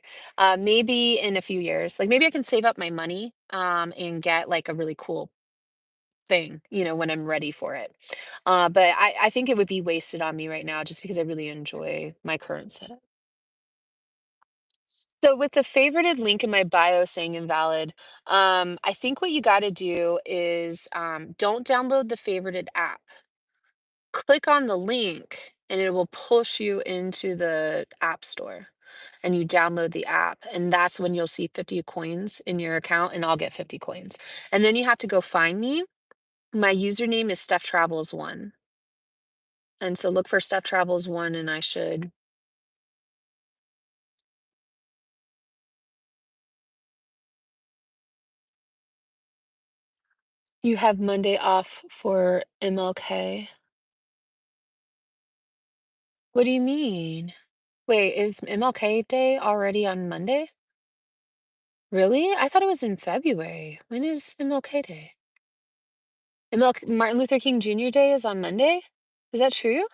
[SPEAKER 1] Maybe in a few years, like maybe I can save up my money, and get like a really cool thing, when I'm ready for it. But I think it would be wasted on me right now just because I really enjoy my current setup. So with the favorited link in my bio saying invalid, I think what you got to do is don't download the favorited app. Click on the link and it will push you into the app store and you download the app and that's when you'll see 50 coins in your account and I'll get 50 coins. And then you have to go find me. My username is Steph Travels One. And so look for Steph Travels One and I should. You have Monday off for MLK. What do you mean? Wait, is MLK Day already on Monday? Really? I thought it was in February. When is MLK Day? MLK Martin Luther King Jr. Day is on Monday? Is that true?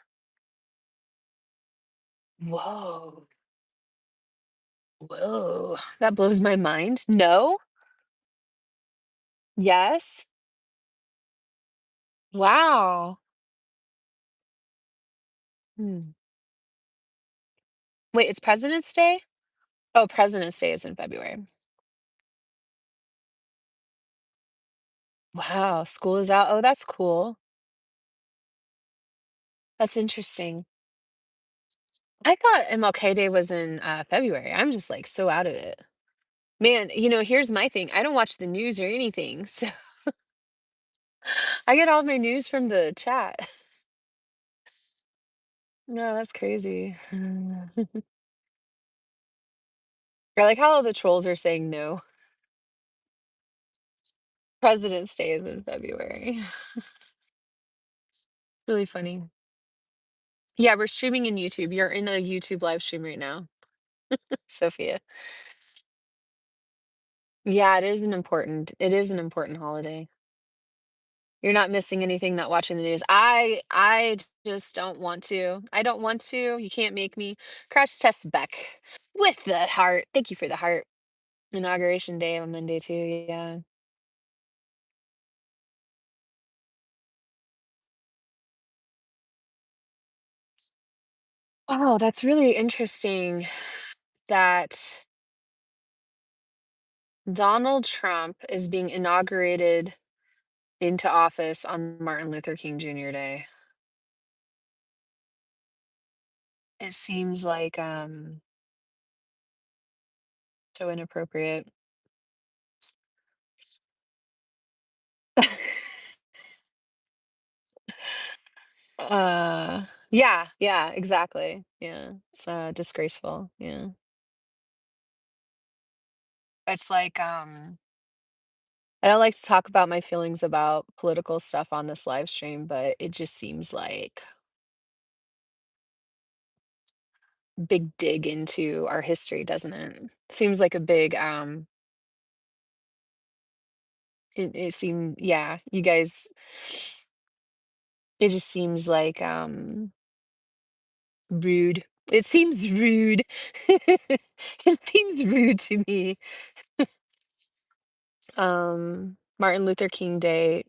[SPEAKER 1] Whoa. Whoa. That blows my mind. No? Yes? Wow. Hmm. Wait, it's President's Day? Oh, President's Day is in February. Wow, school is out. Oh, that's cool. That's interesting. I thought MLK Day was in February. I'm just like so out of it. Man, here's my thing. I don't watch the news or anything. So I get all my news from the chat. No, that's crazy. I like how all the trolls are saying no. President's Day is in February. It's really funny. Yeah, we're streaming in YouTube. You're in a YouTube live stream right now, Sophia. Yeah, it is an important holiday. You're not missing anything not watching the news. I just don't want to. I don't want to. You can't make me. Crash test Beck with the heart. Thank you for the heart. Inauguration day on Monday too. Yeah. Oh, that's really interesting that Donald Trump is being inaugurated into office on Martin Luther King Jr. Day. It seems like so inappropriate. Yeah, yeah, exactly. Yeah. It's disgraceful. Yeah. It's like I don't like to talk about my feelings about political stuff on this live stream, but it just seems like big dig into our history, doesn't it? Seems like a big it seemed, yeah, you guys It just seems like, rude. It seems rude. It seems rude to me. Martin Luther King Jr.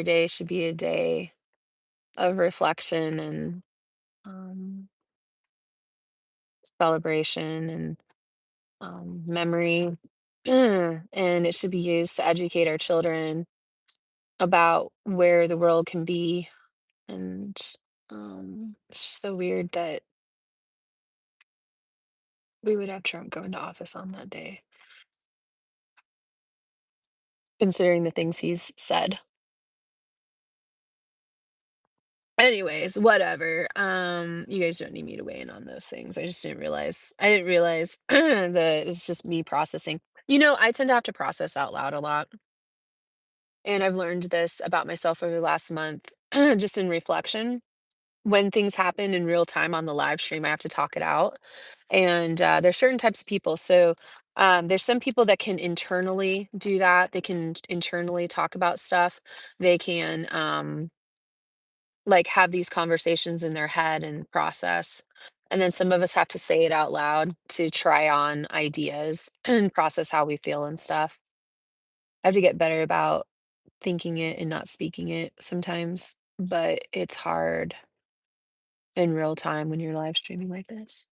[SPEAKER 1] Day should be a day of reflection and, um, celebration and, memory. And it should be used to educate our children about where the world can be. And, it's just so weird that we would have Trump go into office on that day, considering the things he's said. Anyways, whatever. You guys don't need me to weigh in on those things. I didn't realize that it's just me processing. I tend to have to process out loud a lot. And I've learned this about myself over the last month, just in reflection. When things happen in real time on the live stream, I have to talk it out. And there's certain types of people. So there's some people that can internally do that. They can internally talk about stuff. They can like have these conversations in their head and process. And then some of us have to say it out loud to try on ideas and process how we feel and stuff. I have to get better about thinking it and not speaking it sometimes, but it's hard in real time when you're live streaming like this.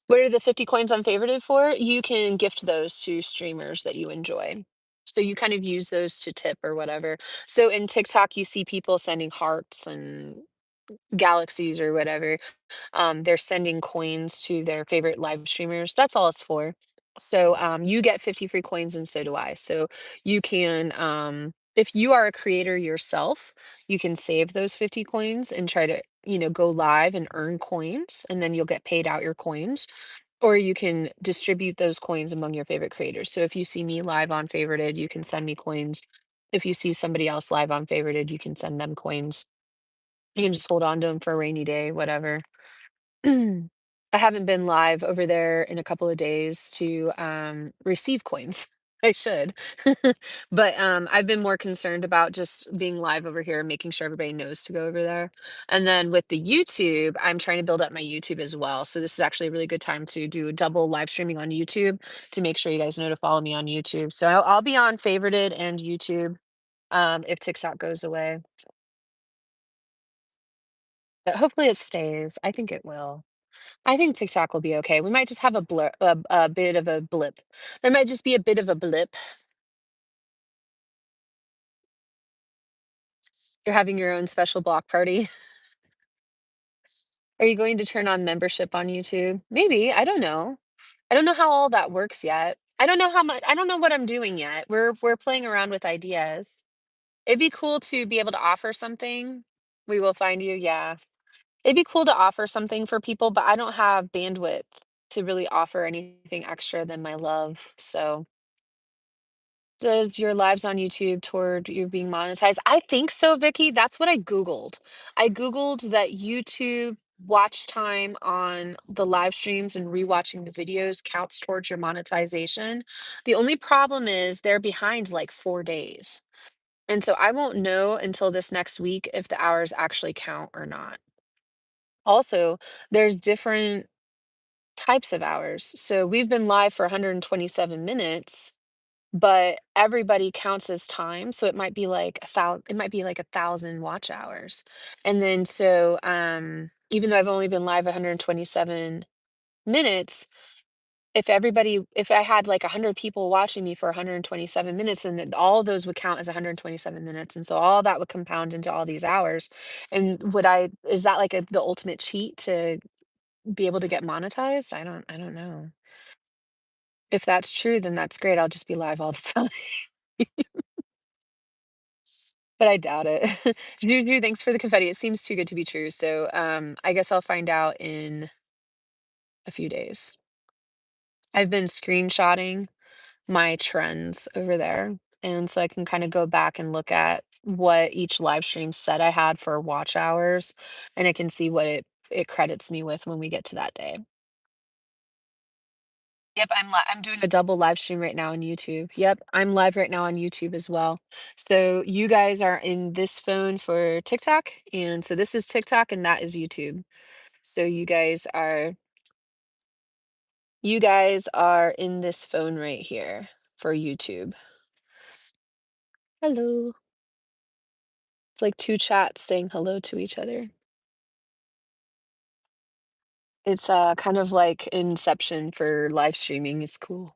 [SPEAKER 1] What are the 50 coins I'm favorited for? You can gift those to streamers that you enjoy. So you kind of use those to tip or whatever. So in TikTok, you see people sending hearts and galaxies or whatever. They're sending coins to their favorite live streamers. That's all it's for. So you get 50 free coins and so do I. So you can, if you are a creator yourself, you can save those 50 coins and try to, go live and earn coins, and then you'll get paid out your coins. Or you can distribute those coins among your favorite creators. So if you see me live on favorited, you can send me coins. If you see somebody else live on favorited, you can send them coins. You can just hold on to them for a rainy day, whatever. I haven't been live over there in a couple of days to receive coins. I should. But I've been more concerned about just being live over here and making sure everybody knows to go over there. And then with the YouTube, I'm trying to build up my YouTube as well. So this is actually a really good time to do double live streaming on YouTube to make sure you guys know to follow me on YouTube. So I'll be on favorited and YouTube if TikTok goes away. But hopefully it stays. I think it will. I think TikTok will be okay. We might just have a bit of a blip. There might just be a bit of a blip. You're having your own special block party. Are you going to turn on membership on YouTube? Maybe. I don't know. I don't know how all that works yet. I don't know what I'm doing yet. We're playing around with ideas. It'd be cool to be able to offer something. We will find you. Yeah. It'd be cool to offer something for people, but I don't have bandwidth to really offer anything extra than my love. So does your lives on YouTube toward you being monetized? I think so, Vicky. That's what I Googled. I Googled that YouTube watch time on the live streams and rewatching the videos counts towards your monetization. The only problem is they're behind like 4 days. And so I won't know until this next week if the hours actually count or not. Also, there's different types of hours. So we've been live for 127 minutes, but everybody counts as time, so it might be like 1,000 watch hours. And then so, even though I've only been live 127 minutes, if I had like 100 people watching me for 127 minutes, then all of those would count as 127 minutes, and so all that would compound into all these hours. And is that like the ultimate cheat to be able to get monetized? I don't know. If that's true, then that's great. I'll just be live all the time. But I doubt it. Juju, thanks for the confetti. It seems too good to be true. So I guess I'll find out in a few days. I've been screenshotting my trends over there. And so I can kind of go back and look at what each live stream said I had for watch hours. And I can see what it credits me with when we get to that day. Yep, I'm doing a double live stream right now on YouTube. Yep, I'm live right now on YouTube as well. So you guys are in this phone for TikTok, and so this is TikTok and that is YouTube. So you guys are in this phone right here for YouTube. Hello. It's like two chats saying hello to each other. It's kind of like Inception for live streaming. It's cool.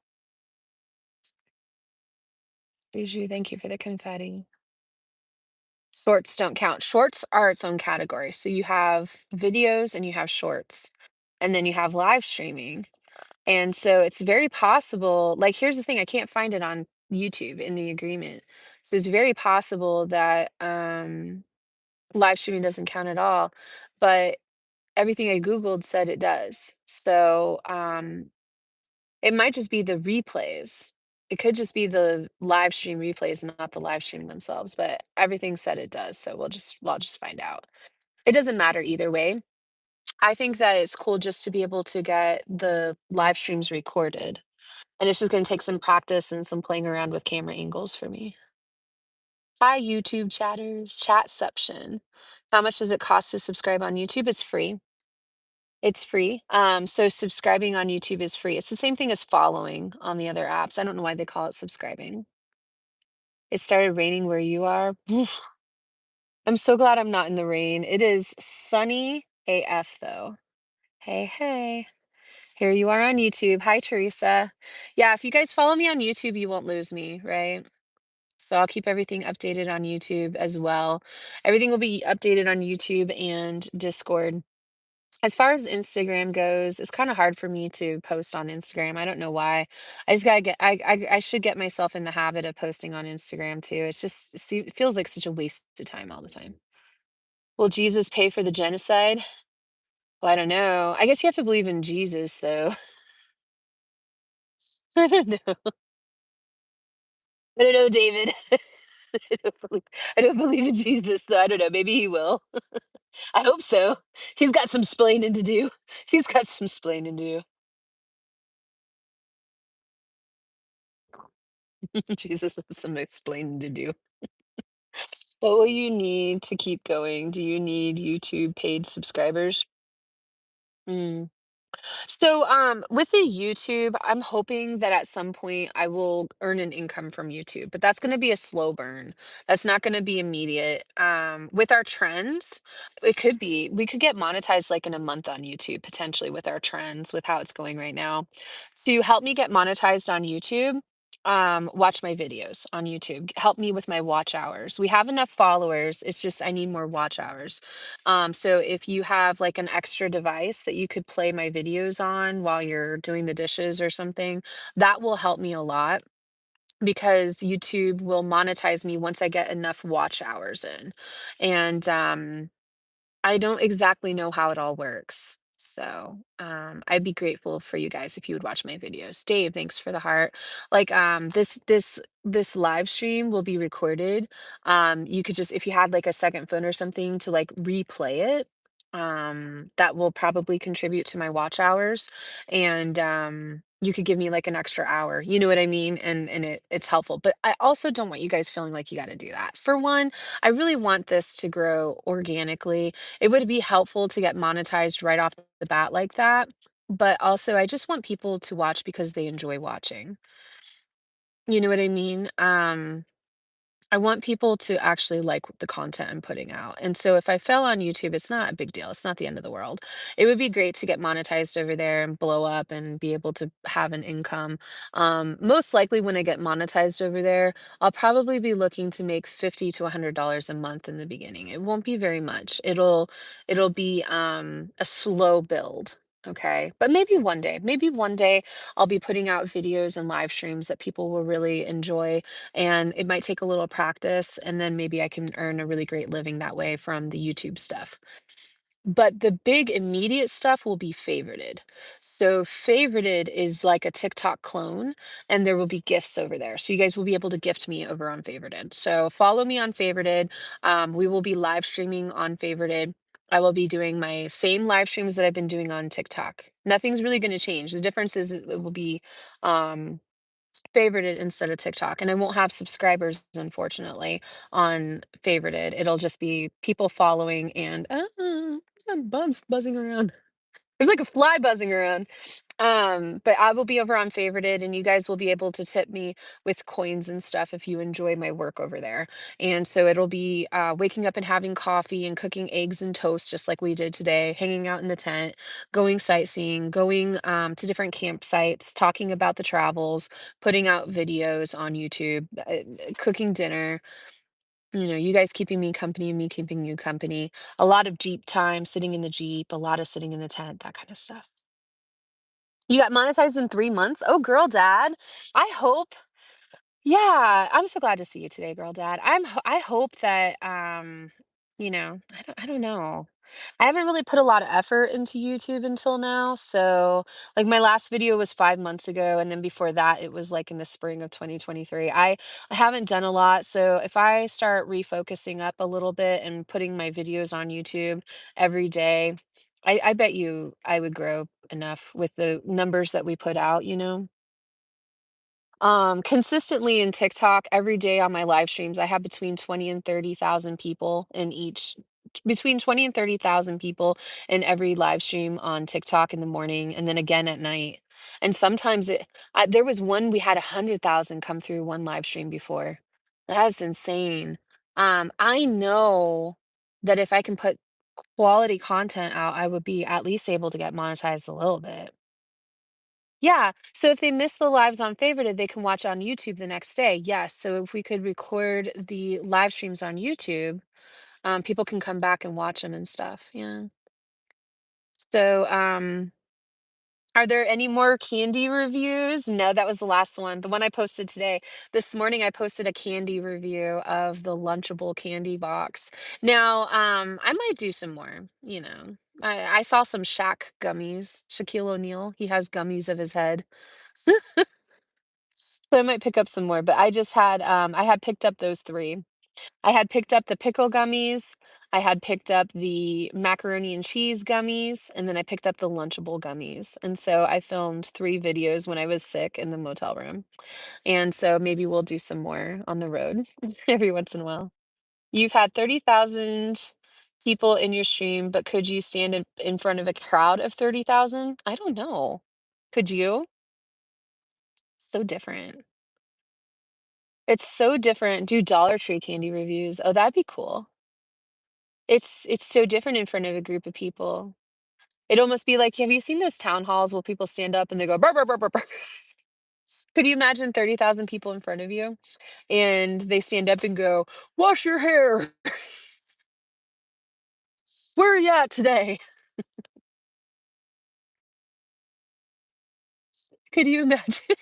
[SPEAKER 1] Bijou, thank you for the confetti. Shorts don't count. Shorts are its own category. So you have videos and you have shorts, and then you have live streaming. And so it's very possible, like, here's the thing, I can't find it on YouTube in the agreement. So it's very possible that live streaming doesn't count at all, but everything I Googled said it does. So it might just be the replays. It could just be the live stream replays, not the live stream themselves, but everything said it does. So I'll just find out. It doesn't matter either way. I think that it's cool just to be able to get the live streams recorded. And it's just gonna take some practice and some playing around with camera angles for me. Hi, YouTube chatters, chatception. How much does it cost to subscribe on YouTube? It's free. It's free. So subscribing on YouTube is free. It's the same thing as following on the other apps. I don't know why they call it subscribing. It started raining where you are. Oof. I'm so glad I'm not in the rain. It is sunny AF though. Hey, hey. Here you are on YouTube. Hi, Teresa. Yeah, if you guys follow me on YouTube, you won't lose me, right? So I'll keep everything updated on YouTube as well. Everything will be updated on YouTube and Discord. As far as Instagram goes, it's kind of hard for me to post on Instagram. I don't know why. I just gotta get. I should get myself in the habit of posting on Instagram too. It's just it feels like such a waste of time all the time. Will Jesus pay for the genocide? Well, I don't know. I guess you have to believe in Jesus, though. I don't know. I don't know, David. I don't believe in Jesus, so I don't know. Maybe he will. I hope so. He's got some splaining to do. He's got some splaining to do. Jesus has some explaining to do. What will you need to keep going? Do you need YouTube paid subscribers? Mm. So, with the YouTube, I'm hoping that at some point I will earn an income from YouTube, but that's going to be a slow burn. That's not going to be immediate. With our trends, we could get monetized like in a month on YouTube, potentially with our trends, with how it's going right now. To help me get monetized on YouTube, watch my videos on YouTube. Help me with my watch hours. We have enough followers. It's just I need more watch hours. So if you have like an extra device that you could play my videos on while you're doing the dishes or something, that will help me a lot because YouTube will monetize me once I get enough watch hours in. And I don't exactly know how it all works. So, I'd be grateful for you guys if you would watch my videos. Dave, thanks for the heart. Like, this live stream will be recorded. You could just, if you had like a second phone or something to like replay it, that will probably contribute to my watch hours. And you could give me like an extra hour. You know what I mean? And it's helpful. But I also don't want you guys feeling like you got to do that. For one, I really want this to grow organically. It would be helpful to get monetized right off the bat like that, but also I just want people to watch because they enjoy watching. You know what I mean? I want people to actually like the content I'm putting out. And so if I fell on YouTube, it's not a big deal. It's not the end of the world. It would be great to get monetized over there and blow up and be able to have an income. Most likely when I get monetized over there, I'll probably be looking to make 50 to $100 a month in the beginning. It won't be very much. It'll be a slow build. Okay. But maybe one day I'll be putting out videos and live streams that people will really enjoy, and it might take a little practice, and then maybe I can earn a really great living that way from the YouTube stuff. But the big immediate stuff will be favorited. So favorited is like a TikTok clone, and there will be gifts over there. So you guys will be able to gift me over on favorited. So follow me on favorited. We will be live streaming on favorited. I will be doing my same live streams that I've been doing on TikTok. Nothing's really going to change. The difference is it will be um, favorited instead of TikTok, and I won't have subscribers, unfortunately, on favorited. It'll just be people following and a bug buzzing around. There's like a fly buzzing around. But I will be over on favorited, and you guys will be able to tip me with coins and stuff if you enjoy my work over there. And so it'll be waking up and having coffee and cooking eggs and toast just like we did today, hanging out in the tent, going sightseeing, going to different campsites, talking about the travels, putting out videos on YouTube, cooking dinner. You guys keeping me company and me keeping you company. A lot of Jeep time, sitting in the Jeep, a lot of sitting in the tent, that kind of stuff. You got monetized in 3 months? Oh, girl dad. I hope yeah, I'm so glad to see you today, girl dad. I hope that, I don't know. I haven't really put a lot of effort into YouTube until now, so, like, my last video was 5 months ago, and then before that, it was, like, in the spring of 2023. I haven't done a lot, so if I start refocusing up a little bit and putting my videos on YouTube every day, I bet you I would grow enough with the numbers that we put out, you know? Consistently in TikTok, every day on my live streams, I have between 20 and 30,000 people in between 20 and 30,000 people in every live stream on TikTok in the morning and then again at night. And sometimes there was one we had 100,000 come through one live stream before. That's insane. I know that if I can put quality content out, I would be at least able to get monetized a little bit. Yeah, so if they miss the lives on favorited, they can watch on YouTube the next day. Yes, so if we could record the live streams on YouTube, people can come back and watch them and stuff. Yeah. So, are there any more candy reviews? No, that was the last one. The one I posted today. This morning I posted a candy review of the Lunchable candy box. Now, I might do some more, you know. I saw some Shaq gummies. Shaquille O'Neal, he has gummies of his head. So I might pick up some more, but I had picked up those 3. I had picked up the pickle gummies, I had picked up the macaroni and cheese gummies, and then I picked up the Lunchable gummies, and so I filmed 3 videos when I was sick in the motel room, and so maybe we'll do some more on the road every once in a while. You've had 30,000 people in your stream, but could you stand in front of a crowd of 30,000? I don't know. Could you? So different. It's so different. Do Dollar Tree candy reviews. Oh, that'd be cool. It's so different in front of a group of people. It'd almost be like, have you seen those town halls where people stand up and they go, "Burr, burr, burr, burr, burr." Could you imagine 30,000 people in front of you and they stand up and go, "Wash your hair. Where are you at today?" Could you imagine?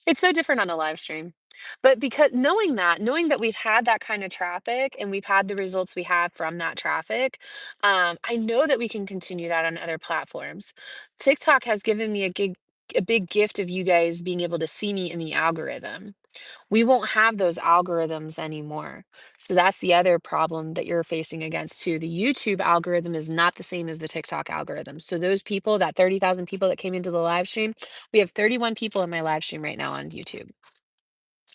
[SPEAKER 1] It's so different on a live stream. But because knowing that we've had that kind of traffic and we've had the results we had from that traffic, I know that we can continue that on other platforms. TikTok has given me a big gift of you guys being able to see me in the algorithm. We won't have those algorithms anymore. So that's the other problem that you're facing against too. The YouTube algorithm is not the same as the TikTok algorithm. So those people, that 30,000 people that came into the live stream, we have 31 people in my live stream right now on YouTube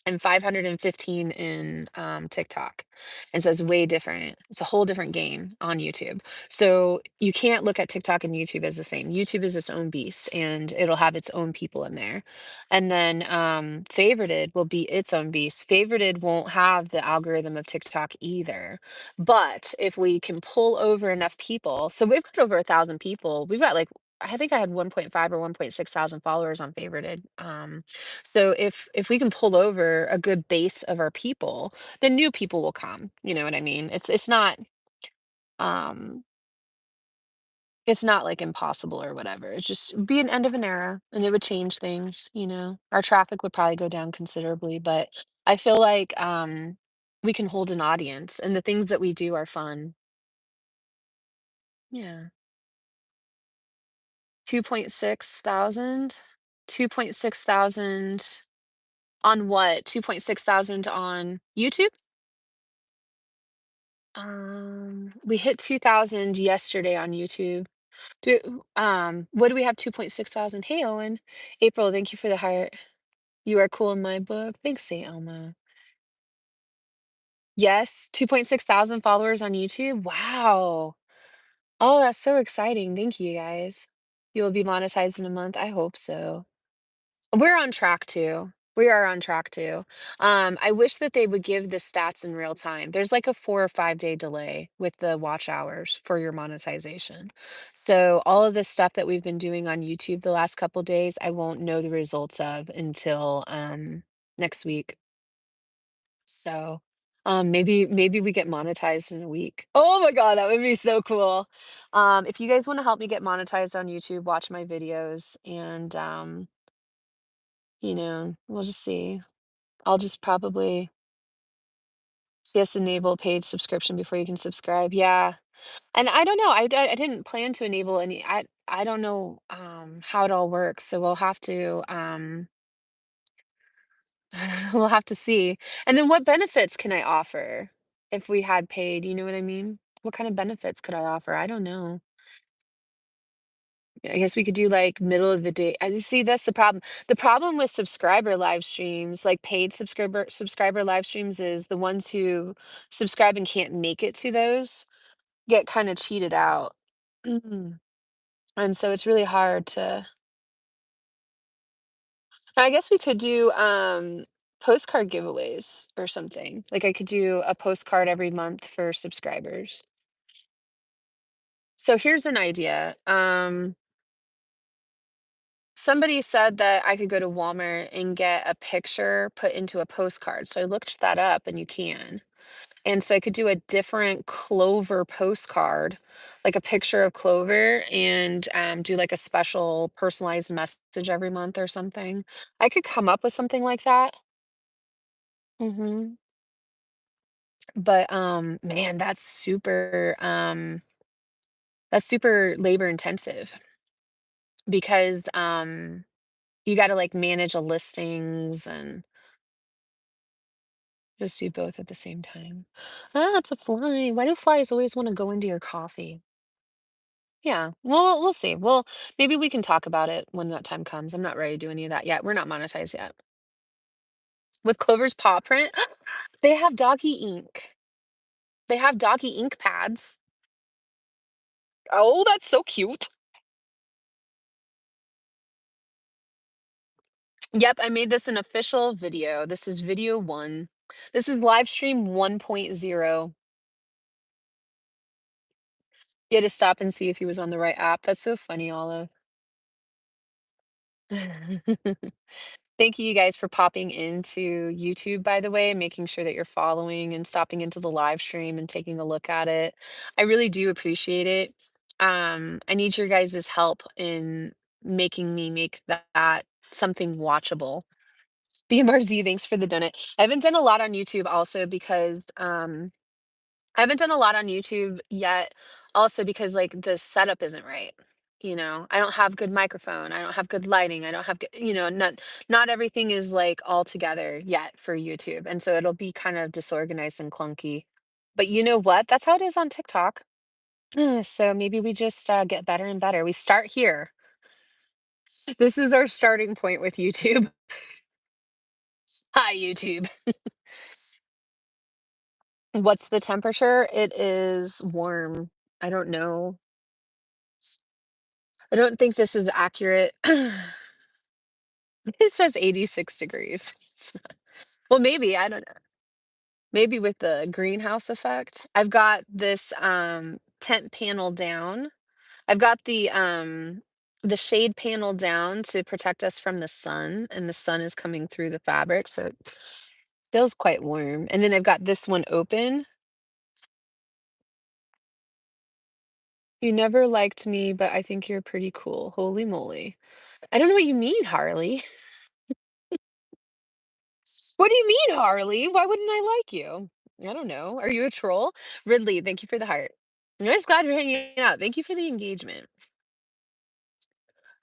[SPEAKER 1] and 515 in TikTok. And so it's way different. It's a whole different game on YouTube. So you can't look at TikTok and YouTube as the same. YouTube is its own beast and it'll have its own people in there. And then favorited will be its own beast. Favorited won't have the algorithm of TikTok either. But if we can pull over enough people, so we've got over 1,000 people. We've got like I think I had 1.5 or 1.6 thousand followers on favorited. So if we can pull over a good base of our people, then new people will come. You know what I mean? Um it's not like impossible or whatever. It's just be an end of an era and it would change things, you know. Our traffic would probably go down considerably, but I feel like we can hold an audience and the things that we do are fun. Yeah. 2.6 thousand. 2.6 thousand on what? 2.6 thousand on YouTube? We hit 2,000 yesterday on YouTube. What do we have? 2.6 thousand. Hey, Owen. April, thank you for the heart. You are cool in my book. Thanks, St. Elmo. Yes, 2.6 thousand followers on YouTube. Wow. Oh, that's so exciting. Thank you guys. You will be monetized in a month. I hope so. We're on track to. We are on track to. I wish that they would give the stats in real time. There's like a 4 or 5 day delay with the watch hours for your monetization. So all of the stuff that we've been doing on YouTube the last couple days, I won't know the results of until next week. So maybe we get monetized in a week. Oh my God, that would be so cool. If you guys want to help me get monetized on YouTube, watch my videos and we'll just see. I'll just probably just enable paid subscription before you can subscribe. Yeah. And I don't know. I didn't plan to enable any. I don't know how it all works. So we'll have to we'll have to see. And then what benefits can I offer if we had paid? You know what I mean? What kind of benefits could I offer? I don't know. I guess we could do like middle of the day. I see that's the problem. The problem with subscriber live streams, like paid subscriber live streams, is the ones who subscribe and can't make it to those get kind of cheated out. Mhm. And so it's really hard to. I guess we could do postcard giveaways or something. Like I could do a postcard every month for subscribers. So here's an idea. Somebody said that I could go to Walmart and get a picture put into a postcard. So I looked that up and you can. And so I could do a different Clover postcard, like a picture of Clover, and do like a special personalized message every month or something. I could come up with something like that. hmm But man, that's super labor intensive because you got to like manage a listings and just do both at the same time. Ah, it's a fly. Why do flies always want to go into your coffee? Yeah, well, we'll see. Well, maybe we can talk about it when that time comes. I'm not ready to do any of that yet. We're not monetized yet. With Clover's paw print, they have doggy ink. They have doggy ink pads. Oh, that's so cute. Yep, I made this an official video. This is video one. This is live stream 1.0. You had to stop and see if he was on the right app. That's so funny, Olive. Thank you guys for popping into YouTube, by the way, and making sure that you're following and stopping into the live stream and taking a look at it. I really do appreciate it. I need your guys' help in making me make that something watchable. BMRZ, thanks for the donut. I haven't done a lot on YouTube also because I haven't done a lot on YouTube yet, also because like the setup isn't right. I don't have good microphone. I don't have good lighting. I don't have good, not everything is like all together yet for YouTube. And so it'll be kind of disorganized and clunky. But you know what? That's how it is on TikTok. So maybe we just get better and better. We start here. This is our starting point with YouTube. Hi, YouTube. What's the temperature? It is warm. I don't know. I don't think this is accurate. It says 86 degrees. It's not- Well, maybe, I don't know. Maybe with the greenhouse effect. I've got this tent panel down. I've got the shade panel down to protect us from the sun, and the sun is coming through the fabric, so it feels quite warm. And then I've got this one open. You never liked me, but I think you're pretty cool. Holy moly. I don't know what you mean, Harley. What do you mean, Harley? Why wouldn't I like you? I don't know. Are you a troll? Ridley, thank you for the heart. I'm just glad you're hanging out. Thank you for the engagement.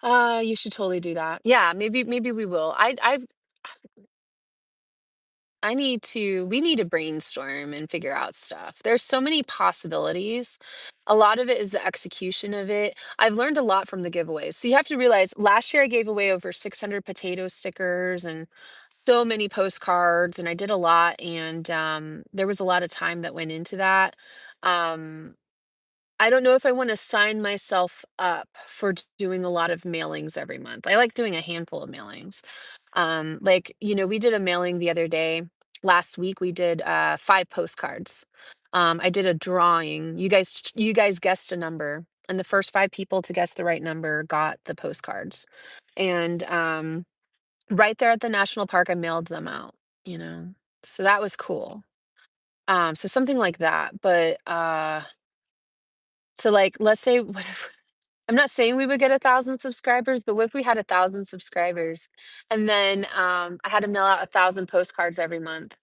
[SPEAKER 1] You should totally do that. Yeah, maybe we will. I we need to brainstorm and figure out stuff. There's so many possibilities. A lot of it is the execution of it. I've learned a lot from the giveaways. So you have to realize last year I gave away over 600 potato stickers and so many postcards, and I did a lot. And there was a lot of time that went into that. Um, I don't know if I want to sign myself up for doing a lot of mailings every month. I like doing a handful of mailings. Like, we did a mailing the other day. Last week we did 5 postcards. I did a drawing. You guys guessed a number, and the first 5 people to guess the right number got the postcards. And right there at the national park, I mailed them out, you know. So that was cool. So something like that. But so like let's say what I'm not saying we would get 1,000 subscribers, but what if we had 1,000 subscribers and then I had to mail out 1,000 postcards every month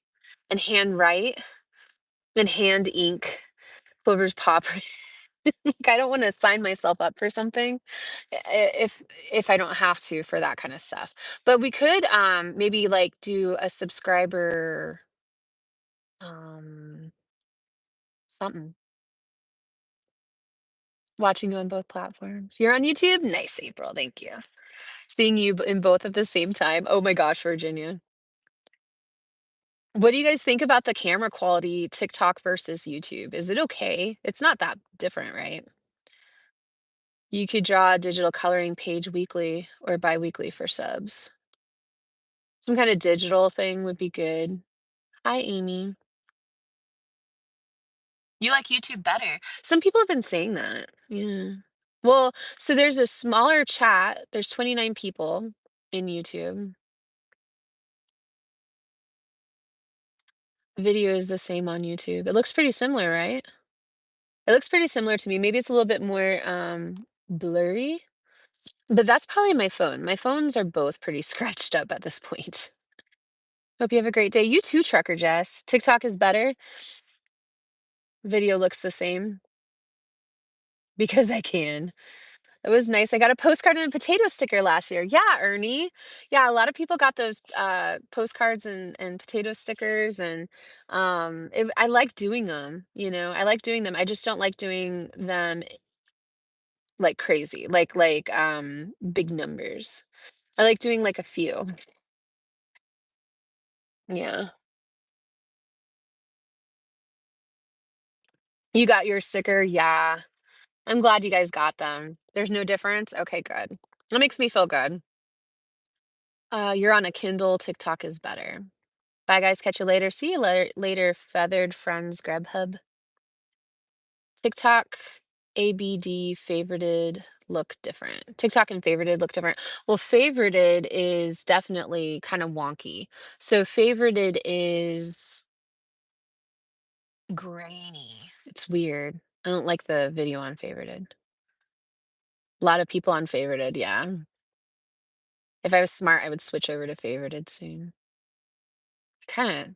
[SPEAKER 1] and hand write and hand ink Clover's Paw Print. Like, I don't want to sign myself up for something if I don't have to for that kind of stuff. But we could maybe like do a subscriber um something. Watching you on both platforms. You're on YouTube? Nice, April. Thank you. Seeing you in both at the same time. Oh my gosh, Virginia. What do you guys think about the camera quality, TikTok versus YouTube? Is it okay? It's not that different, right? You could draw a digital coloring page weekly or bi-weekly for subs. Some kind of digital thing would be good. Hi, Amy. You like YouTube better. Some people have been saying that. Yeah. Well, so there's a smaller chat. There's 29 people in YouTube. Video is the same on YouTube. It looks pretty similar, right? It looks pretty similar to me. Maybe it's a little bit more blurry, but that's probably my phone. My phones are both pretty scratched up at this point. Hope you have a great day. You too, Trucker Jess. TikTok is better. Video looks the same because I can. It was nice. I got a postcard and a potato sticker last year. Yeah, Ernie. Yeah, a lot of people got those postcards and potato stickers, and I like doing them. I like doing them. I just don't like doing them like crazy, like big numbers. I like doing like a few. Yeah. You got your sticker? Yeah. I'm glad you guys got them. There's no difference? Okay, good. That makes me feel good. You're on a Kindle. TikTok is better. Bye, guys. Catch you later. See you later, feathered friends, Grubhub. TikTok, ABD, favorited look different. TikTok and favorited look different. Well, favorited is definitely kind of wonky. So favorited is grainy. It's weird. I don't like the video on favorited. A lot of people on favorited, yeah. If I was smart, I would switch over to favorited soon. Kinda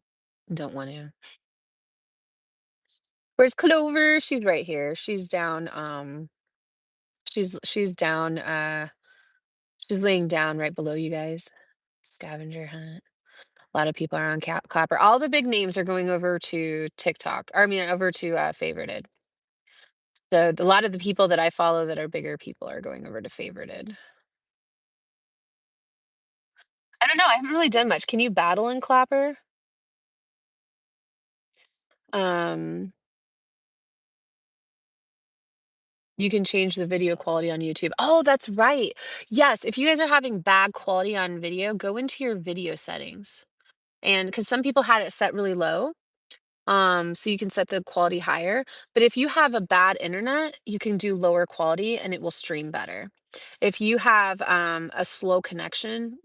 [SPEAKER 1] don't want to. Where's Clover? She's right here. She's down, she's down, she's laying down right below you guys. Scavenger hunt. A lot of people are on Clapper. All the big names are going over to TikTok. Or I mean, over to favorited. So a lot of the people that I follow that are bigger people are going over to favorited. I don't know. I haven't really done much. Can you battle in Clapper? Um, you can change the video quality on YouTube. Oh, that's right. Yes, if you guys are having bad quality on video, go into your video settings. And because some people had it set really low, so you can set the quality higher. But if you have a bad internet, you can do lower quality and it will stream better. If you have a slow connection,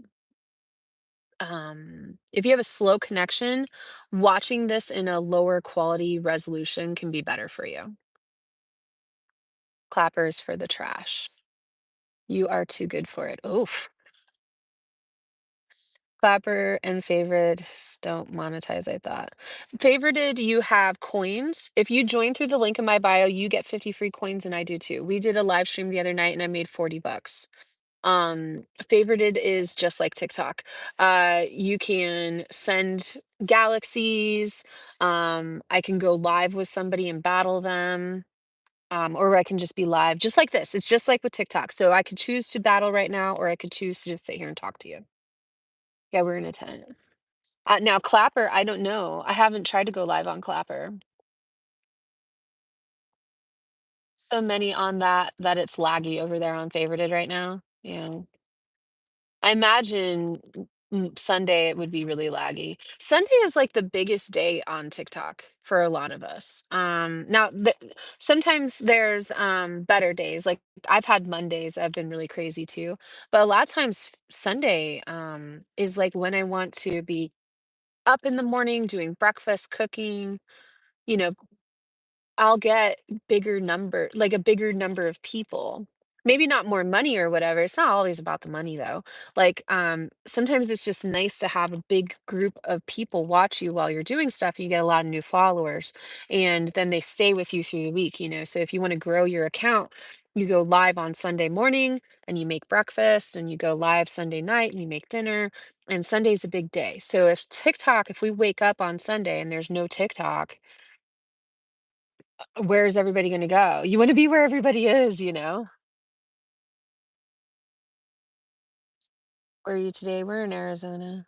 [SPEAKER 1] watching this in a lower quality resolution can be better for you. Clappers for the trash. You are too good for it. Oof. Clapper and favorites don't monetize, I thought. Favorited, you have coins. If you join through the link in my bio, you get 50 free coins, and I do too. We did a live stream the other night and I made 40 bucks. Favorited is just like TikTok. You can send galaxies. I can go live with somebody and battle them. Or I can just be live, just like this. It's just like with TikTok. So I could choose to battle right now, or I could choose to just sit here and talk to you. Yeah, we're in a tent. Now, Clapper, I don't know. I haven't tried to go live on Clapper. So many on that it's laggy over there on favorited right now. Yeah. I imagine Sunday it would be really laggy. Sunday is like the biggest day on TikTok for a lot of us. Now sometimes there's better days. Like I've had Mondays I've been really crazy too. But a lot of times Sunday is like when I want to be up in the morning doing breakfast, cooking, you know, I'll get a bigger number of people. Maybe not more money or whatever. It's not always about the money though. Like, sometimes it's just nice to have a big group of people watch you while you're doing stuff. You get a lot of new followers, and then they stay with you through the week, you know. So if you want to grow your account, you go live on Sunday morning and you make breakfast, and you go live Sunday night and you make dinner. And Sunday's a big day. So if we wake up on Sunday and there's no TikTok, where's everybody gonna go? You wanna be where everybody is, you know? Where are you today? We're in Arizona.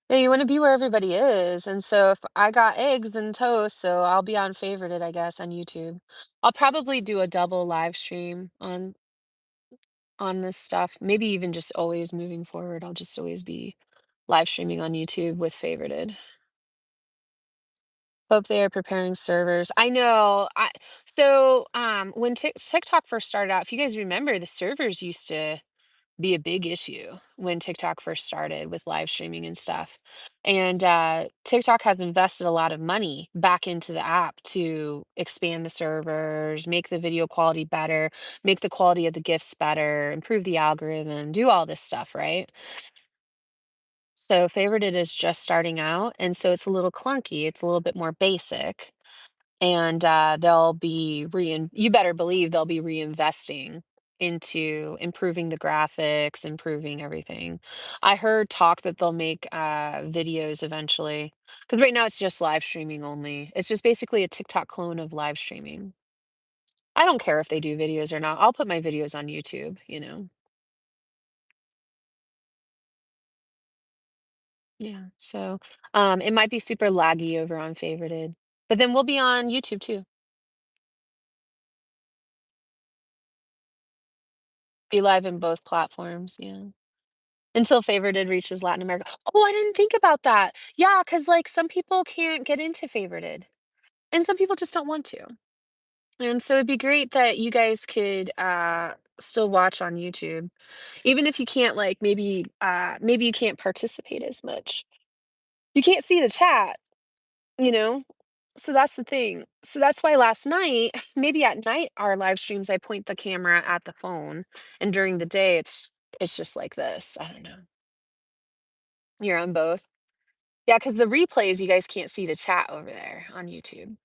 [SPEAKER 1] Yeah, you wanna be where everybody is, and so if I got eggs and toast, so I'll be on favorited, I guess, on YouTube. I'll probably do a double live stream on this stuff, maybe even just always moving forward, I'll just always be live streaming on YouTube with favorited. Hope they are preparing servers. I know, when TikTok first started out, if you guys remember, the servers used to be a big issue when TikTok first started with live streaming and stuff. And TikTok has invested a lot of money back into the app to expand the servers, make the video quality better, make the quality of the GIFs better, improve the algorithm, do all this stuff, right? So favorited is just starting out, and so it's a little clunky. It's a little bit more basic, and you better believe they'll be reinvesting into improving the graphics, improving everything. I heard talk that they'll make videos eventually, because right now it's just live streaming only. It's just basically a TikTok clone of live streaming. I don't care if they do videos or not. I'll put my videos on YouTube, you know. Yeah, so it might be super laggy over on favorited, but then we'll be on YouTube too. Be live in both platforms, yeah. Until favorited reaches Latin America. Oh, I didn't think about that. Yeah, because like, some people can't get into favorited, and some people just don't want to. And so it'd be great that you guys could, still watch on YouTube. Even if you can't, like, maybe you can't participate as much. You can't see the chat, you know? So that's the thing. So that's why last night maybe at night, our live streams, I point the camera at the phone, and during the day, it's just like this. I don't know. You're on both? Yeah, because the replays, you guys can't see the chat over there on YouTube.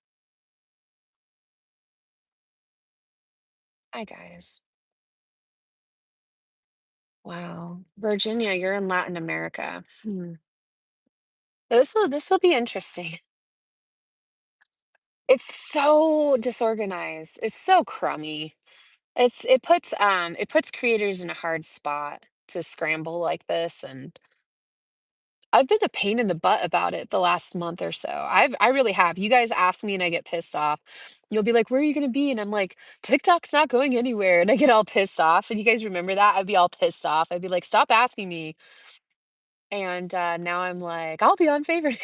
[SPEAKER 1] Hi, guys. Wow. Virginia, you're in Latin America. Hmm. This will be interesting. It's so disorganized. It's so crummy. It puts creators in a hard spot to scramble like this, and I've been a pain in the butt about it the last month or so. I really have. You guys ask me and I get pissed off. You'll be like, "Where are you gonna be?" And I'm like, "TikTok's not going anywhere." And I get all pissed off. And you guys remember that? I'd be all pissed off. I'd be like, "Stop asking me." And now I'm like, "I'll be on favorite."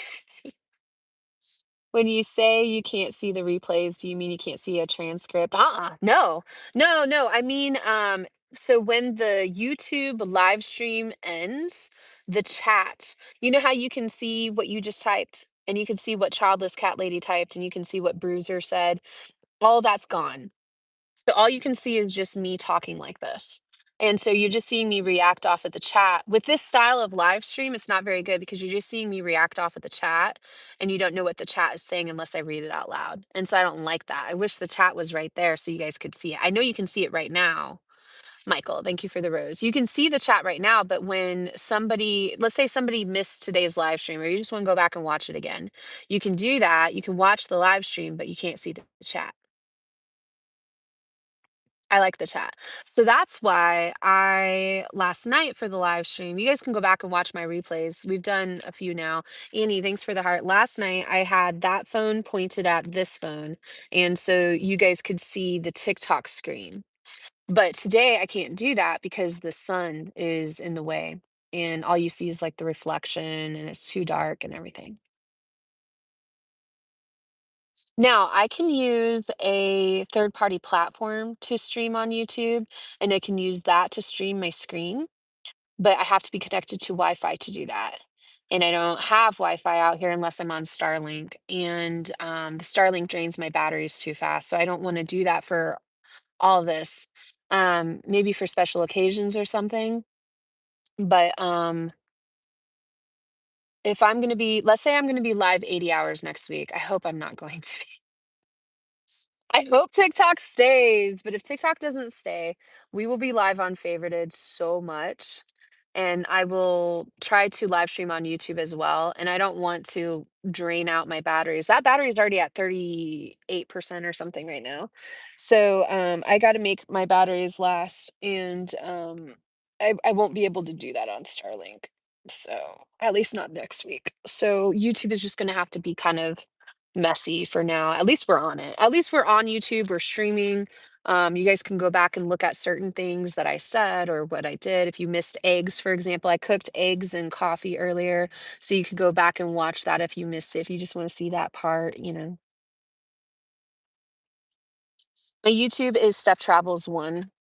[SPEAKER 1] When you say you can't see the replays, do you mean you can't see a transcript? No. No, no. I mean, so when the YouTube live stream ends, the chat, you know how you can see what you just typed? And you can see what childless cat lady typed, and you can see what Bruiser said. All that's gone. So all you can see is just me talking like this. And so you're just seeing me react off of the chat. With this style of live stream, it's not very good because you're just seeing me react off of the chat, and you don't know what the chat is saying unless I read it out loud. And so I don't like that. I wish the chat was right there so you guys could see it. I know you can see it right now, Michael, thank you for the rose. You can see the chat right now, but when somebody, let's say somebody missed today's live stream, or you just want to go back and watch it again, you can do that. You can watch the live stream, but you can't see the chat. I like the chat. So that's why I last night for the live stream, you guys can go back and watch my replays. We've done a few now. Annie, thanks for the heart. Last night I had that phone pointed at this phone. And so you guys could see the TikTok screen. But today I can't do that because the sun is in the way. And all you see is like the reflection and it's too dark and everything. Now, I can use a third-party platform to stream on YouTube, and I can use that to stream my screen, but I have to be connected to Wi-Fi to do that. And I don't have Wi-Fi out here unless I'm on Starlink, and the Starlink drains my batteries too fast, so I don't want to do that for all this. Maybe for special occasions or something, but if I'm going to be, let's say I'm going to be live 80 hours next week. I hope I'm not going to. I hope TikTok stays, but if TikTok doesn't stay, we will be live on Favorited so much. And I will try to live stream on YouTube as well. And I don't want to drain out my batteries. That battery is already at 38% or something right now. So I got to make my batteries last. And I won't be able to do that on Starlink. So at least not next week. So YouTube is just going to have to be kind of messy for now. At least we're on it. At least we're on YouTube, we're streaming. You guys can go back and look at certain things that I said or what I did. If you missed eggs, for example, I cooked eggs and coffee earlier. So you could go back and watch that if you missed it, if you just want to see that part. My YouTube is Steph Travels One.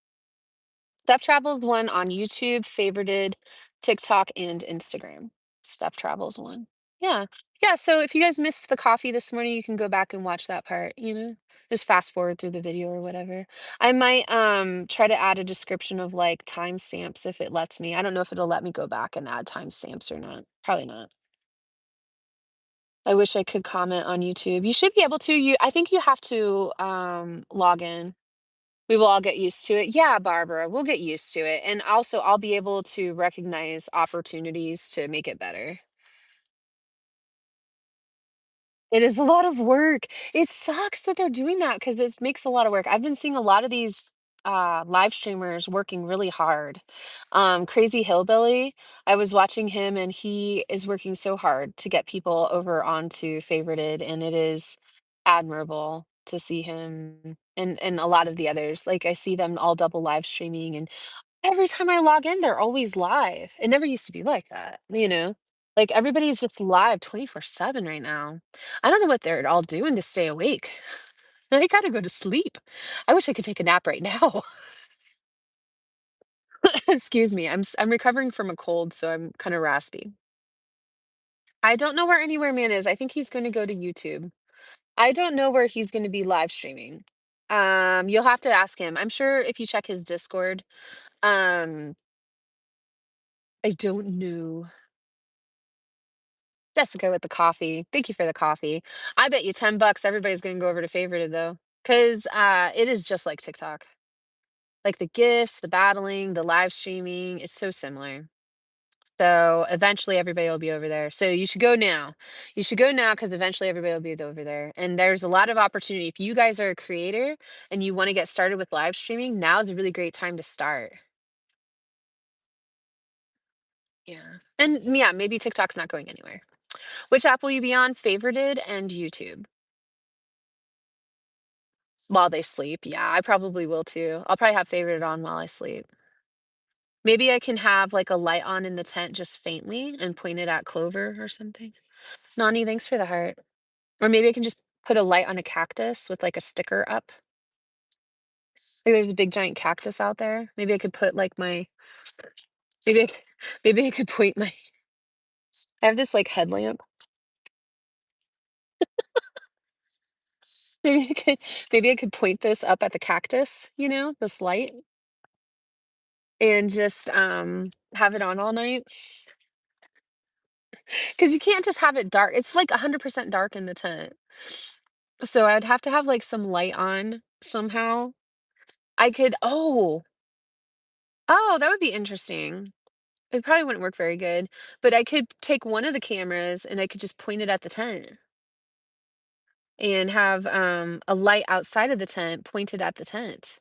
[SPEAKER 1] Steph Travels One on YouTube, favorited TikTok and Instagram. Steph Travels One. Yeah. Yeah. So if you guys missed the coffee this morning, you can go back and watch that part. Just fast forward through the video or whatever. I might try to add a description of like timestamps if it lets me. I don't know if it'll let me go back and add timestamps or not. Probably not. I wish I could comment on YouTube. You should be able to. I think you have to log in. We will all get used to it. Yeah, Barbara, we'll get used to it. And also, I'll be able to recognize opportunities to make it better. It is a lot of work. It sucks that they're doing that because it makes a lot of work. I've been seeing a lot of these live streamers working really hard. Crazy Hillbilly, I was watching him and he is working so hard to get people over onto Favorited, and it is admirable to see him and a lot of the others. Like I see them all double live streaming, and every time I log in, they're always live. It never used to be like that? Like, everybody's just live 24/7 right now. I don't know what they're all doing to stay awake. I gotta go to sleep. I wish I could take a nap right now. Excuse me, I'm recovering from a cold, so I'm kinda raspy. I don't know where Anywhere Man is. I think he's gonna go to YouTube. I don't know where he's gonna be live streaming. You'll have to ask him. I'm sure if you check his Discord, um, I don't know. Jessica with the coffee. Thank you for the coffee. I bet you $10 everybody's gonna go over to Favorited though. Cause it is just like TikTok. Like the gifts, the battling, the live streaming, it's so similar. So eventually everybody will be over there. So you should go now. You should go now because eventually everybody will be over there. And there's a lot of opportunity. If you guys are a creator and you want to get started with live streaming, now is a really great time to start. Yeah. And yeah, maybe TikTok's not going anywhere. Which app will you be on? Favorited and YouTube. While they sleep. Yeah, I probably will too. I'll probably have Favorite on while I sleep. Maybe I can have like a light on in the tent just faintly and point it at Clover or something. Nani, thanks for the heart. Or maybe I can just put a light on a cactus with like a sticker up. Like there's a big giant cactus out there. Maybe I could put like maybe I, c- maybe I could point my I have this like headlamp. Maybe I could maybe I could point this up at the cactus, this light, and just have it on all night. Because you can't just have it dark. It's like 100% dark in the tent. So I'd have to have like some light on somehow. I could, oh, Oh, that would be interesting. It probably wouldn't work very good, but I could take one of the cameras and I could just point it at the tent and have, a light outside of the tent pointed at the tent,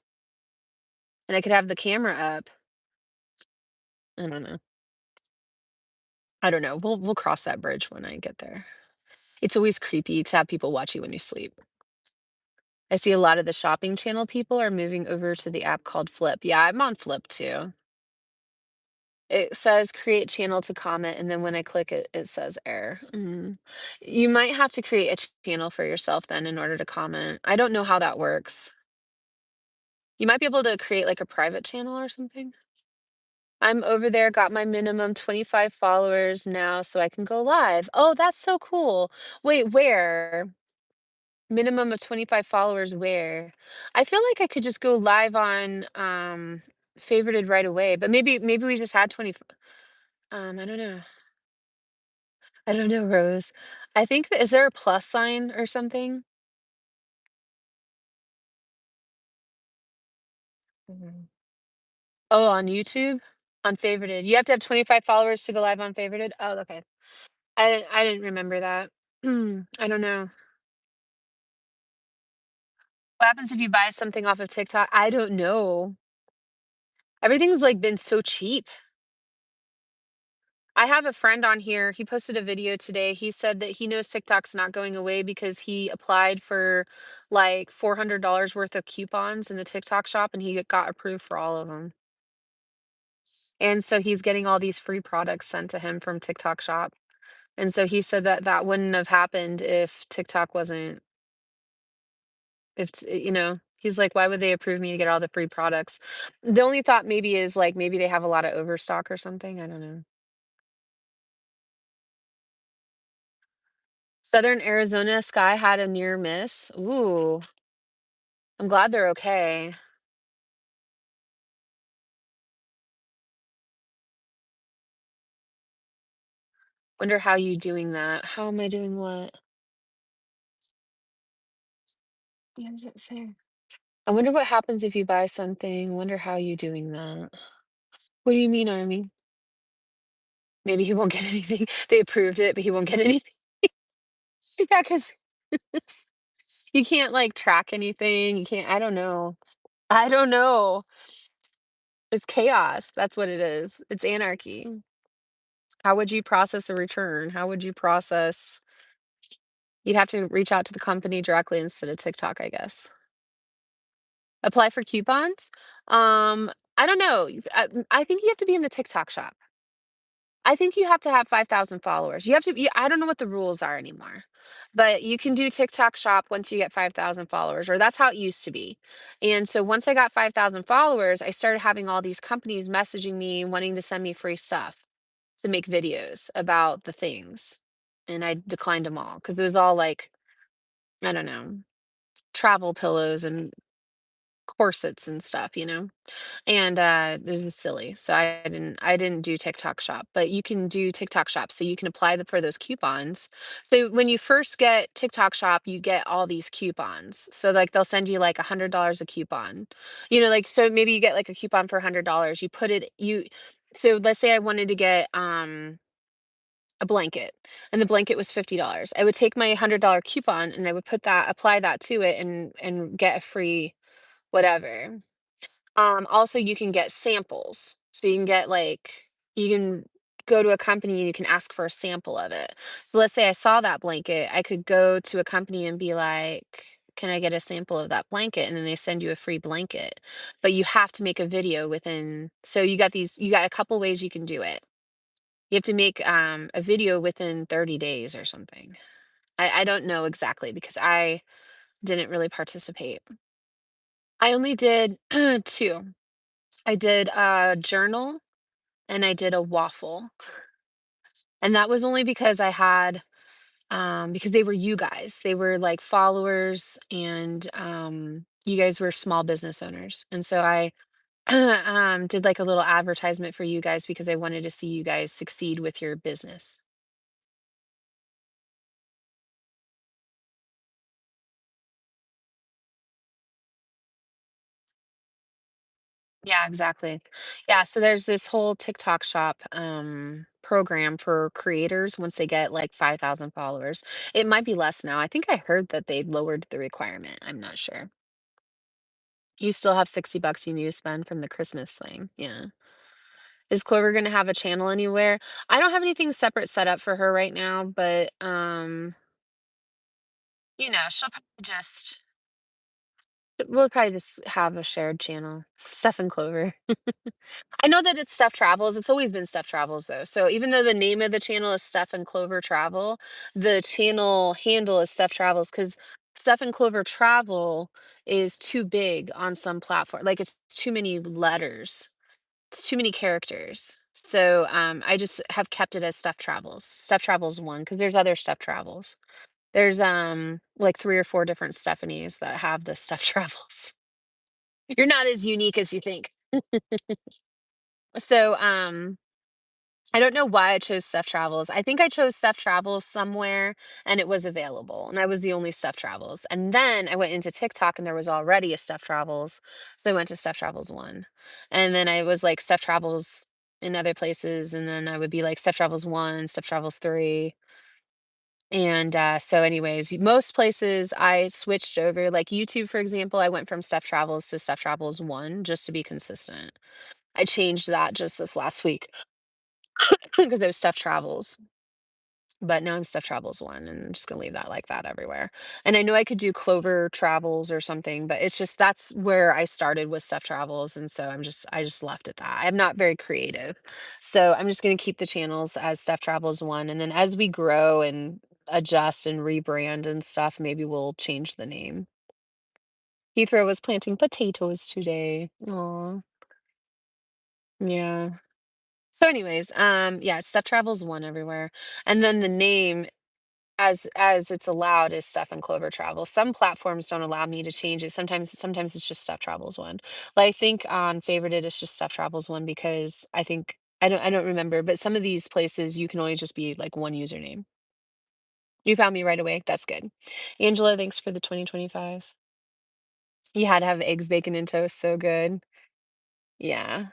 [SPEAKER 1] and I could have the camera up. I don't know. I don't know. We'll cross that bridge when I get there. It's always creepy to have people watch you when you sleep. I see a lot of the shopping channel people are moving over to the app called Flip. Yeah, I'm on Flip too. It says create channel to comment, and then when I click it, it says error. You might have to create a channel for yourself then in order to comment. I don't know how that works. You might be able to create like a private channel or something. I'm over there, got my minimum 25 followers now, so I can go live. Oh, that's so cool. Wait, where? Minimum of 25 followers where? I feel like I could just go live on favorited right away, but maybe we just had 20 I don't know. I don't know, Rose. I think that is there a plus sign or something? Mhm. Oh, on YouTube? On favorited. You have to have 25 followers to go live on favorited? Oh, okay. I didn't remember that. I don't know. What happens if you buy something off of TikTok? I don't know. Everything's like been so cheap. I have a friend on here. He posted a video today. He said that he knows TikTok's not going away because he applied for like $400 worth of coupons in the TikTok shop and he got approved for all of them. And so he's getting all these free products sent to him from TikTok shop. And so he said that that wouldn't have happened if TikTok wasn't he's like, why would they approve me to get all the free products? The only thought maybe is like maybe they have a lot of overstock or something. I don't know. Southern Arizona Sky had a near miss. Ooh, I'm glad they're okay. Wonder how you doing that. How am I doing what? What does it say? I wonder what happens if you buy something. Wonder how you doing that. What do you mean, Army? Maybe he won't get anything. They approved it, but he won't get anything. Yeah, because you can't like track anything. You can't, I don't know. I don't know. It's chaos. That's what it is. It's anarchy. How would you process a return? How would you process? You'd have to reach out to the company directly instead of TikTok, I guess. Apply for coupons? I don't know. I think you have to be in the TikTok shop. I think you have to have 5,000 followers. You have to be I don't know what the rules are anymore, but you can do TikTok shop once you get 5,000 followers, or that's how it used to be. And so once I got 5,000 followers, I started having all these companies messaging me wanting to send me free stuff to make videos about the things. And I declined them all because it was all like, I don't know, travel pillows and corsets and stuff, And, it was silly, so I didn't do TikTok Shop, but you can do TikTok Shop, so you can apply for those coupons. So when you first get TikTok Shop, you get all these coupons. So, like, they'll send you, like, $100 a coupon. Like, so maybe you get, like, a coupon for $100, you put it you so let's say I wanted to get, a blanket, and the blanket was $50. I would take my $100 coupon, and I would apply that to it and get a free whatever. Also you can get samples. So you can get like you can go to a company and you can ask for a sample of it. So let's say I saw that blanket, I could go to a company and be like, "Can I get a sample of that blanket?" And then they send you a free blanket. But you have to make a video within so you got a couple ways you can do it. You have to make a video within 30 days or something. I don't know exactly because I didn't really participate. I only did two. I did a journal and I did a waffle. And that was only because because they were you guys. They were like followers and you guys were small business owners. And so I did like a little advertisement for you guys because I wanted to see you guys succeed with your business. Yeah, exactly. Yeah, so there's this whole TikTok shop program for creators once they get like 5,000 followers. It might be less now. I think I heard that they lowered the requirement. I'm not sure. You still have 60 bucks you need to spend from the Christmas thing. Yeah. Is Clover going to have a channel anywhere? I don't have anything separate set up for her right now, but she'll probably just we'll probably just have a shared channel. Stuff and Clover. I know that it's Stuff Travels. It's always been Stuff Travels though. So even though the name of the channel is Stuff and Clover Travel, the channel handle is Stuff Travels because Stuff and Clover Travel is too big on some platform. Like it's too many letters. It's too many characters. So I just have kept it as Stuff Travels. Stuff Travels one because there's other Stuff Travels. There's like 3 or 4 different Stephanies that have the Stuff Travels. You're not as unique as you think. So I don't know why I chose Stuff Travels. I think I chose Stuff Travels somewhere and it was available and I was the only Stuff Travels. And then I went into TikTok and there was already a Stuff Travels. So I went to Stuff Travels 1. And then I was like Stuff Travels in other places and then I would be like Stuff Travels 1, Stuff Travels 3. And so anyways, most places I switched over like YouTube for example, I went from Stuff Travels to Stuff Travels 1 just to be consistent. I changed that just this last week because those Stuff Travels. But now I'm Stuff Travels 1, and I'm just gonna leave that like that everywhere. And I know I could do Clover Travels or something, but it's just that's where I started with Stuff Travels, and so I just left it that. I'm not very creative. So I'm just gonna keep the channels as Stuff Travels 1, and then as we grow and adjust and rebrand and stuff, maybe we'll change the name. Heathrow was planting potatoes today. Aw, yeah. So anyways, yeah, Stuff Travels 1 everywhere. And then the name as it's allowed is Stuff and Clover Travel. Some platforms don't allow me to change it. Sometimes it's just Stuff Travels 1. Like I think on Favorited it's just Stuff Travels 1 because I don't remember, but some of these places you can only just be like one username. You found me right away. That's good. Angela, thanks for the 2025s. You had to have eggs, bacon, and toast. So good. Yeah.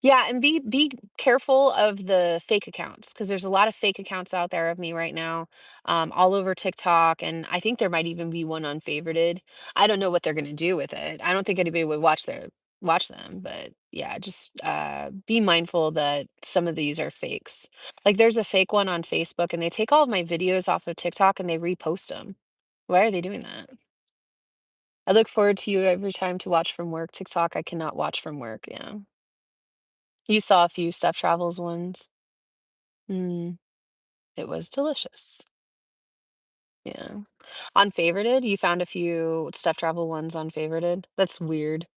[SPEAKER 1] Yeah, and be careful of the fake accounts because there's a lot of fake accounts out there of me right now, all over TikTok, and I think there might even be one on Favorited. I don't know what they're gonna do with it. I don't think anybody would watch them, but yeah, just be mindful that some of these are fakes. Like there's a fake one on Facebook, and they take all of my videos off of TikTok and they repost them. Why are they doing that? I look forward to you every time to watch from work. TikTok, I cannot watch from work. Yeah. You saw a few Stuff Travels ones. Mm, it was delicious. Yeah. On Favorited, you found a few Stuff Travel ones on Favorited? That's weird.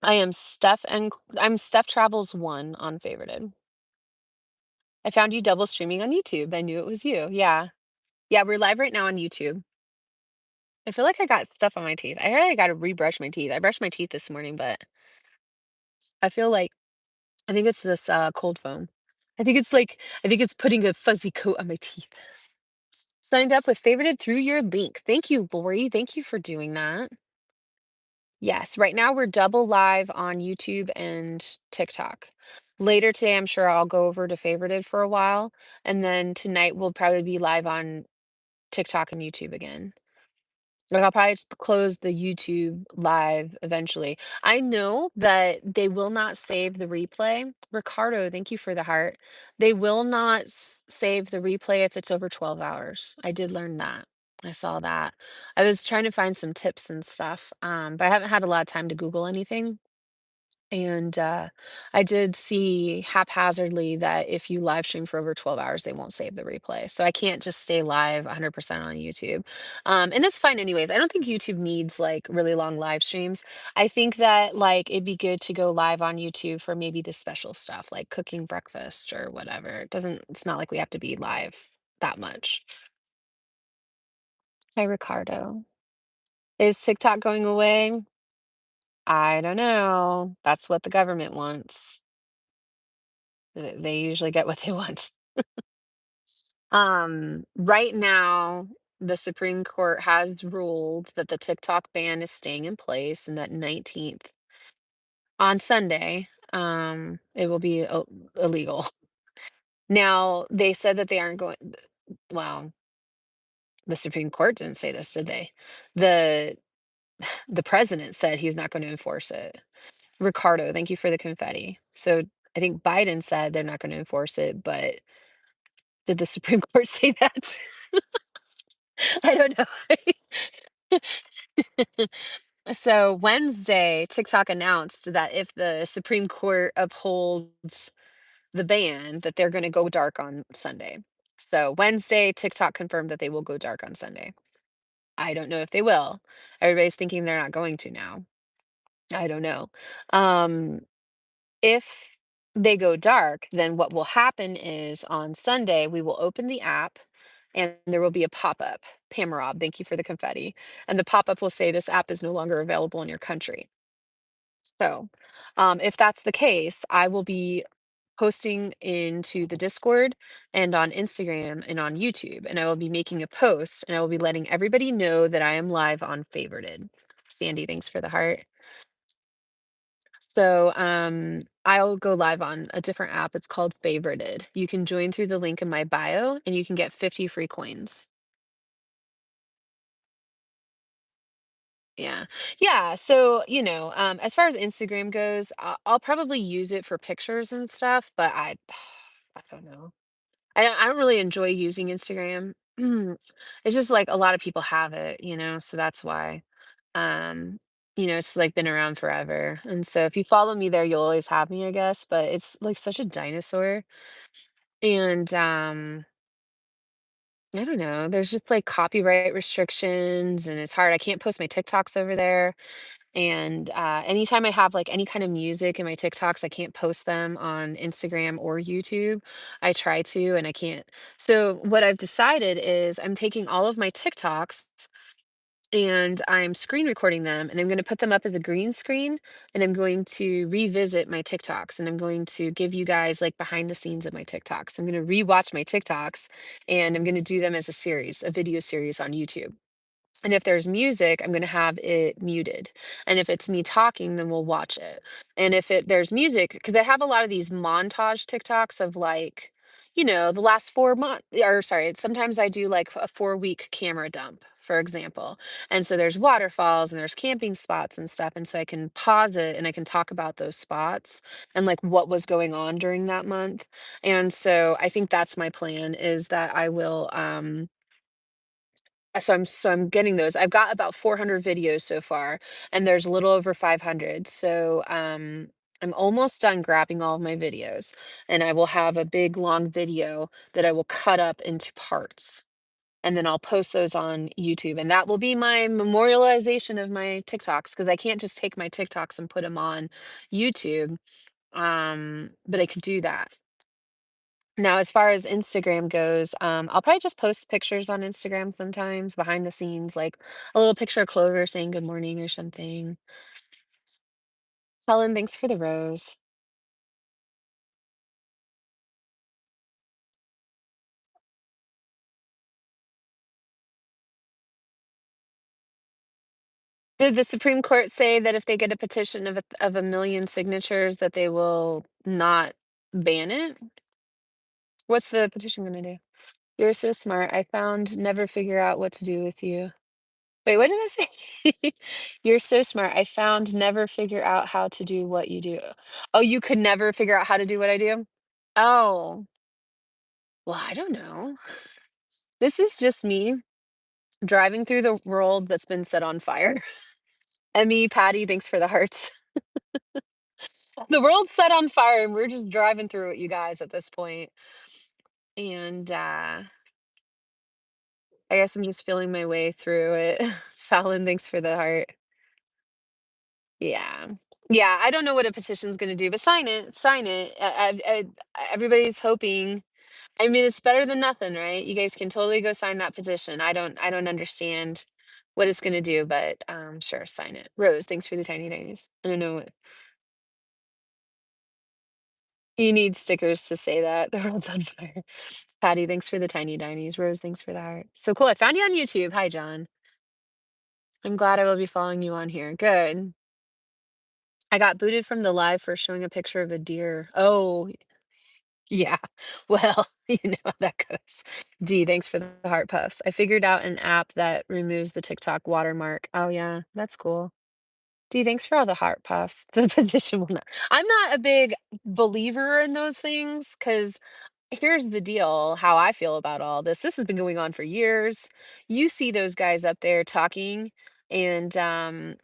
[SPEAKER 1] I'm Stuff Travels 1 on Favorited. I found you double streaming on YouTube. I knew it was you. Yeah. Yeah, we're live right now on YouTube. I feel like I got stuff on my teeth. I heard I gotta rebrush my teeth. I brushed my teeth this morning, but I feel like I think it's this cold foam. I think it's putting a fuzzy coat on my teeth. Signed up with Favorited through your link. Thank you, Lori. Thank you for doing that. Yes, right now we're double live on YouTube and TikTok. Later today, I'm sure I'll go over to Favorited for a while. And then tonight we'll probably be live on TikTok and YouTube again. Like I'll probably close the YouTube live eventually. I know that they will not save the replay. Ricardo, thank you for the heart. They will not save the replay if it's over 12 hours. I did learn that. I saw that. I was trying to find some tips and stuff, but I haven't had a lot of time to Google anything. And I did see haphazardly that if you live stream for over 12 hours, they won't save the replay. So I can't just stay live 100% on YouTube. And it's fine anyways. I don't think YouTube needs like really long live streams. I think that like it'd be good to go live on YouTube for maybe the special stuff like cooking breakfast or whatever. It's not like we have to be live that much. Hi, Ricardo. Is TikTok going away? I don't know. That's what the government wants. They usually get what they want. Right now, the Supreme Court has ruled that the TikTok ban is staying in place and that 19th on Sunday, it will be illegal. Now, they said that they aren't going, well, the Supreme Court didn't say this, did they? The the president said he's not going to enforce it. Ricardo, thank you for the confetti. So I think Biden said they're not going to enforce it, but did the Supreme Court say that? I don't know. So Wednesday, TikTok announced that if the Supreme Court upholds the ban, that they're going to go dark on Sunday. So Wednesday, TikTok confirmed that they will go dark on Sunday. I don't know if they will. Everybody's thinking they're not going to now. I don't know. Um, if they go dark, then what will happen is on Sunday, we will open the app and there will be a pop-up. Pam Rob, thank you for the confetti. And the pop-up will say this app is no longer available in your country. So, if that's the case, I will be posting into the Discord and on Instagram and on YouTube, and I will be making a post and I will be letting everybody know that I am live on Favorited. Sandy, thanks for the heart. So, I'll go live on a different app. It's called Favorited. You can join through the link in my bio and you can get 50 free coins. Yeah. Yeah. So, as far as Instagram goes, I'll probably use it for pictures and stuff, but I don't know. I don't really enjoy using Instagram. It's just like a lot of people have it, so that's why. Um, it's like been around forever. And so if you follow me there, you'll always have me, I guess, but it's like such a dinosaur. And I don't know, there's just like copyright restrictions and it's hard. I can't post my TikToks over there. And anytime I have like any kind of music in my TikToks, I can't post them on Instagram or YouTube. I try to, and I can't. So, what I've decided is I'm taking all of my TikToks and I'm screen recording them and I'm going to put them up as a green screen and I'm going to revisit my TikToks and I'm going to give you guys like behind the scenes of my TikToks. I'm going to rewatch my TikToks and I'm going to do them as a series, a video series on YouTube. And if there's music, I'm gonna have it muted. And if it's me talking, then we'll watch it. And if there's music, because I have a lot of these montage TikToks of like, the last 4 months, or sorry, sometimes I do like a 4 week camera dump, for example. And so there's waterfalls and there's camping spots and stuff. And so I can pause it and I can talk about those spots and like what was going on during that month. And so I think that's my plan is that I will so I'm getting those. I've got about 400 videos so far, and there's a little over 500. So I'm almost done grabbing all of my videos, and I will have a big long video that I will cut up into parts, and then I'll post those on YouTube, and that will be my memorialization of my TikToks because I can't just take my TikToks and put them on YouTube. But I could do that. Now, as far as Instagram goes, I'll probably just post pictures on Instagram sometimes behind the scenes, like a little picture of Clover saying good morning or something. Helen, thanks for the rose. Did the Supreme Court say that if they get a petition of a million signatures that they will not ban it? What's the petition gonna do? You're so smart. I found never figure out what to do with you. Wait, what did I say? You're so smart. I found never figure out how to do what you do. Oh, you could never figure out how to do what I do? Oh, well, I don't know. This is just me driving through the world that's been set on fire. Emmy, Patty, thanks for the hearts. The world's set on fire and we're just driving through it, you guys, at this point. And I guess I'm just feeling my way through it. Fallon, thanks for the heart. Yeah. Yeah, I don't know what a petition's gonna do, but sign it, sign it. Everybody's hoping. I mean, it's better than nothing, right? You guys can totally go sign that petition. I don't understand what it's gonna do, but sure, sign it. Rose, thanks for the tiny days. I don't know what You need stickers to say that. The world's on fire. Patty, thanks for the tiny dinies. Rose, thanks for the heart. So cool. I found you on YouTube. Hi, John. I'm glad I will be following you on here. Good. I got booted from the live for showing a picture of a deer. Oh, yeah. Well, you know how that goes. D, thanks for the heart puffs. I figured out an app that removes the TikTok watermark. Oh, yeah. That's cool. D, thanks for all the heart puffs. The position will not. I'm not a big believer in those things because here's the deal, how I feel about all this. This has been going on for years. You see those guys up there talking, and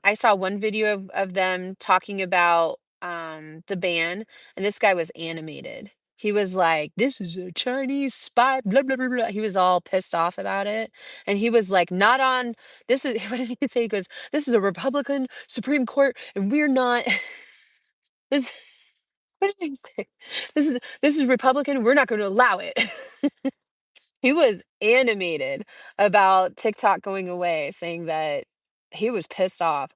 [SPEAKER 1] I saw one video of them talking about the ban, and this guy was animated. He was like, "This is a Chinese spy," blah blah blah blah. He was all pissed off about it, and he was like, "Not on this is." What did he say? He goes, "This is a Republican Supreme Court, and we're not." this. What did he say? This is Republican. We're not going to allow it. He was animated about TikTok going away, saying that he was pissed off.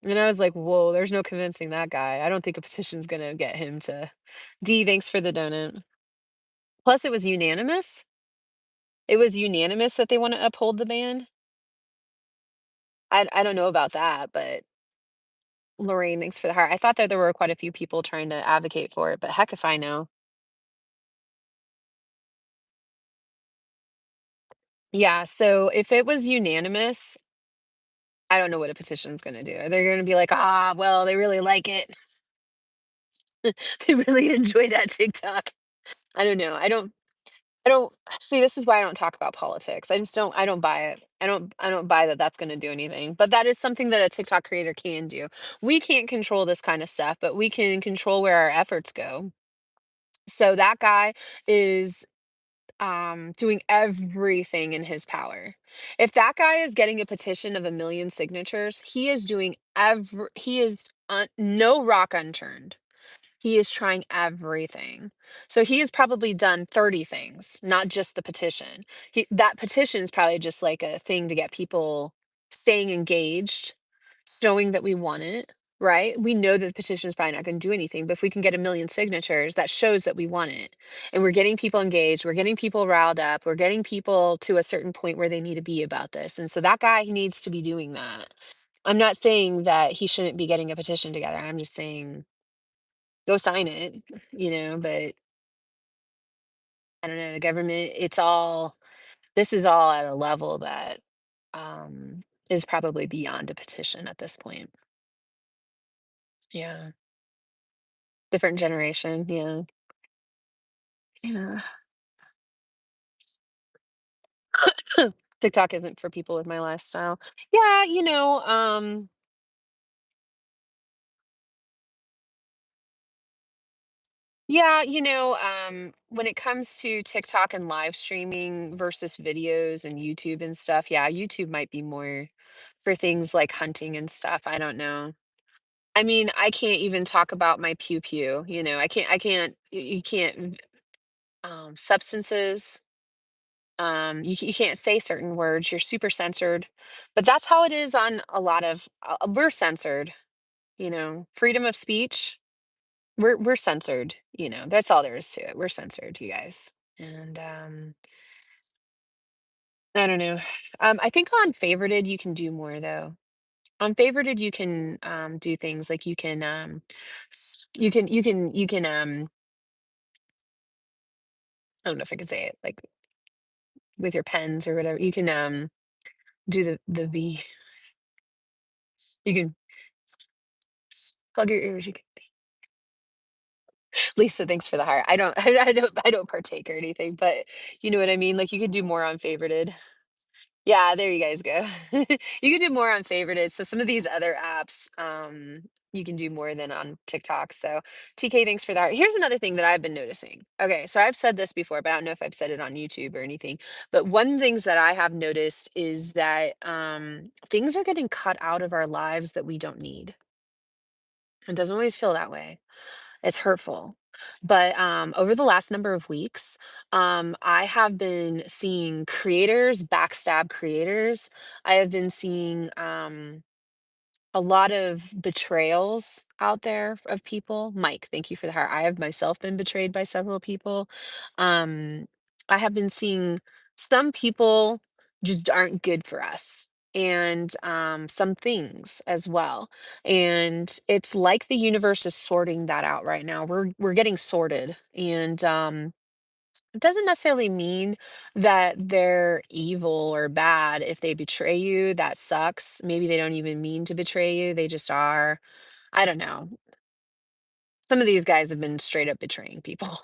[SPEAKER 1] And I was like, whoa, there's no convincing that guy. I don't think a petition's gonna get him to D, thanks for the donut. Plus, it was unanimous. It was unanimous that they want to uphold the ban. I don't know about that, but Lorraine, thanks for the heart. I thought that there were quite a few people trying to advocate for it, but heck if I know. Yeah, so if it was unanimous, I don't know what a petition's gonna do. They're gonna be like, "Ah, well, they really like it. They really enjoy that TikTok." I don't know. I don't see, this is why I don't talk about politics. I don't buy it. I don't buy that that's gonna do anything. But that is something that a TikTok creator can do. We can't control this kind of stuff, but we can control where our efforts go. So that guy is doing everything in his power. If that guy is getting a petition of 1,000,000 signatures, he is doing he is no rock unturned. He is trying everything. So he has probably done 30 things, not just the petition. That petition is probably just like a thing to get people staying engaged, showing that we want it, right? We know that the petition is probably not going to do anything, but if we can get 1,000,000 signatures, that shows that we want it. And we're getting people engaged, we're getting people riled up, we're getting people to a certain point where they need to be about this. And so that guy, he needs to be doing that. I'm not saying that he shouldn't be getting a petition together. I'm just saying go sign it, but I don't know, the government, this is all at a level that is probably beyond a petition at this point. Yeah. Different generation. Yeah. Yeah. TikTok isn't for people with my lifestyle. Yeah, yeah, when it comes to TikTok and live streaming versus videos and YouTube and stuff, yeah, YouTube might be more for things like hunting and stuff. I don't know. I mean, I can't even talk about my pew pew, I can't you can't substances, you can't say certain words, you're super censored. But that's how it is on a lot of we're censored, freedom of speech, we're censored, that's all there is to it. We're censored, you guys. And I don't know. I think on favorited you can do more though. On favorited you can do things like you can I don't know if I can say it, like, with your pens or whatever, you can, do the V. You can plug your ears, you can Lisa, thanks for the heart. I don't I don't partake or anything, but you know what I mean? Like, you could do more on favorited. Yeah, there you guys go. You can do more on favorited. So some of these other apps, you can do more than on TikTok. So TK, thanks for that. Here's another thing that I've been noticing. Okay, so I've said this before, but I don't know if I've said it on YouTube or anything. But one things that I have noticed is that things are getting cut out of our lives that we don't need. It doesn't always feel that way. It's hurtful. But over the last number of weeks, I have been seeing creators backstab creators. I have been seeing a lot of betrayals out there of people. Mike, thank you for the heart. I have myself been betrayed by several people. Um, I have been seeing some people just aren't good for us, and some things as well. And it's like the universe is sorting that out right now. We're getting sorted, and it doesn't necessarily mean that they're evil or bad if they betray you. That sucks. Maybe they don't even mean to betray you. They just are. I don't know. Some of these guys have been straight up betraying people.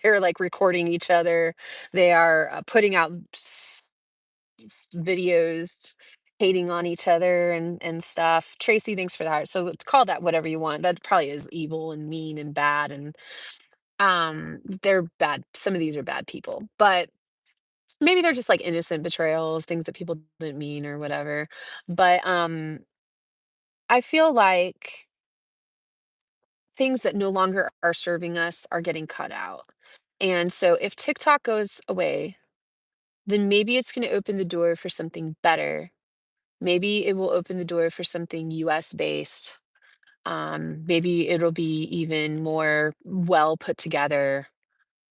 [SPEAKER 1] They're like recording each other. They are putting out videos hating on each other and stuff. Tracy, thanks for that. So call that whatever you want. That probably is evil and mean and bad, and they're bad. Some of these are bad people, but maybe they're just like innocent betrayals, things that people didn't mean or whatever. But I feel like things that no longer are serving us are getting cut out. And so if TikTok goes away, then maybe it's going to open the door for something better. Maybe it will open the door for something US based. Maybe it'll be even more well put together.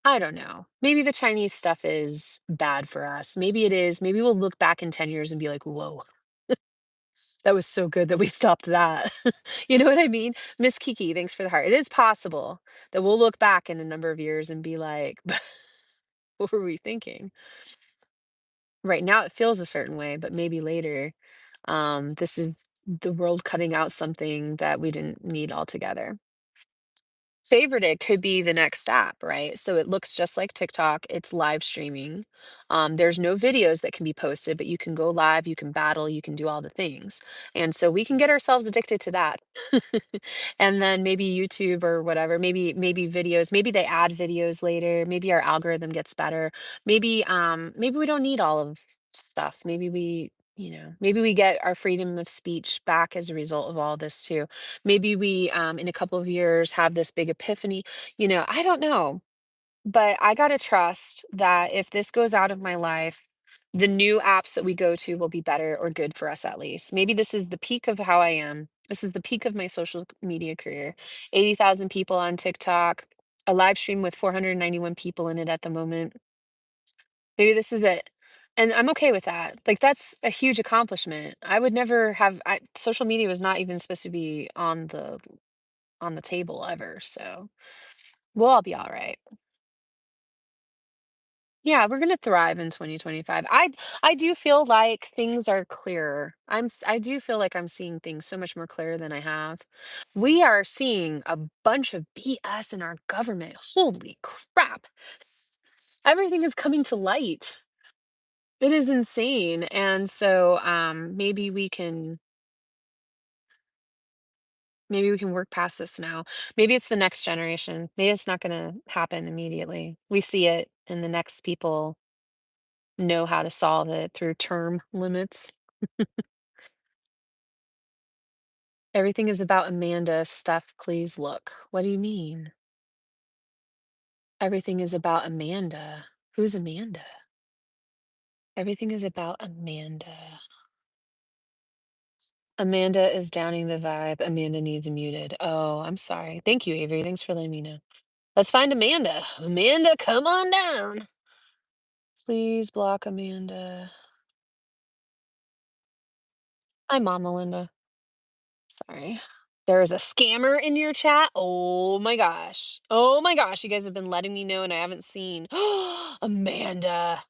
[SPEAKER 1] I don't know. Maybe the Chinese stuff is bad for us. Maybe it is. Maybe we'll look back in 10 years and be like, whoa, that was so good that we stopped that. You know what I mean? Miss Kiki, thanks for the heart. It is possible that we'll look back in a number of years and be like, what were we thinking? Right now it feels a certain way, but maybe later, this is the world cutting out something that we didn't need altogether. Favorite it could be the next app, right? So it looks just like TikTok. It's live streaming. There's no videos that can be posted, but you can go live, you can battle, you can do all the things. And so we can get ourselves addicted to that. And then maybe YouTube or whatever, maybe videos, maybe they add videos later, maybe our algorithm gets better. Maybe we don't need all of stuff. Maybe we get our freedom of speech back as a result of all this too. Maybe we, in a couple of years, have this big epiphany. I don't know, but I gotta trust that if this goes out of my life, the new apps that we go to will be better or good for us at least. Maybe this is the peak of how I am. This is the peak of my social media career. 80,000 people on TikTok, a live stream with 491 people in it at the moment. Maybe this is it. And I'm okay with that. Like, that's a huge accomplishment. I would never have social media was not even supposed to be on the table ever, so we'll all be all right. Yeah, we're gonna thrive in 2025. I do feel like things are clearer. I do feel like I'm seeing things so much more clear than I have. We are seeing a bunch of BS in our government. Holy crap. Everything is coming to light. It is insane. And so maybe we can work past this now. Maybe it's the next generation. Maybe it's not going to happen immediately. We see it, and the next people know how to solve it through term limits. Everything is about Amanda. Steph, please look. What do you mean? Everything is about Amanda. Who's Amanda? Everything is about Amanda. Amanda is downing the vibe. Amanda needs muted. Oh, I'm sorry. Thank you, Avery. Thanks for letting me know. Let's find Amanda. Amanda, come on down. Please block Amanda. Hi, Mom Melinda. Sorry. There is a scammer in your chat. Oh my gosh. Oh my gosh. You guys have been letting me know and I haven't seen. Amanda.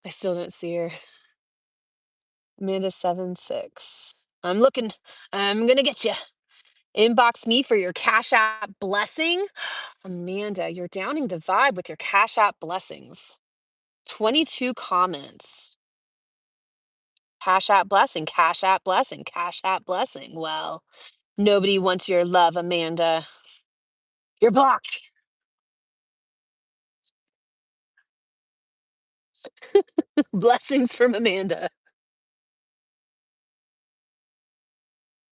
[SPEAKER 1] I still don't see her. Amanda 76. I'm looking. I'm gonna get you. Inbox me for your Cash App blessing. Amanda, you're downing the vibe with your Cash App blessings. 22 comments. Cash App blessing, Cash App blessing, Cash App blessing. Well, nobody wants your love, Amanda. You're blocked. Blessings from Amanda.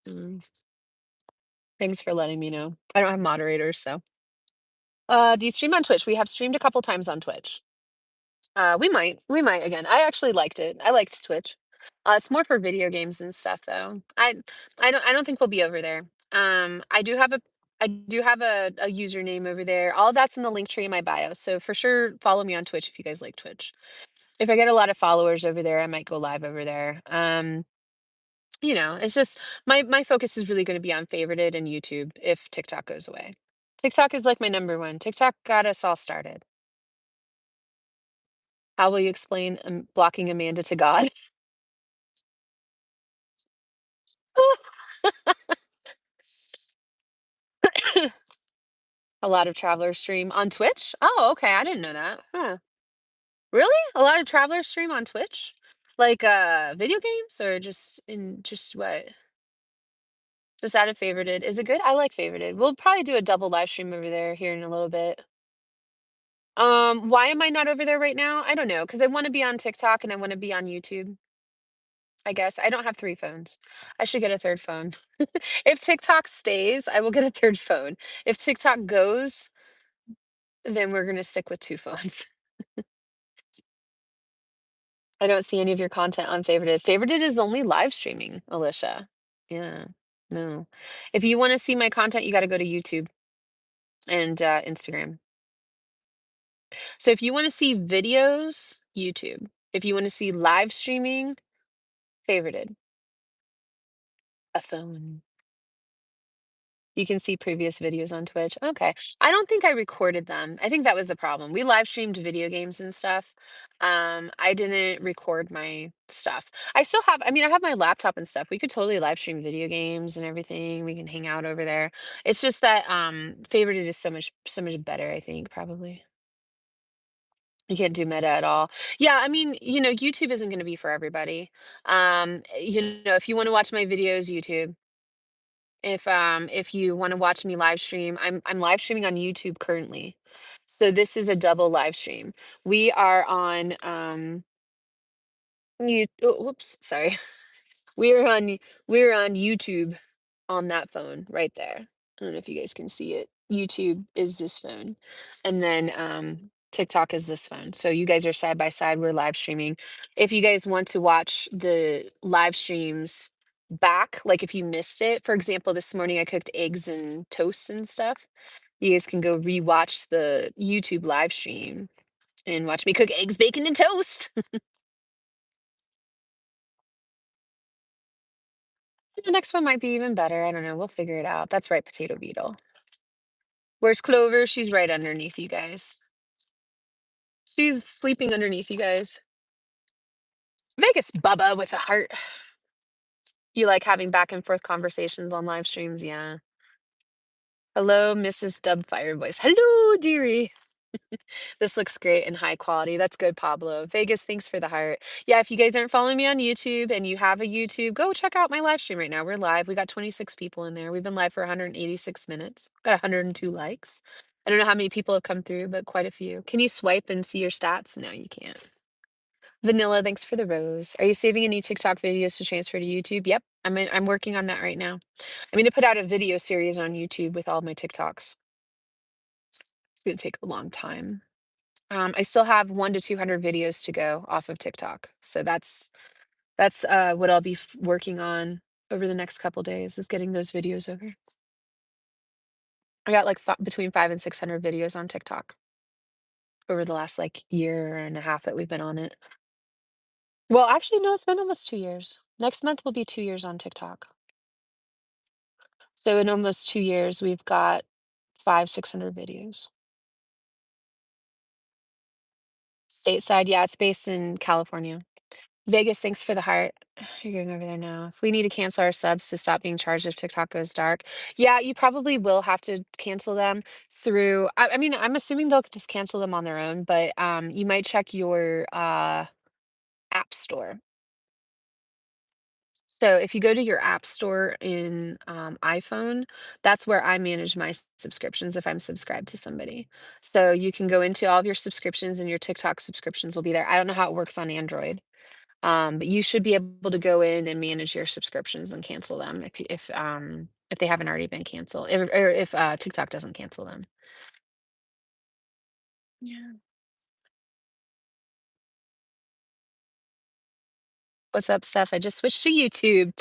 [SPEAKER 1] Mm, Thanks for letting me know. I don't have moderators, so. Do you stream on Twitch? We have streamed a couple times on Twitch. We might again. I actually liked it. I liked Twitch. It's more for video games and stuff though. I don't think we'll be over there. I do have a username over there. All that's in the link tree in my bio. So for sure follow me on Twitch if you guys like Twitch. If I get a lot of followers over there, I might go live over there. It's just my focus is really going to be on favorited and YouTube if TikTok goes away. TikTok is like my number one. TikTok got us all started. How will you explain blocking Amanda to God? A lot of travelers stream on Twitch? Oh, okay, I didn't know that. Huh. Really? A lot of travelers stream on Twitch? Like, video games or just what? Just added favorited. Is it good? I like favorited. We'll probably do a double live stream over there here in a little bit. Why am I not over there right now? I don't know, because I wanna be on TikTok and I wanna be on YouTube, I guess. I don't have 3 phones. I should get a 3rd phone. If TikTok stays, I will get a 3rd phone. If TikTok goes, then we're gonna stick with 2 phones. I don't see any of your content on favorited. Favorited is only live streaming, Alicia. Yeah, no. If you wanna see my content, you gotta go to YouTube and, Instagram. So if you wanna see videos, YouTube. If you wanna see live streaming, favorited, a phone. You can see previous videos on Twitch. Okay. I don't think I recorded them. I think that was the problem. We live streamed video games and stuff. I didn't record my stuff. I have my laptop and stuff. We could totally live stream video games and everything. We can hang out over there. It's just that favorited is so much better, I think, probably. You can't do meta at all. Yeah, I mean, YouTube isn't going to be for everybody. If you want to watch my videos, YouTube. If you wanna watch me live stream, I'm live streaming on YouTube currently. So this is a double live stream. We are on, whoops, sorry. We're on we're on YouTube on that phone right there. I don't know if you guys can see it. YouTube is this phone, and then, TikTok is this phone. So you guys are side by side, we're live streaming. If you guys want to watch the live streams back, like if you missed it, for example, this morning I cooked eggs and toast and stuff, you guys can go rewatch the YouTube live stream and watch me cook eggs, bacon, and toast. The next one might be even better, I don't know, we'll figure it out. That's right, potato beetle. Where's Clover? She's right underneath you guys. She's sleeping underneath you guys. Vegas Bubba with a heart. You like having back and forth conversations on live streams? Yeah. Hello, Mrs. Dubfire voice. Hello, dearie. This looks great and high quality. That's good, Pablo. Vegas, thanks for the heart. Yeah, if you guys aren't following me on YouTube and you have a YouTube, go check out my live stream right now. We're live. We got 26 people in there. We've been live for 186 minutes. Got 102 likes. I don't know how many people have come through, but quite a few. Can you swipe and see your stats? No, you can't. Vanilla, thanks for the rose. Are you saving any TikTok videos to transfer to YouTube? Yep, I'm working on that right now. I'm gonna put out a video series on YouTube with all my TikToks. It's gonna take a long time. I still have 1 to 200 videos to go off of TikTok, so that's what I'll be working on over the next couple days is getting those videos over. I got like between 500 and 600 videos on TikTok over the last like year and a half that we've been on it. Well, actually, no, it's been almost 2 years. Next month will be 2 years on TikTok. So in almost 2 years, we've got 600 videos. Stateside, yeah, it's based in California. Vegas, thanks for the heart. You're going over there now. If we need to cancel our subs to stop being charged if TikTok goes dark. Yeah, you probably will have to cancel them through. I mean, I'm assuming they'll just cancel them on their own, but you might check your app store. So if you go to your app store in iPhone, that's where I manage my subscriptions if I'm subscribed to somebody. So you can go into all of your subscriptions and your TikTok subscriptions will be there. I don't know how it works on Android, but you should be able to go in and manage your subscriptions and cancel them if they haven't already been canceled, or if TikTok doesn't cancel them. Yeah. What's up, Steph? I just switched to YouTube.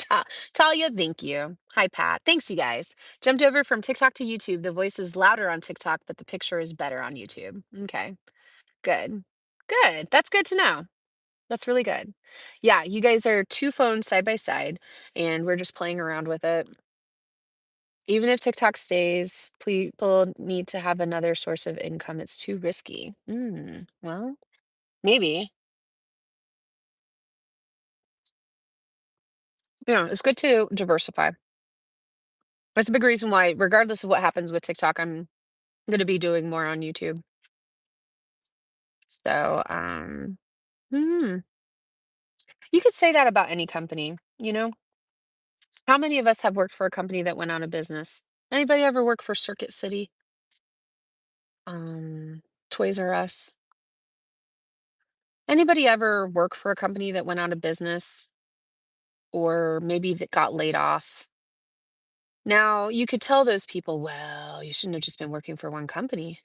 [SPEAKER 1] Talia, thank you. Hi, Pat. Thanks, you guys. Jumped over from TikTok to YouTube. The voice is louder on TikTok, but the picture is better on YouTube. Okay, good. Good. That's good to know. That's really good. Yeah, you guys are two phones side by side, and we're just playing around with it. Even if TikTok stays, people need to have another source of income. It's too risky. Well, maybe. Yeah, it's good to diversify. That's a big reason why, regardless of what happens with TikTok, I'm gonna be doing more on YouTube. So, hmm, you could say that about any company, you know? How many of us have worked for a company that went out of business? Anybody ever work for Circuit City? Toys R Us? Anybody ever work for a company that went out of business or maybe that got laid off? Now, you could tell those people, well, you shouldn't have just been working for one company.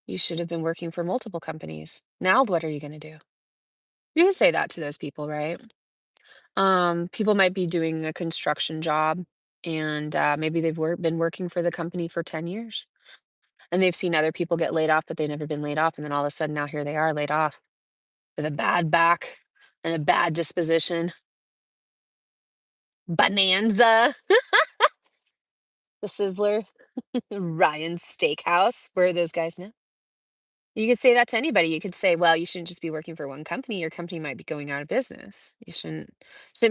[SPEAKER 1] You should have been working for multiple companies. Now, what are you going to do? You can say that to those people, right? People might be doing a construction job and maybe been working for the company for 10 years and they've seen other people get laid off, but they've never been laid off. And then all of a sudden now here they are laid off with a bad back and a bad disposition. Bonanza, the Sizzler, Ryan's Steakhouse. Where are those guys now? You could say that to anybody. You could say, well, you shouldn't just be working for one company. Your company might be going out of business. You shouldn't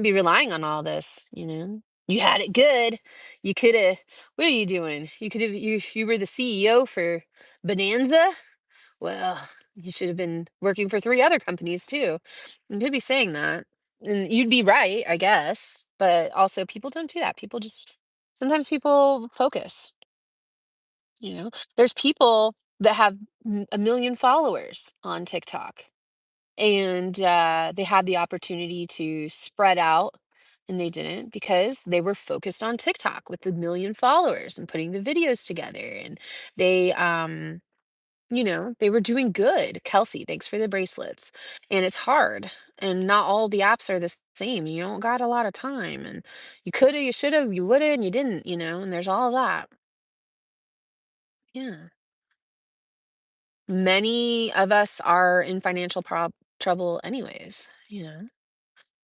[SPEAKER 1] be relying on all this, you know? You had it good. You could have, what are you doing? You were the CEO for Bonanza. Well, you should have been working for three other companies too. You could be saying that. And you'd be right, I guess. But also people don't do that. Sometimes people focus. There's people that have a million followers on TikTok, and they had the opportunity to spread out, and they didn't because they were focused on TikTok with the million followers and putting the videos together. And they, they were doing good. Kelsey, thanks for the bracelets. And it's hard, and not all the apps are the same. You don't got a lot of time, and you coulda, you shoulda, you woulda, and you didn't. And there's all that. Yeah. Many of us are in financial trouble anyways.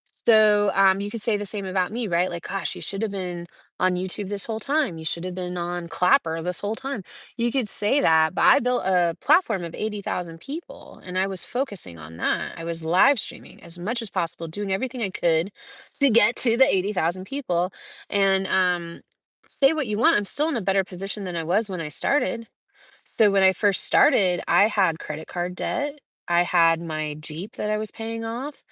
[SPEAKER 1] So, you could say the same about me, right? Like, gosh, you should have been on YouTube this whole time. You should have been on Clapper this whole time. You could say that, but I built a platform of 80,000 people and I was focusing on that. I was live streaming as much as possible, doing everything I could to get to the 80,000 people. And say what you want, I'm still in a better position than I was when I started. So when I first started, I had credit card debt. I had my Jeep that I was paying off.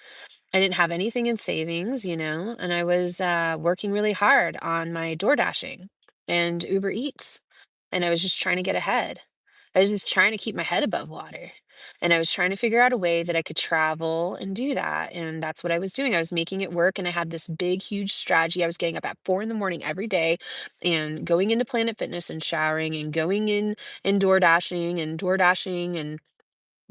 [SPEAKER 1] I didn't have anything in savings, and I was working really hard on my door dashing and Uber Eats. And I was just trying to get ahead. I was just trying to keep my head above water. And I was trying to figure out a way that I could travel and do that. And that's what I was doing. I was making it work. And I had this big, huge strategy. I was getting up at 4 in the morning every day and going into Planet Fitness and showering and going in and door dashing and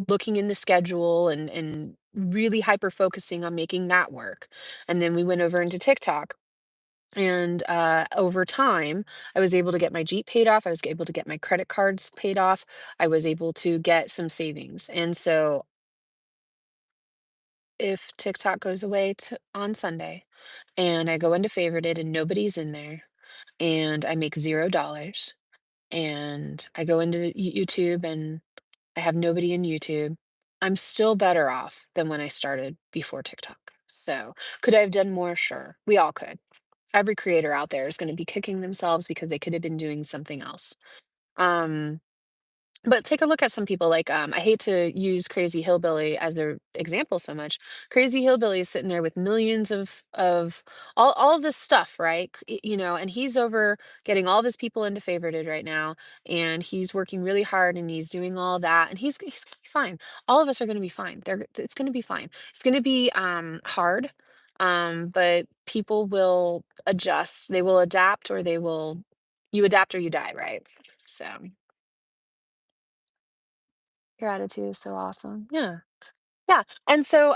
[SPEAKER 1] looking in the schedule and really hyper focusing on making that work. And then we went over into TikTok. And over time, I was able to get my Jeep paid off. I was able to get my credit cards paid off. I was able to get some savings. And so if TikTok goes away on Sunday and I go into favorited and nobody's in there and I make $0 and I go into YouTube and I have nobody in YouTube, I'm still better off than when I started before TikTok. So, could I have done more? Sure. We all could. Every creator out there is going to be kicking themselves because they could have been doing something else. Um, but take a look at some people like, I hate to use Crazy Hillbilly as their example so much. Crazy Hillbilly is sitting there with millions of all of this stuff, right? And he's over getting all of his people into favorited right now, and he's working really hard and he's doing all that, and he's gonna be fine. All of us are gonna be fine. It's gonna be fine. It's gonna be hard, but people will adjust. They will adapt, or they will. You adapt or you die, right? So. Your attitude is so awesome. Yeah. Yeah. And so,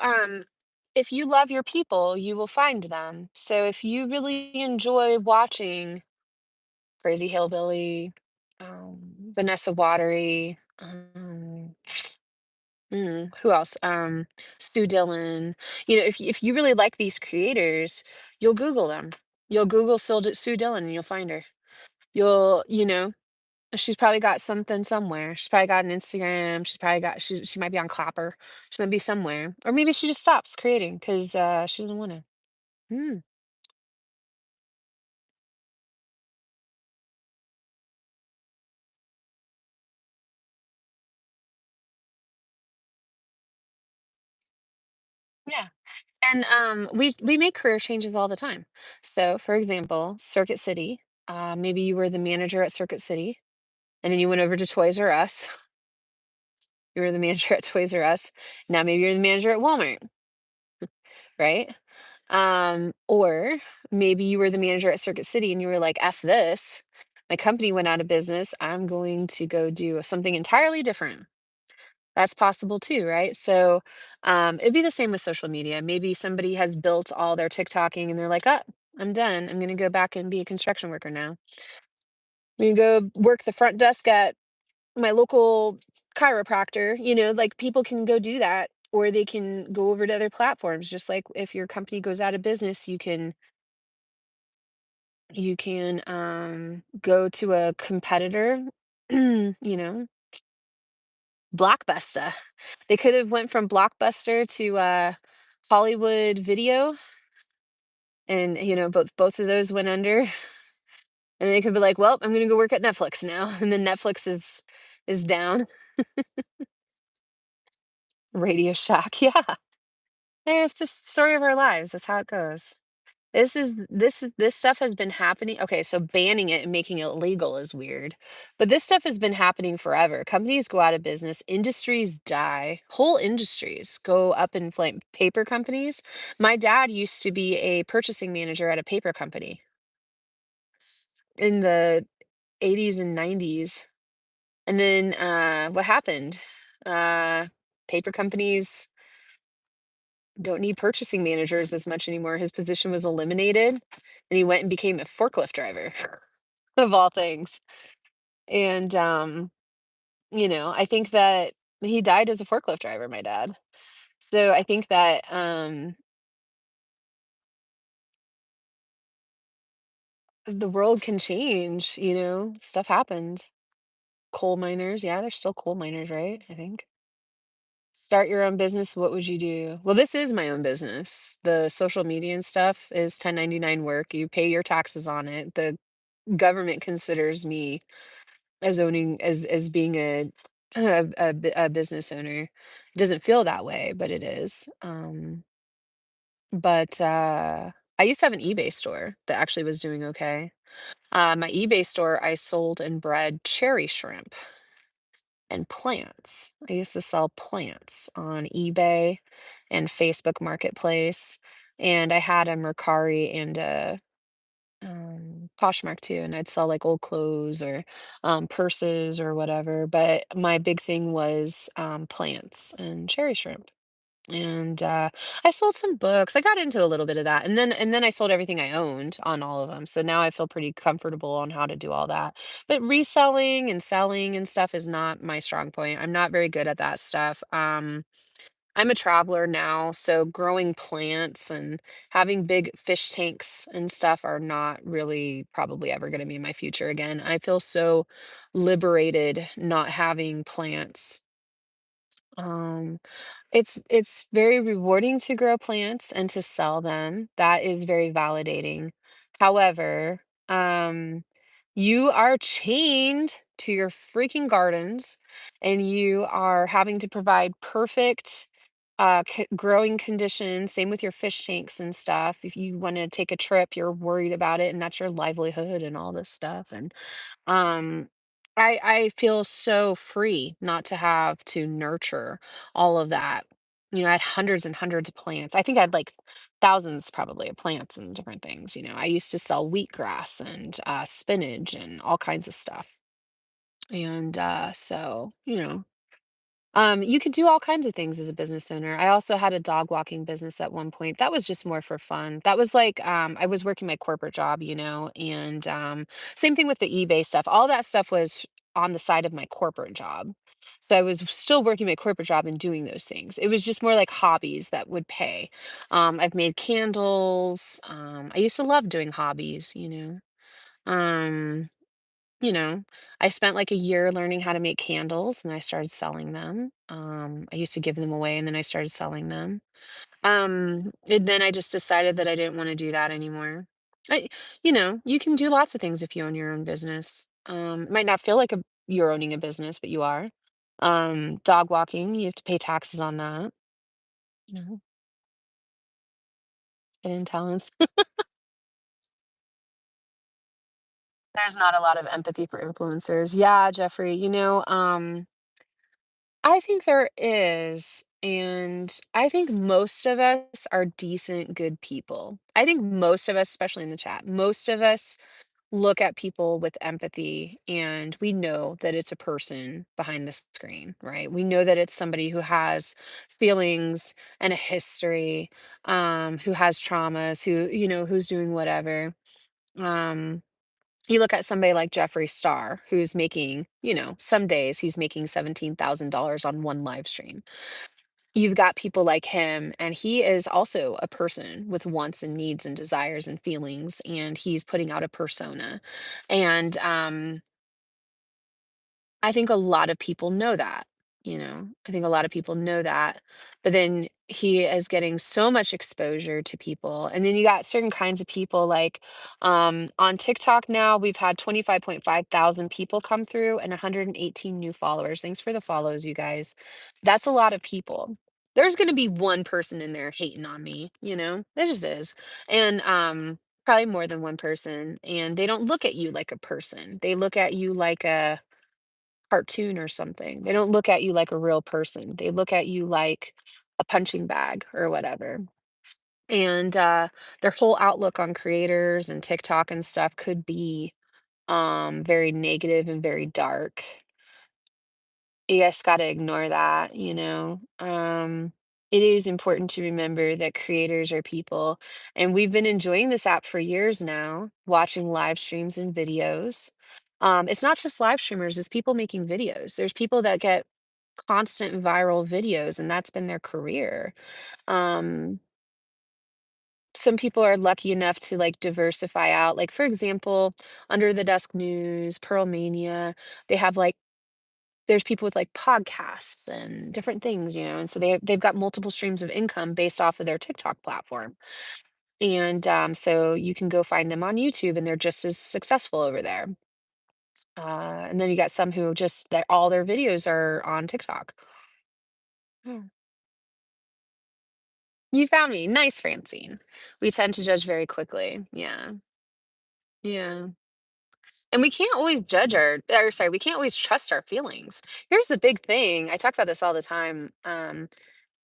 [SPEAKER 1] if you love your people, you will find them. So if you really enjoy watching Crazy Hillbilly, Vanessa Watery, who else? Sue Dillon. If you really like these creators, you'll Google them. You'll Google Sue Dillon and you'll find her. She's probably got something somewhere. She's probably got an Instagram. She might be on Clapper. She might be somewhere. Or maybe she just stops creating because she doesn't want to. Mm, yeah. And we make career changes all the time. So for example, Circuit City, maybe you were the manager at Circuit City and then you went over to Toys R Us. You were the manager at Toys R Us. Now maybe you're the manager at Walmart, right? Or maybe you were the manager at Circuit City and you were like, F this. My company went out of business. I'm going to go do something entirely different. That's possible too, right? So it'd be the same with social media. Maybe somebody has built all their TikToking and they're like, oh, I'm done. I'm going to go back and be a construction worker now. I'm going to go work the front desk at my local chiropractor. Like people can go do that or they can go over to other platforms. Just like if your company goes out of business, you can go to a competitor, Blockbuster. They could have went from Blockbuster to Hollywood Video, and both of those went under. And they could be like, "Well, I'm gonna go work at Netflix now," and then Netflix is down. Radio Shack, yeah. Hey, it's just the story of our lives. That's how it goes. This stuff has been happening. Okay, so banning it and making it legal is weird. But this stuff has been happening forever. Companies go out of business, industries die, whole industries go up in flame. Paper companies. My dad used to be a purchasing manager at a paper company in the 80s and 90s. And then what happened? Uh Paper companies don't need purchasing managers as much anymore. His position was eliminated and he went and became a forklift driver of all things. And I think that he died as a forklift driver, my dad. So I think that the world can change, stuff happens. Coal miners, yeah, they're still coal miners, right? I think. Start your own business, what would you do? Well, this is my own business. The social media and stuff is 1099 work. You pay your taxes on it. The government considers me as being a business owner. It doesn't feel that way, but it is. But I used to have an eBay store that actually was doing okay. My eBay store, I sold and bred cherry shrimp and plants. I used to sell plants on eBay and Facebook Marketplace, and I had a Mercari and a Poshmark too, and I'd sell like old clothes or purses or whatever. But my big thing was plants and cherry shrimp. And I sold some books. I got into a little bit of that, and then I sold everything I owned on all of them. So now I feel pretty comfortable on how to do all that. But reselling and selling and stuff is not my strong point. I'm not very good at that stuff. I'm a traveler now, so growing plants and having big fish tanks and stuff are not really probably ever going to be my future again. I feel so liberated not having plants. Um, it's very rewarding to grow plants and to sell them. That is very validating. However, you are chained to your freaking gardens and you are having to provide perfect growing conditions. Same with your fish tanks and stuff. If you want to take a trip, you're worried about it and that's your livelihood and all this stuff. And um, I feel so free not to have to nurture all of that. I had hundreds and hundreds of plants. I think I had like thousands probably of plants and different things. I used to sell wheatgrass and spinach and all kinds of stuff. And so. You could do all kinds of things as a business owner. I also had a dog walking business at one point. That was just more for fun. That was like I was working my corporate job, and same thing with the eBay stuff. All that stuff was on the side of my corporate job. So I was still working my corporate job and doing those things. It was just more like hobbies that would pay. I've made candles. I used to love doing hobbies. Um, you know, I spent like a year learning how to make candles and I started selling them. I used to give them away and then I started selling them. And then I just decided that I didn't want to do that anymore. You can do lots of things if you own your own business. It might not feel like you're owning a business, but you are. Dog walking, you have to pay taxes on that, you know, hidden talents. There's not a lot of empathy for influencers. Yeah, Jeffrey, I think there is, and I think most of us are decent, good people. I think most of us, especially in the chat, most of us look at people with empathy and we know that it's a person behind the screen, right? We know that it's somebody who has feelings and a history, who has traumas, who's doing whatever. Um, you look at somebody like Jeffree Star, who's making, some days he's making $17,000 on one live stream. You've got people like him, and he is also a person with wants and needs and desires and feelings, and he's putting out a persona. And I think a lot of people know that. I think a lot of people know that, but then he is getting so much exposure to people. And then you got certain kinds of people like on TikTok now, we've had 25.5 thousand people come through and 118 new followers. Thanks for the follows, you guys. That's a lot of people. There's going to be one person in there hating on me. There just is. And probably more than one person. And they don't look at you like a person. They look at you like a cartoon or something. They don't look at you like a real person. They look at you like a punching bag or whatever. And their whole outlook on creators and TikTok and stuff could be very negative and very dark. You just got to ignore that. It is important to remember that creators are people, and we've been enjoying this app for years now, watching live streams and videos. It's not just live streamers, it's people making videos. There's people that get constant viral videos, and that's been their career. Um, some people are lucky enough to like diversify out. Like, for example, Under the Dusk News, Pearl Mania, they have like there's people with like podcasts and different things, and so they've got multiple streams of income based off of their TikTok platform. And so you can go find them on YouTube, and they're just as successful over there. And then you got some who just that all their videos are on TikTok. Hmm. You found me. Nice, Francine. We tend to judge very quickly. Yeah. Yeah. And we can't always judge or sorry, we can't always trust our feelings. Here's the big thing. I talk about this all the time.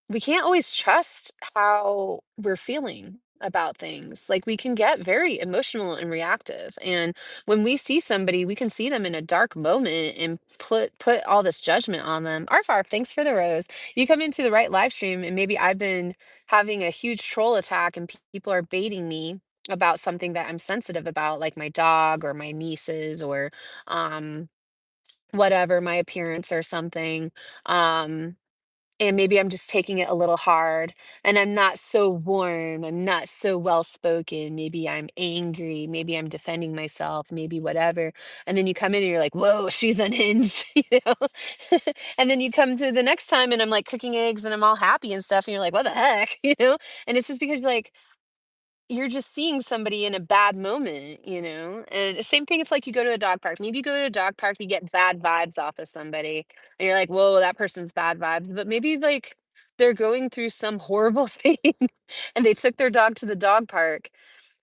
[SPEAKER 1] We can't always trust how we're feeling about things. Like we can get very emotional and reactive. And when we see somebody, we can see them in a dark moment and put all this judgment on them. Arfar, thanks for the rose. You come into the right live stream and maybe I've been having a huge troll attack and people are baiting me about something that I'm sensitive about, like my dog or my nieces or um whatever, my appearance or something. Um and maybe I'm just taking it a little hard and I'm not so warm. I'm not so well spoken. Maybe I'm angry. Maybe I'm defending myself, maybe whatever. And then you come in and you're like, whoa, she's unhinged, you know? And then you come to the next time and I'm like cooking eggs and I'm all happy and stuff. And you're like, what the heck, you know? And it's just because like, you're just seeing somebody in a bad moment. And the same thing if like you go to a dog park. Maybe you go to a dog park, you get bad vibes off of somebody, and you're like, "Whoa, that person's bad vibes." But maybe like they're going through some horrible thing, and they took their dog to the dog park,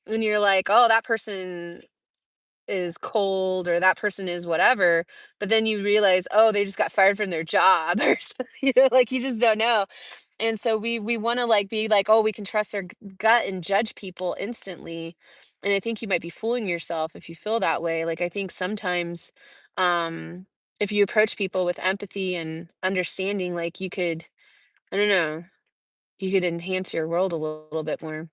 [SPEAKER 1] and you're like, "Oh, that person is cold, or that person is whatever." But then you realize, oh, they just got fired from their job, or something. Like you just don't know. And so we wanna, like, be like, "Oh, we can trust our gut and judge people instantly," and I think you might be fooling yourself if you feel that way. Like, I think sometimes, um, if you approach people with empathy and understanding, like you could, I don't know, you could enhance your world a little bit more.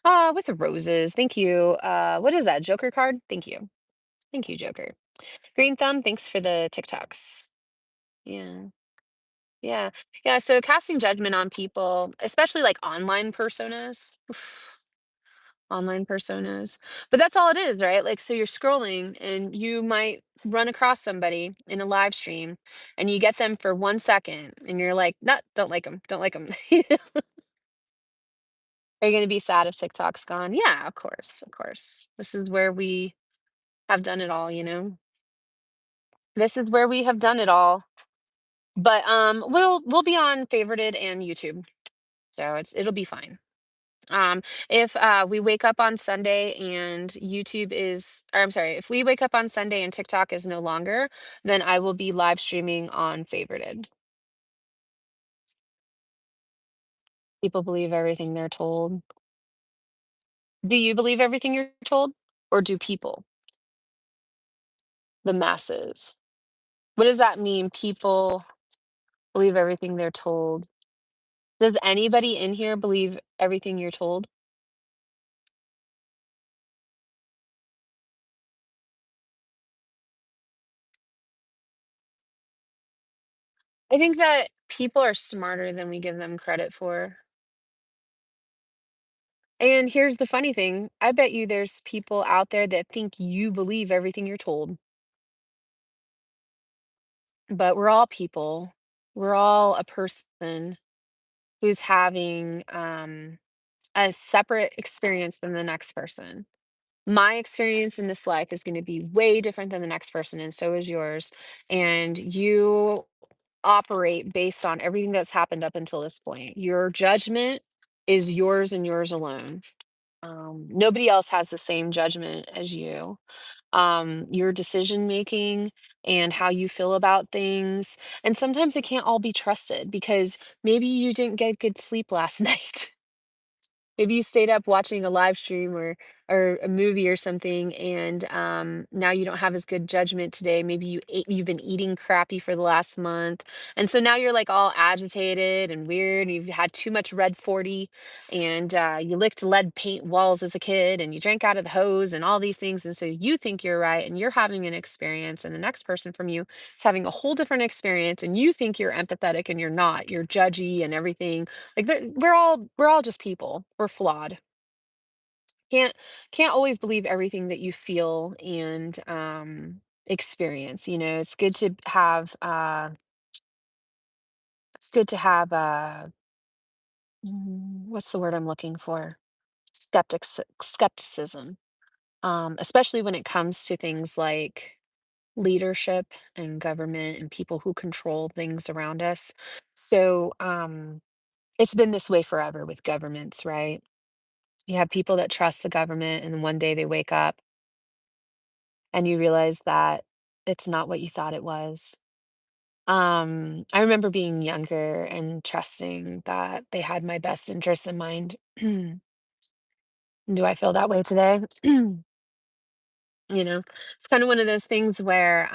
[SPEAKER 1] Ah, with the roses. Thank you. What is that? Joker card? Thank you. Thank you, Joker. Green thumb, thanks for the TikToks. Yeah. Yeah. Yeah. So casting judgment on people, especially like online personas. Online personas. But that's all it is, right? Like, so you're scrolling and you might run across somebody in a live stream and you get them for 1 second and you're like, no, don't like them. Don't like them. Are you going to be sad if TikTok's gone? Yeah, of course. Of course. This is where we have done it all, you know? This is where we have done it all. But we'll be on favorited and YouTube. So it'll be fine. If we wake up on Sunday and YouTube is, or I'm sorry, if we wake up on Sunday and TikTok is no longer, then I will be live streaming on favorited. People believe everything they're told. Do you believe everything you're told? Or do people? The masses. What does that mean? People believe everything they're told. Does anybody in here believe everything you're told? I think that people are smarter than we give them credit for. And here's the funny thing, I bet you there's people out there that think you believe everything you're told, but we're all people. We're all a person who's having a separate experience than the next person. My experience in this life is going to be way different than the next person, and so is yours. And you operate based on everything that's happened up until this point. Your judgment is yours and yours alone. Nobody else has the same judgment as you. Your decision making and how you feel about things. And sometimes it can't all be trusted because maybe you didn't get good sleep last night. Maybe you stayed up watching a live stream or a movie or something, and now you don't have as good judgment today. Maybe you've been eating crappy for the last month, and so now you're like all agitated and weird. And you've had too much red 40, and you licked lead paint walls as a kid, and you drank out of the hose, and all these things. And so you think you're right, and you're having an experience, and the next person from you is having a whole different experience, and you think you're empathetic, and you're not. You're judgy and everything like we're all just people. We're flawed. Can't can't always believe everything that you feel and experience. You know, it's good to have what's the word I'm looking for? Skepticism. Especially when it comes to things like leadership and government and people who control things around us. So it's been this way forever with governments, right? You have people that trust the government, and then one day they wake up and you realize that it's not what you thought it was. I remember being younger and trusting that they had my best interests in mind. Do I feel that way today? You know, it's kind of one of those things where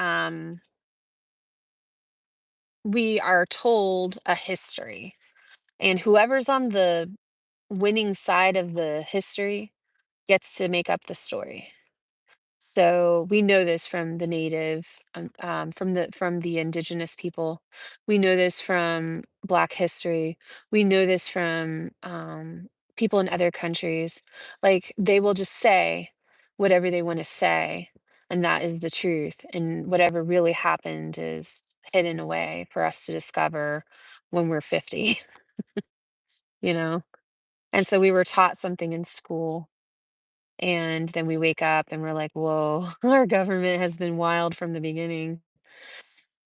[SPEAKER 1] we are told a history, and whoever's on the winning side of the history gets to make up the story. So we know this from the native, from the indigenous people. We know this from Black history. We know this from people in other countries. Like they will just say whatever they want to say, and that is the truth. And whatever really happened is hidden away for us to discover when we're 50, you know? And so we were taught something in school and then we wake up and we're like, whoa, our government has been wild from the beginning.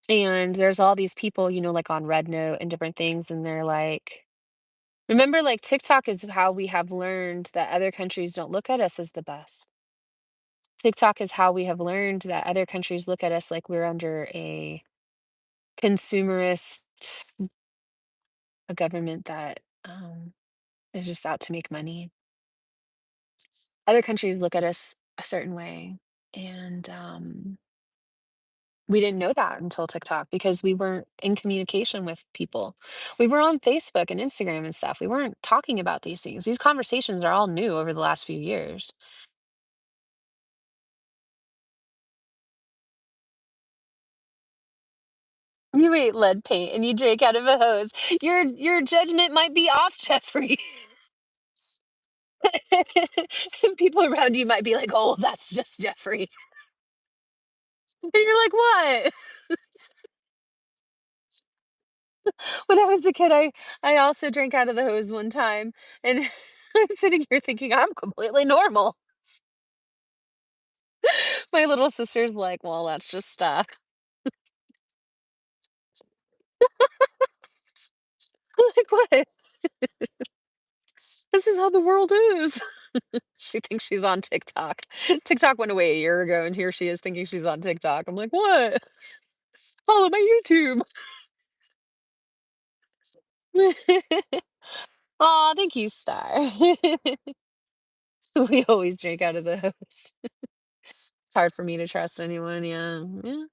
[SPEAKER 1] And there's all these people, like on Red Note and different things. And they're like, remember, like TikTok is how we have learned that other countries don't look at us as the best. TikTok is how we have learned that other countries look at us like we're under consumerist, a government that is just out to make money. Other countries look at us a certain way. And We didn't know that until TikTok because we weren't in communication with people. We were on Facebook and Instagram and stuff. We weren't talking about these things. These conversations are all new over the last few years. You ate lead paint and you drank out of a hose. Your judgment might be off, Jeffrey. People around you might be like, "Oh, that's just Jeffrey." And you're like, "What?" When I was a kid, I also drank out of the hose one time, and I'm sitting here thinking I'm completely normal. My little sister's like, "Well, that's just stuff." I'm like, "What? This is how the world is." She thinks she's on TikTok. TikTok went away a year ago, and here she is thinking she's on TikTok. I'm like, "What? Follow my YouTube." Aw, thank you, Star. We always drink out of the hose. It's hard for me to trust anyone, yeah. Yeah.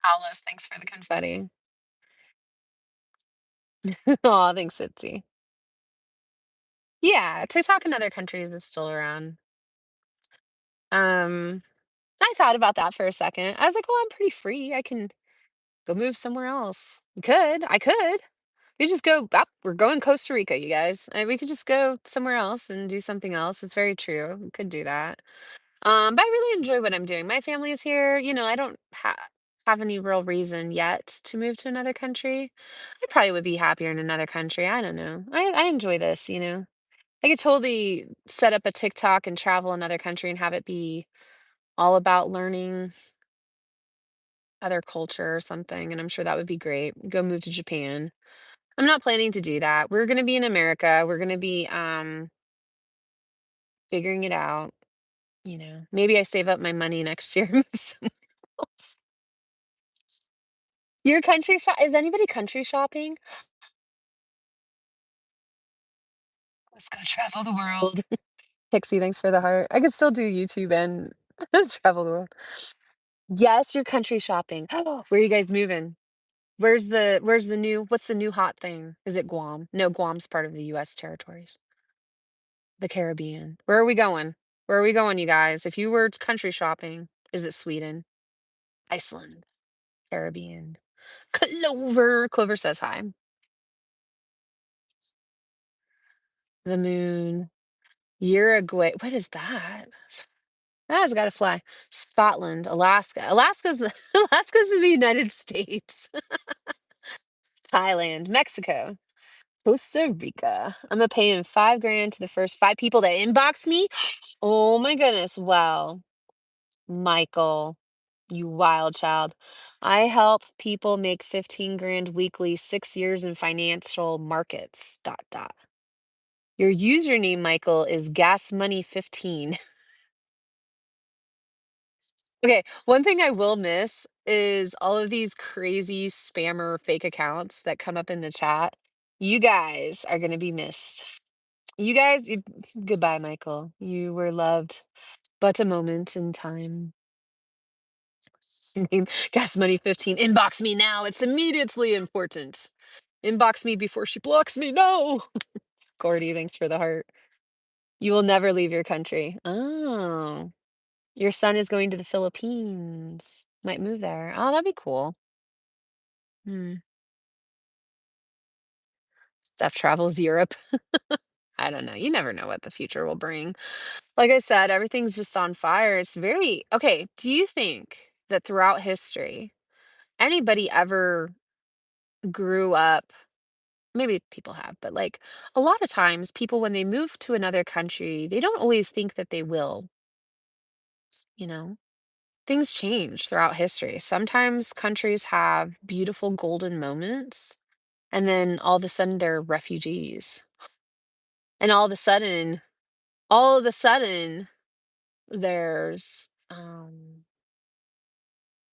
[SPEAKER 1] Alice, thanks for the confetti. Aw, thanks, Itzy. Yeah, TikTok in other countries is still around. Um, I thought about that for a second. I was like, "Well, I'm pretty free. I can go move somewhere else." I could. We just go up. We're going Costa Rica, you guys. We could just go somewhere else and do something else. It's very true. We could do that. But I really enjoy what I'm doing. My family is here. I don't have any real reason yet to move to another country. I probably would be happier in another country. I don't know. I enjoy this. I could totally set up a TikTok and travel another country and have it be all about learning other culture or something. And I'm sure that would be great. Go move to Japan. I'm not planning to do that. We're gonna be in America. We're gonna be figuring it out. Maybe I save up my money next year, move somewhere else. Your country shop is anybody country shopping? Let's go travel the world. Pixie, thanks for the heart. I could still do YouTube and travel the world. Yes, you're country shopping. Where are you guys moving? What's the new hot thing? Is it Guam? No, Guam's part of the US territories. The Caribbean. Where are we going? Where are we going, you guys? If you were country shopping, is it Sweden? Iceland? Caribbean? Clover. Clover says hi. The moon. Uruguay. What is that? That's gotta fly. Scotland, Alaska. Alaska's in the United States. Thailand, Mexico, Costa Rica. I'm gonna pay in 5 grand to the first 5 people that inbox me. Oh my goodness. Wow. Michael, you wild child. I help people make 15 grand weekly, 6 years in financial markets. Dot dot. Your username, Michael, is gas money 15. Okay, one thing I will miss is all of these crazy spammer fake accounts that come up in the chat. You guys are gonna be missed. Goodbye, Michael. You were loved, but a moment in time. Name Gas Money 15. Inbox me now. It's immediately important. Inbox me before she blocks me. No. Gordy, thanks for the heart. You will never leave your country. Oh. Your son is going to the Philippines. Might move there. Oh, that'd be cool. Hmm. Steph travels Europe. I don't know. You never know what the future will bring. Like I said, everything's just on fire. It's very okay. Do you think that throughout history, anybody ever grew up? Maybe people have, but like a lot of times, people, when they move to another country, they don't always think that they will, you know? Things change throughout history. Sometimes countries have beautiful golden moments, and then all of a sudden they're refugees. And all of a sudden, there's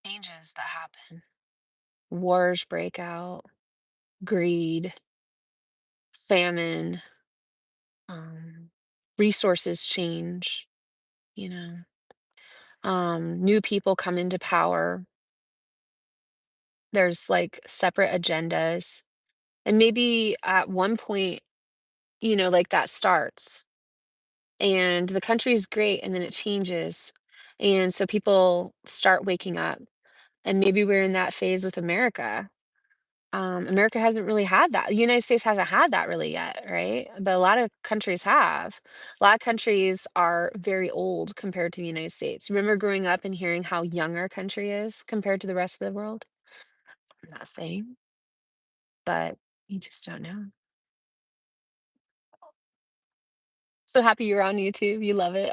[SPEAKER 1] changes that happen. Wars break out, greed, famine, um, resources change. you know. New people come into power. There's like separate agendas. And maybe at one point, like that starts and the country's great and then it changes. And so people start waking up. And maybe we're in that phase with America. America hasn't really had that. The United States hasn't had that really yet, right? But a lot of countries have. A lot of countries are very old compared to the United States. Remember growing up and hearing how young our country is compared to the rest of the world? I'm not saying, but you just don't know. So happy you're on YouTube. You love it.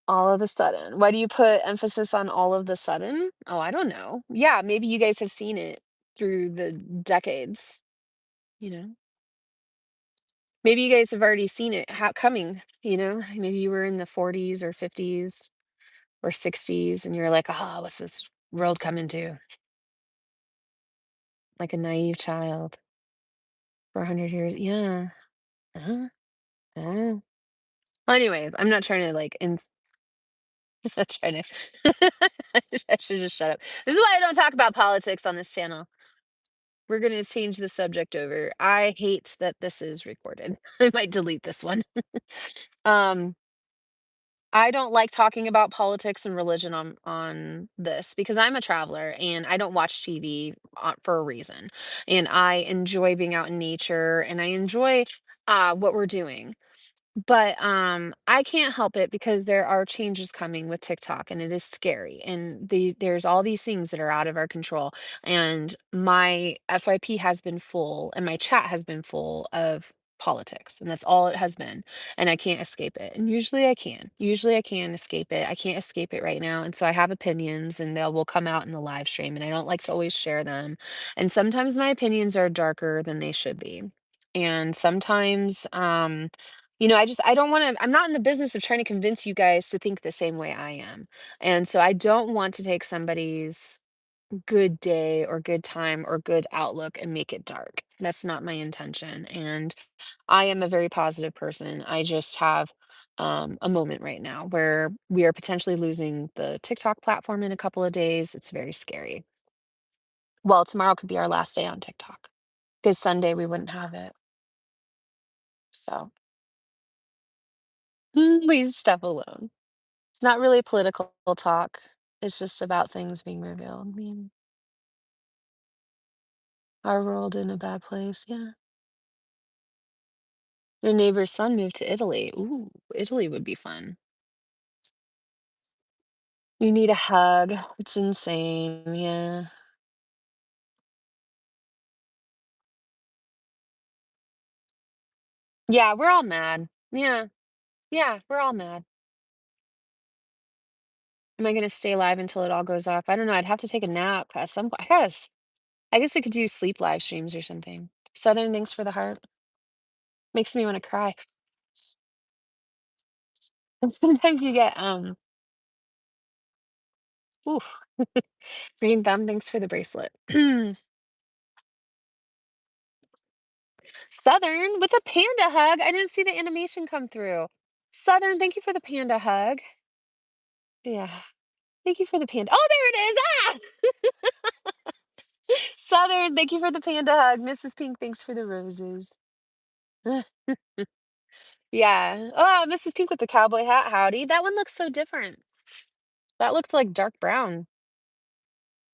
[SPEAKER 1] All of a sudden. Why do you put emphasis on all of the sudden? Oh, I don't know. Yeah, maybe you guys have seen it through the decades, you know? Maybe you guys have already seen it coming, you know? Maybe you were in the 40s or 50s or 60s and you're like, "Oh, what's this world coming to?" Like a naive child for 100 years. Yeah. Uh-huh. Uh. Well, anyways, I'm not trying to like I'm not trying to I should just shut up. This is why I don't talk about politics on this channel. We're gonna change the subject over. I hate that this is recorded. I might delete this one. Um, I don't like talking about politics and religion on this because I'm a traveler and I don't watch TV for a reason. And I enjoy being out in nature and I enjoy what we're doing. But, I can't help it because there are changes coming with TikTok, and it is scary, and there's all these things that are out of our control, and my FYP has been full, and my chat has been full of politics, and that's all it has been, and I can't escape it, and usually I can. Usually I can escape it. I can't escape it right now, and so I have opinions, and they will come out in the live stream, and I don't like to always share them, and sometimes my opinions are darker than they should be, and sometimes, I don't wanna I'm not in the business of trying to convince you guys to think the same way I am. And so I don't want to take somebody's good day or good time or good outlook and make it dark. That's not my intention. And I am a very positive person. I just have a moment right now where we are potentially losing the TikTok platform in a couple of days. It's very scary. Well, tomorrow could be our last day on TikTok because Sunday we wouldn't have it. So leave stuff alone. It's not really political talk. It's just about things being revealed. I mean, our world in a bad place. Yeah. Your neighbor's son moved to Italy. Ooh, Italy would be fun. You need a hug. It's insane. Yeah. Yeah, we're all mad. Yeah. Yeah, we're all mad. Am I gonna stay alive until it all goes off? I don't know. I'd have to take a nap at some point. I guess I could do sleep live streams or something. Southern thanks for the heart. Makes me want to cry. And sometimes you get ooh, green thumb, thanks for the bracelet. Southern with a panda hug. I didn't see the animation come through. Southern, thank you for the panda hug. Yeah. Thank you for the panda. Oh, there it is. Southern, thank you for the panda hug. Mrs. Pink, thanks for the roses. Yeah. Oh, Mrs. Pink with the cowboy hat. Howdy. That one looks so different. That looked like dark brown.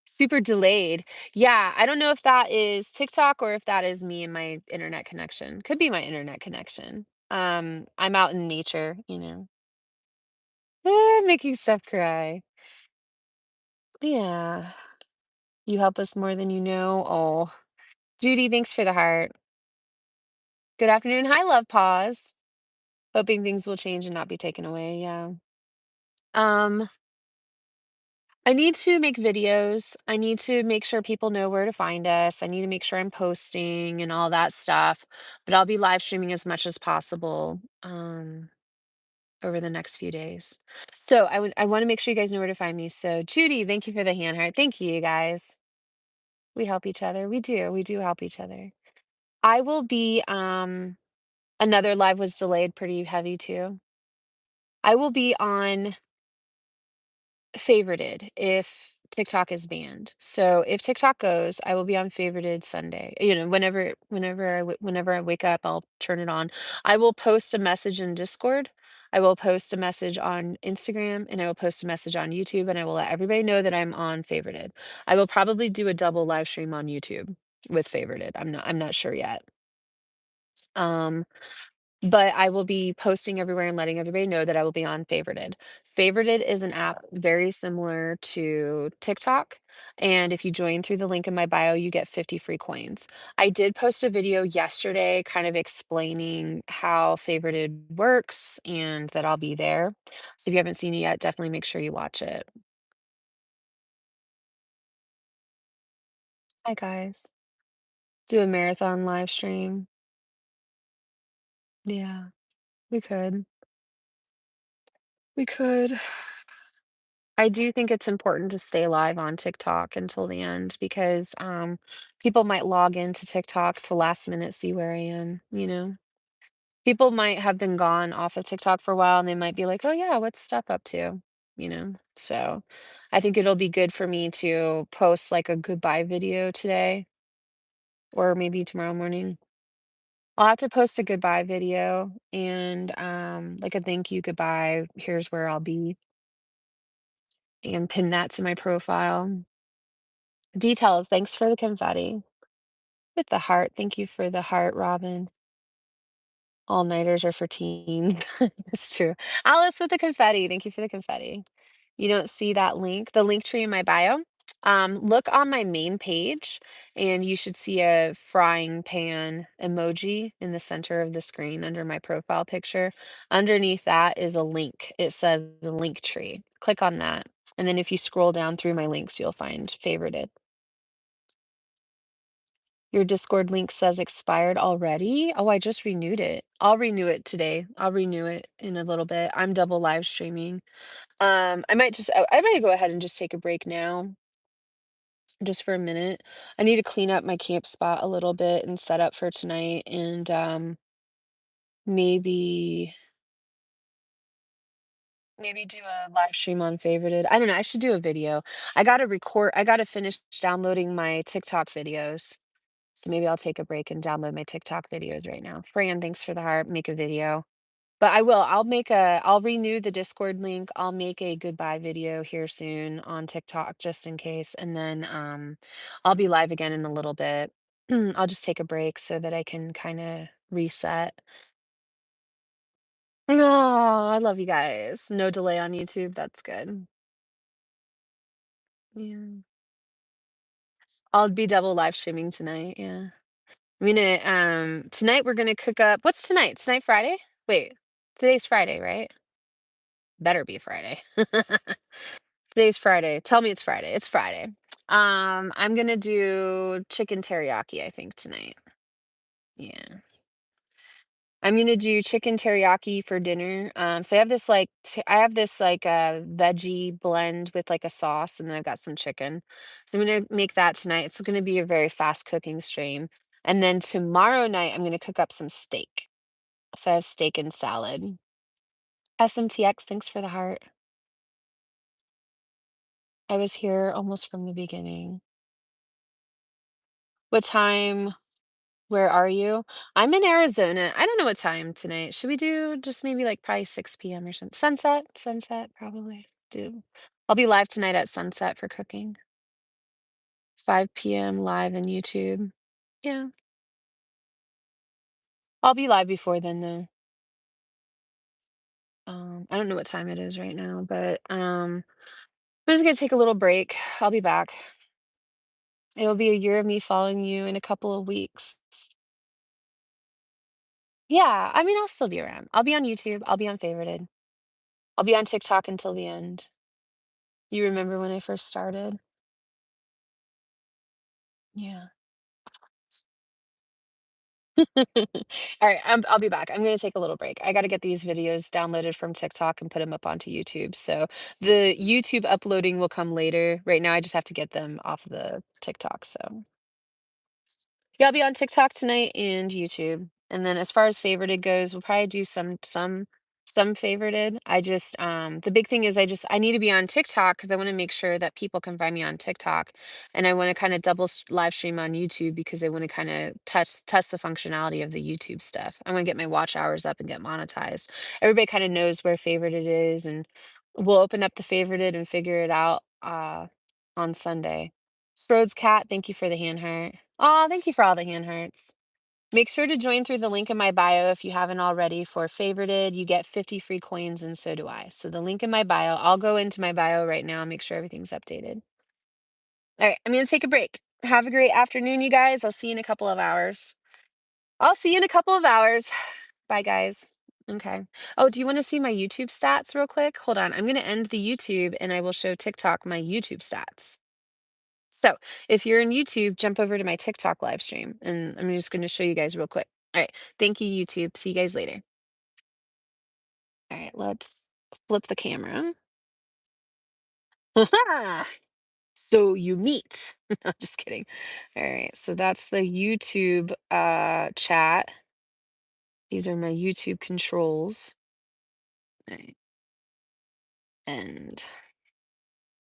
[SPEAKER 1] Super delayed. Yeah, I don't know if that is TikTok or if that is me and my internet connection. Could be my internet connection. I'm out in nature. Making stuff cry. Yeah. You help us more than you know. Oh, Judy, thanks for the heart. Good afternoon. Hi, love pause. Hoping things will change and not be taken away. Yeah. Um, I need to make videos. I need to make sure people know where to find us. I need to make sure I'm posting and all that stuff. But I'll be live streaming as much as possible over the next few days. So I want to make sure you guys know where to find me. So Judy, thank you for the hand heart. Thank you, you guys. We help each other. We do. We do help each other. I will be another live was delayed pretty heavy too. I will be on favorited if TikTok is banned. So if TikTok goes, I will be on favorited Sunday. Whenever I wake up, I'll turn it on. I will post a message in Discord. I will post a message on Instagram and I will post a message on YouTube and I will let everybody know that I'm on favorited. I will probably do a double live stream on YouTube with favorited. I'm not sure yet. Um but I will be posting everywhere and letting everybody know that I will be on Favorited. Favorited is an app very similar to TikTok, and if you join through the link in my bio, you get 50 free coins. I did post a video yesterday kind of explaining how Favorited works and that I'll be there. So if you haven't seen it yet, definitely make sure you watch it. Hi, guys. Do a marathon live stream. Yeah, we could. We could. I do think it's important to stay live on TikTok until the end because people might log into TikTok to last minute see where I am, you know? People might have been gone off of TikTok for a while and they might be like, "Oh yeah, what's Steph up to?" You know? So I think it'll be good for me to post like a goodbye video today or maybe tomorrow morning. I'll have to post a goodbye video and like a thank you goodbye. Here's where I'll be and pin that to my profile. Details, thanks for the confetti. With the heart, thank you for the heart, Robin. All-nighters are for teens. It's true. Alice with the confetti, thank you for the confetti. You don't see that link, the link tree in my bio? Look on my main page, and you should see a frying pan emoji in the center of the screen under my profile picture. Underneath that is a link. It says the link tree. Click on that, and then if you scroll down through my links, you'll find favorited. Your Discord link says expired already? Oh, I just renewed it. I'll renew it today. I'll renew it in a little bit. I'm double live streaming. I might go ahead and just take a break now, just for a minute. I need to clean up my camp spot a little bit and set up for tonight and maybe maybe do a live stream on favorited. I don't know. I should do a video. I gotta finish downloading my TikTok videos. So maybe I'll take a break and download my TikTok videos right now. Fran, thanks for the heart. Make a video. But I will. I'll renew the Discord link. I'll make a goodbye video here soon on TikTok just in case. And then I'll be live again in a little bit. I'll just take a break so that I can kind of reset. Oh, I love you guys. No delay on YouTube. That's good. Yeah. I'll be double live streaming tonight. Yeah. Tonight we're gonna cook up what's tonight? Tonight Friday? Wait, today's Friday, right? Better be Friday. Today's Friday. Tell me it's Friday. It's Friday. I'm gonna do chicken teriyaki, I think, tonight. Yeah. I'm gonna do chicken teriyaki for dinner. So I have this like veggie blend with like a sauce, and then I've got some chicken. So I'm gonna make that tonight. It's gonna be a very fast cooking stream. And then tomorrow night I'm gonna cook up some steak. So I have steak and salad. SMTX, thanks for the heart. I was here almost from the beginning. What time? Where are you? I'm in Arizona. I don't know what time tonight. Should we do just maybe like probably 6 p.m. or something? Sunset, probably. Do. I'll be live tonight at sunset for cooking. 5 p.m. live on YouTube. Yeah. I'll be live before then though. I don't know what time it is right now, but I'm just gonna take a little break. I'll be back. It'll be a year of me following you in a couple of weeks. Yeah, I mean, I'll still be around. I'll be on YouTube. I'll be on Favorited. I'll be on TikTok until the end. You remember when I first started? Yeah. All right, I'll be back. I'm gonna take a little break. I gotta get these videos downloaded from TikTok and put them up onto YouTube. So the YouTube uploading will come later. Right now, I just have to get them off of the TikTok. So yeah, I'll be on TikTok tonight and YouTube. And then as far as favorited goes, we'll probably do some. some favorited. I just the big thing is I need to be on TikTok because I want to make sure that people can find me on TikTok, and I want to kind of live stream on YouTube because I want to kind of test the functionality of the YouTube stuff. I want to get my watch hours up and get monetized. Everybody kind of knows where favorite it is, and we'll open up the favorited and figure it out on Sunday. Strode's cat, thank you for the hand heart. Oh, thank you for all the hand hearts. Make sure to join through the link in my bio if you haven't already for favorited. You get 50 free coins, and so do I. So the link in my bio, I'll go into my bio right now and make sure everything's updated. All right, I'm going to take a break. Have a great afternoon, you guys. I'll see you in a couple of hours. I'll see you in a couple of hours. Bye, guys. Okay. Oh, do you want to see my YouTube stats real quick? Hold on. I'm going to end the YouTube and I will show TikTok my YouTube stats. So if you're in YouTube, jump over to my TikTok live stream and I'm just going to show you guys real quick. All right. Thank you, YouTube. See you guys later. All right. Let's flip the camera. So you meet. No, just kidding. All right. So that's the YouTube chat. These are my YouTube controls. All right. And